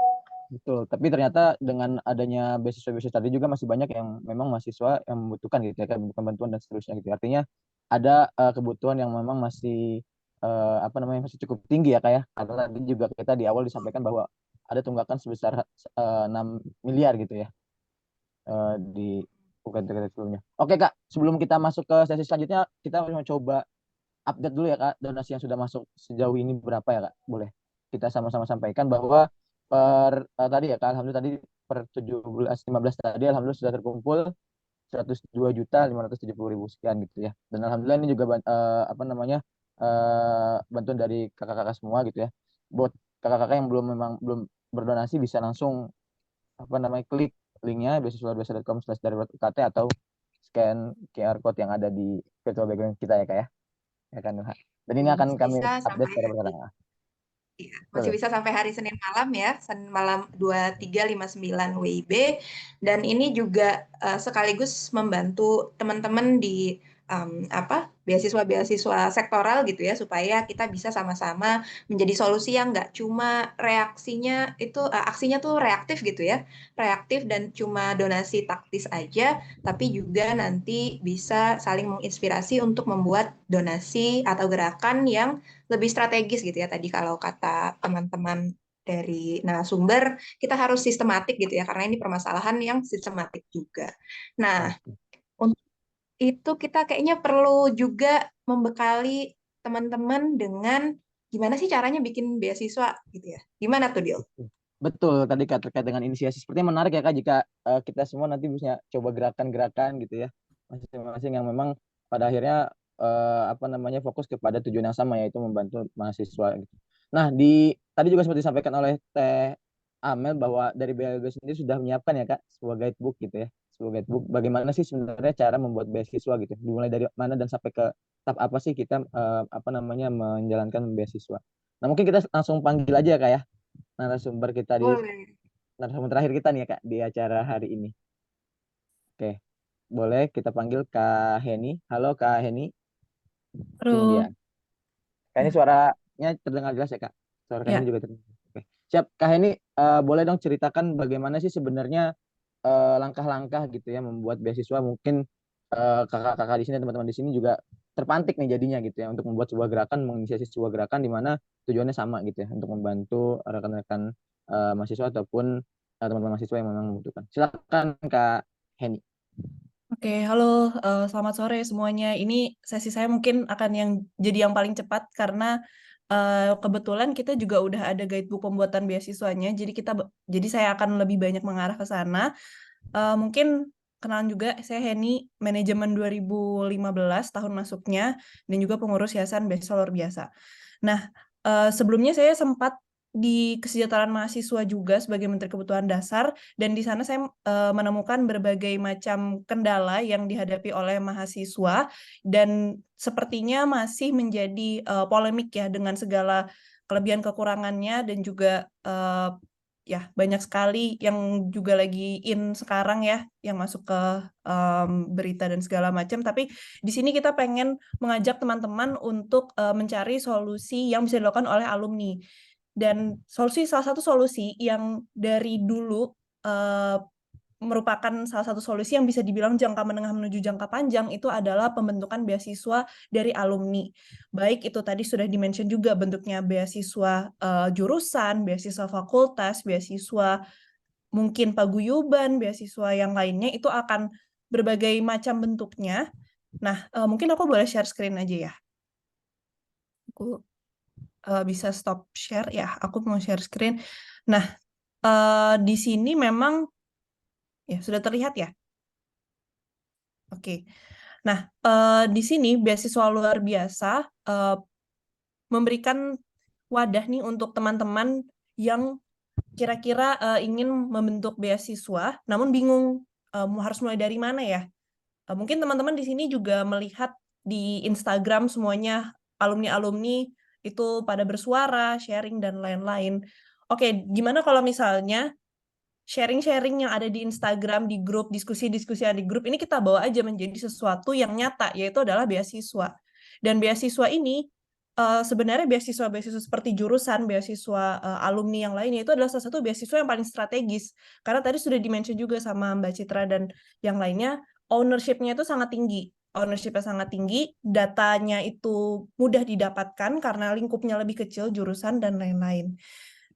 betul. Tapi ternyata dengan adanya beasiswa-beasiswa tadi juga masih banyak yang memang mahasiswa yang membutuhkan gitu ya, kayak membutuhkan bantuan dan seterusnya gitu. Artinya ada kebutuhan yang memang masih apa namanya masih cukup tinggi ya kayak karena tadi juga kita di awal disampaikan bahwa ada tunggakan sebesar 6 miliar gitu ya di bukan terkait sebelumnya. Oke Kak, sebelum kita masuk ke sesi selanjutnya, kita mau coba update dulu ya Kak, donasi yang sudah masuk sejauh ini berapa ya Kak? Boleh kita sama-sama sampaikan bahwa tadi ya Kak, alhamdulillah tadi per 17 15 tadi alhamdulillah sudah terkumpul 102.570.000 sekian gitu ya. Dan alhamdulillah ini juga apa namanya bantuan dari kakak-kakak semua gitu ya. Buat kakak-kakak yang belum berdonasi bisa langsung apa namanya klik linknya beasiswaluarbiasa.com/darurat-UKT atau scan QR code yang ada di virtual background kita ya Kak ya. Ya kan Nuha. Dan ini akan Masih kami bisa update sampai secara berkala. Iya, masih bisa sampai hari Senin malam ya, Senin malam 2359 WIB. Dan ini juga sekaligus membantu teman-teman di beasiswa-beasiswa sektoral gitu ya, supaya kita bisa sama-sama menjadi solusi yang nggak cuma reaksinya itu aksinya tuh reaktif gitu ya, reaktif dan cuma donasi taktis aja, tapi juga nanti bisa saling menginspirasi untuk membuat donasi atau gerakan yang lebih strategis gitu ya, tadi kalau kata teman-teman dari narasumber, kita harus sistematik gitu ya, karena ini permasalahan yang sistematik juga. Nah, untuk itu kita kayaknya perlu juga membekali teman-teman dengan gimana sih caranya bikin beasiswa gitu ya. Gimana tuh, Dil? Betul tadi Kak terkait dengan inisiasi. Sepertinya menarik ya Kak jika kita semua nanti bisa coba gerakan-gerakan gitu ya. Masing-masing yang memang pada akhirnya apa namanya fokus kepada tujuan yang sama yaitu membantu mahasiswa gitu. Nah, tadi juga seperti disampaikan oleh Teh Amel bahwa dari BLG sendiri sudah menyiapkan ya Kak sebuah guidebook gitu ya. Sebuah guidebook bagaimana sih sebenarnya cara membuat beasiswa gitu. Dimulai dari mana dan sampai ke tahap apa sih kita apa namanya menjalankan beasiswa. Nah, mungkin kita langsung panggil aja Kak ya narasumber kita Boleh. narasumber terakhir kita nih ya Kak di acara hari ini. Oke, boleh kita panggil Kak Heni. Halo Kak Heni. Ini dia. Halo. Kak Heni suaranya terdengar jelas ya Kak? Suara Kak Ya. Heni juga terdengar. Oke. Siap, Kak Heni boleh dong ceritakan bagaimana sih sebenarnya langkah-langkah gitu ya membuat beasiswa mungkin kakak-kakak di sini teman-teman di sini juga terpantik nih jadinya gitu ya untuk membuat sebuah gerakan menginisiasi sebuah gerakan di mana tujuannya sama gitu ya untuk membantu rekan-rekan mahasiswa ataupun teman-teman mahasiswa yang memang membutuhkan. Silakan Kak Heni. Oke, halo, selamat sore semuanya. Ini sesi saya mungkin akan jadi yang paling cepat karena kebetulan kita juga udah ada guidebook pembuatan beasiswanya. Jadi saya akan lebih banyak mengarah ke sana. Mungkin kenalan juga, saya Heni, manajemen 2015 tahun masuknya dan juga pengurus Yayasan Beasiswa Luar Biasa. Nah, sebelumnya saya sempat di kesejahteraan mahasiswa juga sebagai Menteri Kebutuhan Dasar, dan di sana saya menemukan berbagai macam kendala yang dihadapi oleh mahasiswa, dan sepertinya masih menjadi polemik ya dengan segala kelebihan kekurangannya, dan juga ya banyak sekali yang juga lagi in sekarang ya, yang masuk ke berita dan segala macam. Tapi di sini kita pengen mengajak teman-teman untuk mencari solusi yang bisa dilakukan oleh alumni. Dan salah satu solusi yang dari dulu merupakan salah satu solusi yang bisa dibilang jangka menengah menuju jangka panjang itu adalah pembentukan beasiswa dari alumni. Baik itu tadi sudah dimention juga bentuknya beasiswa jurusan, beasiswa fakultas, beasiswa mungkin paguyuban, beasiswa yang lainnya itu akan berbagai macam bentuknya. Nah, mungkin aku boleh share screen aja ya. Aku bisa stop share ya, aku mau share screen. Nah, di sini memang ya sudah terlihat ya. Oke. Nah, di sini beasiswa luar biasa memberikan wadah nih untuk teman-teman yang kira-kira ingin membentuk beasiswa, namun bingung harus mulai dari mana ya. Mungkin teman-teman di sini juga melihat di Instagram semuanya alumni-alumni itu pada bersuara, sharing, dan lain-lain. Oke, gimana kalau misalnya sharing-sharing yang ada di Instagram, di grup, diskusi-diskusi yang ada di grup, ini kita bawa aja menjadi sesuatu yang nyata, yaitu adalah beasiswa. Dan beasiswa ini, sebenarnya beasiswa-beasiswa seperti jurusan, beasiswa alumni yang lainnya, itu adalah salah satu beasiswa yang paling strategis. Karena tadi sudah di-mention juga sama Mbak Citra dan yang lainnya, ownership-nya itu sangat tinggi. Ownership-nya sangat tinggi, datanya itu mudah didapatkan karena lingkupnya lebih kecil, jurusan, dan lain-lain.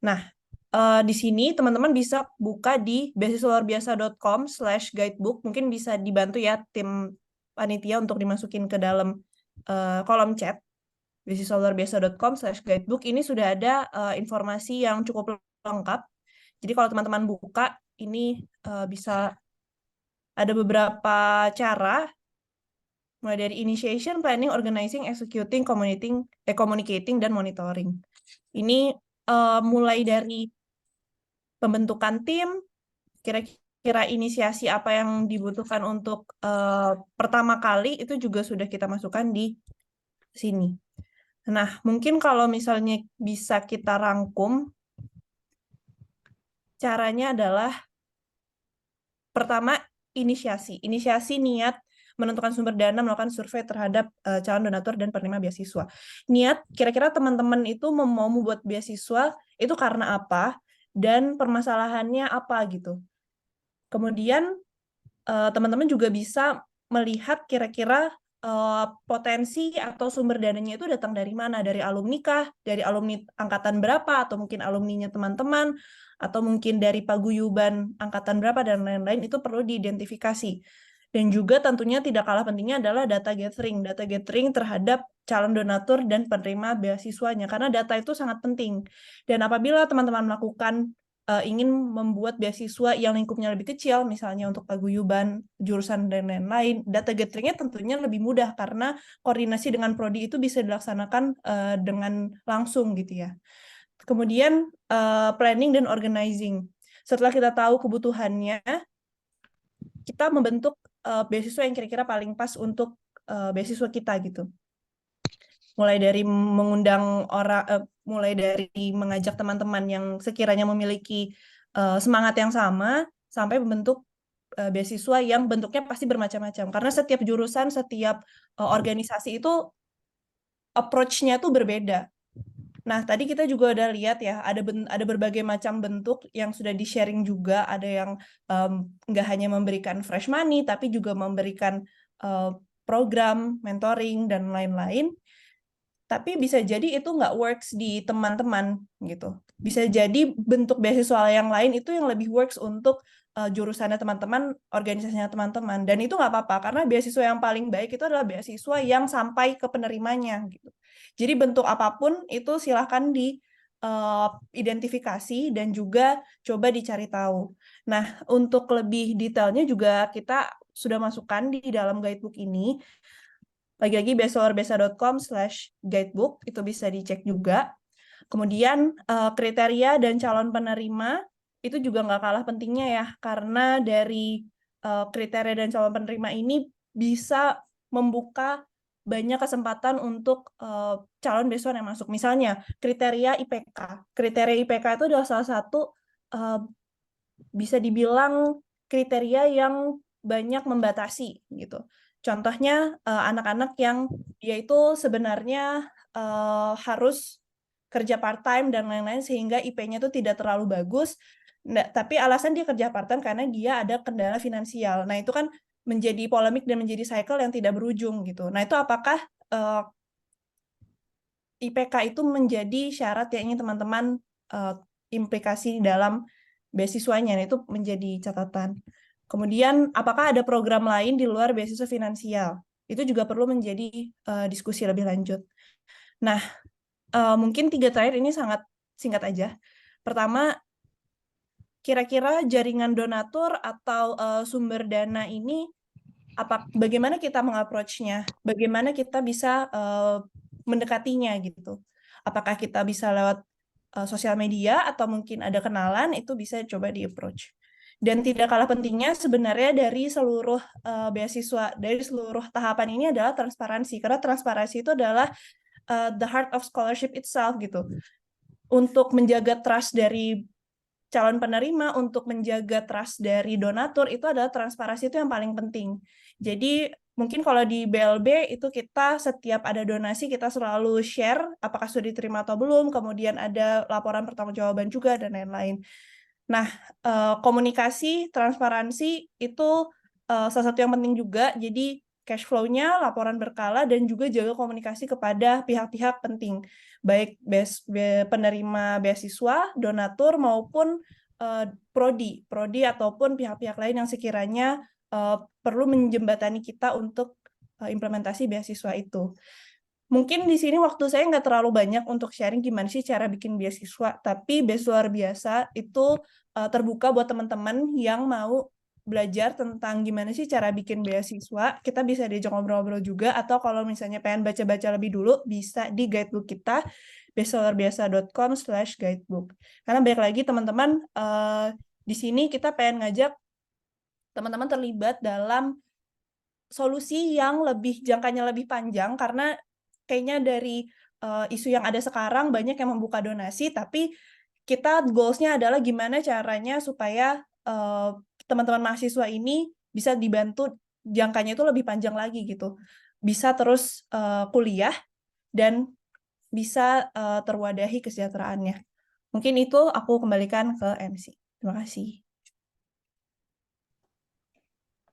Nah, di sini teman-teman bisa buka di beasiswaluarbiasa.com/guidebook. Mungkin bisa dibantu ya tim panitia untuk dimasukin ke dalam kolom chat. beasiswaluarbiasa.com/guidebook ini sudah ada informasi yang cukup lengkap. Jadi kalau teman-teman buka, ini bisa ada beberapa cara, mulai dari initiation, planning, organizing, executing, communicating, dan monitoring. Ini mulai dari pembentukan tim, kira-kira inisiasi apa yang dibutuhkan untuk pertama kali, itu juga sudah kita masukkan di sini. Nah, mungkin kalau misalnya bisa kita rangkum, caranya adalah pertama, inisiasi. Inisiasi niat menentukan sumber dana, melakukan survei terhadap calon donatur dan penerima beasiswa. Niat, kira-kira teman-teman itu mau membuat beasiswa itu karena apa, dan permasalahannya apa gitu. Kemudian teman-teman juga bisa melihat kira-kira potensi atau sumber dananya itu datang dari mana, dari alumni kah, dari alumni angkatan berapa, atau mungkin alumninya teman-teman, atau mungkin dari paguyuban angkatan berapa, dan lain-lain, itu perlu diidentifikasi. Dan juga tentunya tidak kalah pentingnya adalah data gathering terhadap calon donatur dan penerima beasiswanya, karena data itu sangat penting. Dan apabila teman-teman melakukan ingin membuat beasiswa yang lingkupnya lebih kecil, misalnya untuk paguyuban, jurusan, dan lain-lain, data gathering-nya tentunya lebih mudah karena koordinasi dengan prodi itu bisa dilaksanakan dengan langsung gitu ya. Kemudian planning dan organizing. Setelah kita tahu kebutuhannya, kita membentuk beasiswa yang kira-kira paling pas untuk beasiswa kita gitu. Mulai dari mengundang orang, mulai dari mengajak teman-teman yang sekiranya memiliki semangat yang sama, sampai membentuk beasiswa yang bentuknya pasti bermacam-macam. Karena setiap jurusan, setiap organisasi itu approach-nya tuh berbeda. Nah, tadi kita juga udah lihat ya, ada berbagai macam bentuk yang sudah di-sharing juga. Ada yang nggak hanya memberikan fresh money, tapi juga memberikan program, mentoring, dan lain-lain. Tapi bisa jadi itu nggak works di teman-teman gitu. Bisa jadi bentuk beasiswa yang lain itu yang lebih works untuk jurusannya teman-teman, organisasinya teman-teman. Dan itu nggak apa-apa, karena beasiswa yang paling baik itu adalah beasiswa yang sampai ke penerimanya gitu. Jadi bentuk apapun itu silahkan diidentifikasi dan juga coba dicari tahu. Nah, untuk lebih detailnya juga kita sudah masukkan di dalam guidebook ini. Lagi-lagi beasiswaluarbiasa.com/guidebook, itu bisa dicek juga. Kemudian kriteria dan calon penerima itu juga nggak kalah pentingnya ya, karena dari kriteria dan calon penerima ini bisa membuka banyak kesempatan untuk calon beasiswa yang masuk. Misalnya kriteria IPK. Kriteria IPK itu adalah salah satu bisa dibilang kriteria yang banyak membatasi gitu. Contohnya anak-anak yang dia itu sebenarnya harus kerja part-time dan lain-lain sehingga IP-nya itu tidak terlalu bagus, tapi alasan dia kerja part-time karena dia ada kendala finansial. Nah, itu kan menjadi polemik dan menjadi cycle yang tidak berujung gitu. Nah, itu apakah IPK itu menjadi syarat yang ingin teman-teman implikasi dalam beasiswanya? Nah, itu menjadi catatan. Kemudian, apakah ada program lain di luar beasiswa finansial? Itu juga perlu menjadi diskusi lebih lanjut. Nah, mungkin 3 terakhir ini sangat singkat aja. Pertama, kira-kira jaringan donatur atau sumber dana ini, bagaimana kita meng-approach-nya? Bagaimana kita bisa mendekatinya gitu? Apakah kita bisa lewat sosial media atau mungkin ada kenalan, itu bisa coba di-approach. Dan tidak kalah pentingnya sebenarnya dari seluruh beasiswa, dari seluruh tahapan ini adalah transparansi. Karena transparansi itu adalah the heart of scholarship itself gitu. Untuk menjaga trust dari calon penerima, untuk menjaga trust dari donatur, itu adalah transparansi itu yang paling penting. Jadi mungkin kalau di BLB itu kita setiap ada donasi kita selalu share apakah sudah diterima atau belum, kemudian ada laporan pertanggungjawaban juga dan lain-lain. Nah, komunikasi, transparansi itu salah satu yang penting juga. Jadi cash flow-nya, laporan berkala, dan juga jaga komunikasi kepada pihak-pihak penting, baik penerima beasiswa, donatur, maupun prodi ataupun pihak-pihak lain yang sekiranya perlu menjembatani kita untuk implementasi beasiswa itu. Mungkin di sini waktu saya nggak terlalu banyak untuk sharing gimana sih cara bikin beasiswa, tapi beasiswa luar biasa itu terbuka buat teman-teman yang mau belajar tentang gimana sih cara bikin beasiswa. Kita bisa diajak ngobrol-ngobrol juga, atau kalau misalnya pengen baca-baca lebih dulu, bisa di guidebook kita, beasiswaluarbiasa.com/guidebook. Karena balik lagi teman-teman, di sini kita pengen ngajak teman-teman terlibat dalam solusi yang jangkanya lebih panjang, karena kayaknya dari isu yang ada sekarang banyak yang membuka donasi, tapi kita goals-nya adalah gimana caranya supaya teman-teman mahasiswa ini bisa dibantu jangkanya itu lebih panjang lagi gitu. Bisa terus kuliah dan bisa terwadahi kesejahteraannya. Mungkin itu aku kembalikan ke MC. Terima kasih.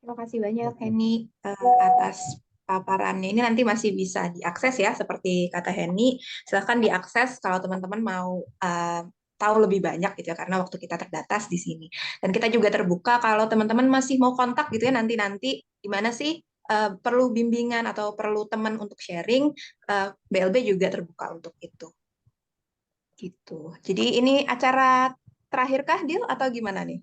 Terima kasih banyak Henny atas paparannya. Ini nanti masih bisa diakses ya, seperti kata Henny. Silahkan diakses kalau teman-teman mau tahu lebih banyak gitu ya, karena waktu kita terbatas di sini. Dan kita juga terbuka kalau teman-teman masih mau kontak gitu ya, nanti gimana sih perlu bimbingan atau perlu teman untuk sharing, BLB juga terbuka untuk itu. Gitu. Jadi ini acara terakhirkah, Dil, atau gimana nih?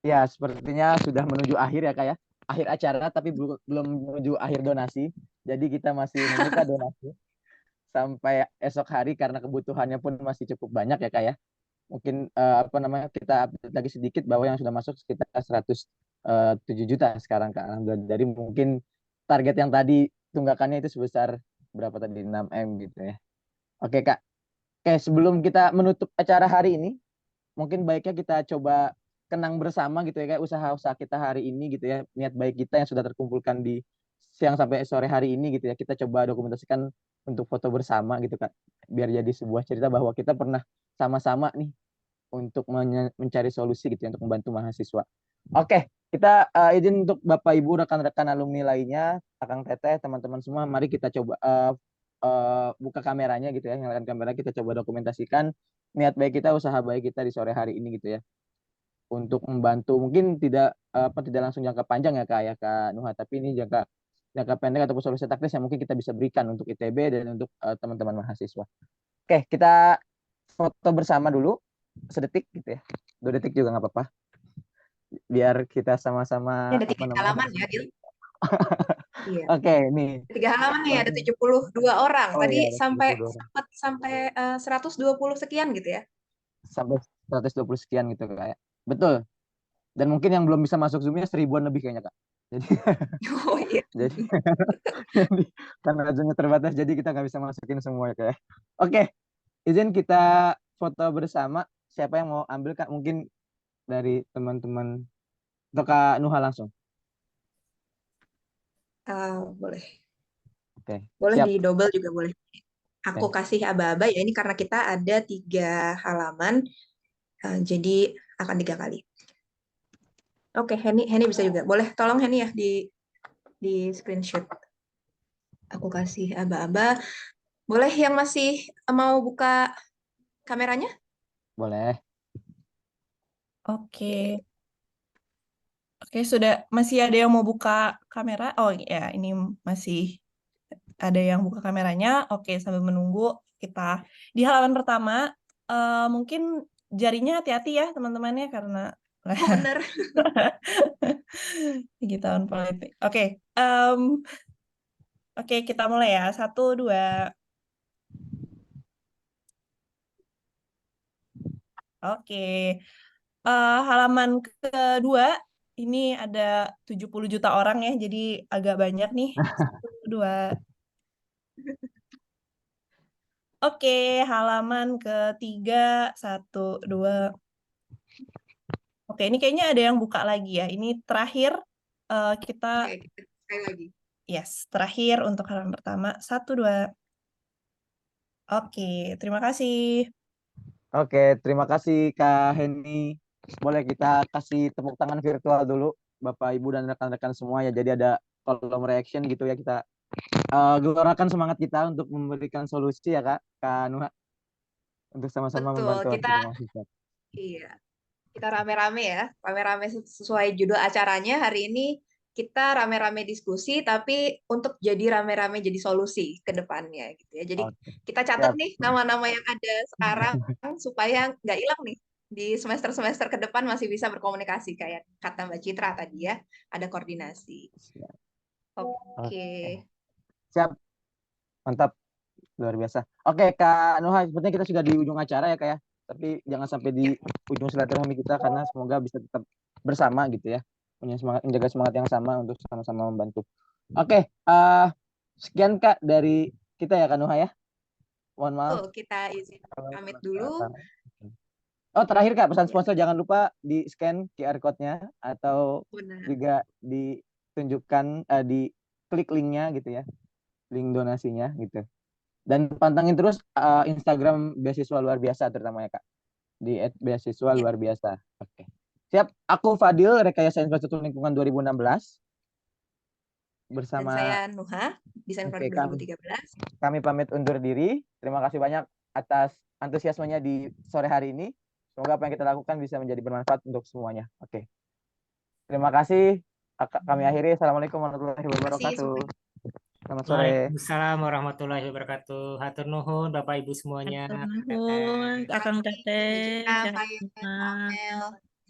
Ya, sepertinya sudah menuju akhir ya Kak ya. Akhir acara tapi belum menuju akhir donasi. Jadi kita masih membuka donasi sampai esok hari karena kebutuhannya pun masih cukup banyak ya Kak ya. Mungkin kita update lagi sedikit bahwa yang sudah masuk sekitar 107 juta sekarang Kak. Dari mungkin target yang tadi tunggakannya itu sebesar berapa tadi, 6M gitu ya. Oke Kak. Oke, sebelum kita menutup acara hari ini, mungkin baiknya kita coba kenang bersama gitu ya kayak usaha-usaha kita hari ini gitu ya, niat baik kita yang sudah terkumpulkan di siang sampai sore hari ini gitu ya, kita coba dokumentasikan untuk foto bersama gitu Kak, biar jadi sebuah cerita bahwa kita pernah sama-sama nih untuk mencari solusi gitu ya, untuk membantu mahasiswa. Oke, kita izin untuk Bapak Ibu rekan-rekan alumni lainnya, Akang Teteh, teman-teman semua, mari kita coba buka kameranya gitu ya, nyalakan kamera, kita coba dokumentasikan niat baik kita, usaha baik kita di sore hari ini gitu ya, untuk membantu mungkin tidak langsung jangka panjang ya Kak Nuha, tapi ini jangka pendek ataupun solusi taktis yang mungkin kita bisa berikan untuk ITB dan untuk teman-teman mahasiswa. Oke, kita foto bersama dulu sedetik gitu ya, 2 detik juga nggak apa-apa, biar kita sama-sama Ini ada 3 halaman ya, Dil. Iya. Oke, nih 3 halaman nih, ada 72 orang. Oh, Tadi iya, ada 72 sampai 120 sekian gitu ya. Sampai 120 sekian gitu Kak ya. Betul. Dan mungkin yang belum bisa masuk Zoom-nya 1000-an lebih kayaknya Kak. Jadi Oh iya. jadi karena Zoom-nya terbatas, jadi kita nggak bisa masukin semua ya Kak ya. Oke, izin kita foto bersama. Siapa yang mau ambil Kak? Mungkin dari teman-teman atau Kak Nuha langsung. Boleh. Oke, Boleh siap. di double juga boleh. Aku Oke. kasih aba-aba ya, ini karena kita ada 3 halaman, jadi akan 3 kali. Oke, Henny bisa juga. Boleh tolong Henny ya di screenshot. Aku kasih aba-aba. Boleh yang masih mau buka kameranya? Boleh. Oke. Oke, masih ada yang mau buka kamera? Oh ya, ini masih ada yang buka kameranya. Oke, sambil menunggu kita di halaman pertama, mungkin jarinya hati-hati ya teman-temannya karena Oh benar. lagi tahun politik. Oke, oke kita mulai ya. 1, 2. Oke. Halaman kedua, ini ada 70 juta orang ya, jadi agak banyak nih. 2. Oke, halaman ketiga, 1, 2. Oke, ini kayaknya ada yang buka lagi ya. Ini terakhir kita, Oke, kita sekali lagi. yes, terakhir untuk halaman pertama, 1, 2. Oke, terima kasih. Oke, terima kasih Kak Heni. Boleh kita kasih tepuk tangan virtual dulu, Bapak, Ibu, dan rekan-rekan semua ya. Jadi ada kolom reaction gitu ya, kita gelorakan semangat kita untuk memberikan solusi ya Kak Nuha, untuk sama-sama Betul, membantu kita mahasiswa. iya. Kita rame-rame ya, rame-rame sesuai judul acaranya. Hari ini kita rame-rame diskusi, tapi untuk jadi rame-rame jadi solusi ke depannya gitu ya. Jadi Oke, kita catat siap. nih nama-nama yang ada sekarang supaya nggak hilang nih. Di semester-semester ke depan masih bisa berkomunikasi kayak kata Mbak Citra tadi ya, ada koordinasi. Siap. Oke. Oke. Siap, mantap, luar biasa. Oke Kak Nuha, sepertinya kita sudah di ujung acara ya Kak ya. Tapi jangan sampai di ujung silaturahmi kita, karena semoga bisa tetap bersama gitu ya, punya semangat, menjaga semangat yang sama untuk sama-sama membantu. Oke, sekian Kak dari kita ya Kak Nuha ya. Mohon maaf. Tuh, kita izin pamit dulu. Oh, terakhir Kak, pesan sponsor jangan lupa di scan QR code-nya atau Benar. juga ditunjukkan di klik linknya gitu ya, link donasinya gitu. Dan pantengin terus Instagram Beasiswa Luar Biasa terutama ya Kak, di @beasiswa luar biasa. Oke. Siap, aku Fadil, Rekayasa Infrastruktur Lingkungan 2016 Dan bersama saya Nuha, Desain Oke, Produk 2013. kami pamit undur diri. Terima kasih banyak atas antusiasmenya di sore hari ini. Semoga apa yang kita lakukan bisa menjadi bermanfaat untuk semuanya. Oke. Terima kasih. Kami akhiri. Assalamualaikum warahmatullahi wabarakatuh. Selamat sore. Waalaikumsalam warahmatullahi wabarakatuh. Hatur nuhun Bapak Ibu semuanya. Nuhun, Akang Teteh, sehat Pak semua. Amel,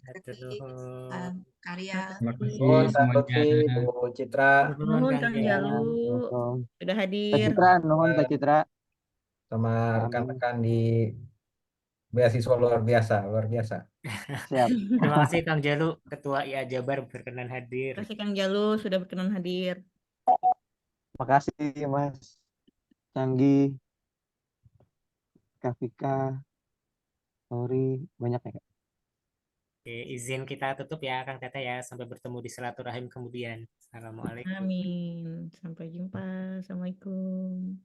Hatur nuhun. Karya. Terima kasih Nuhun Kak semuanya. Lutfi, Bu Citra. Nuhun Nuhun, Kang Kang Jalu. Jalu, sudah Kak hadir. Citra, nuhun Kak Citra. Sama rekan-rekan di Beasiswa Luar Biasa, luar biasa. Siap. Terima kasih Kang Jalu, Ketua IA Jabar berkenan hadir. Terima kasih Kang Jalu sudah berkenan hadir. Terima kasih Mas Canggi, Kak Vika, Tori, banyak ya Kak. Oke, izin kita tutup ya Kang Teteh ya. Sampai bertemu di silaturahim kemudian. Assalamualaikum. Amin. Sampai jumpa. Assalamualaikum.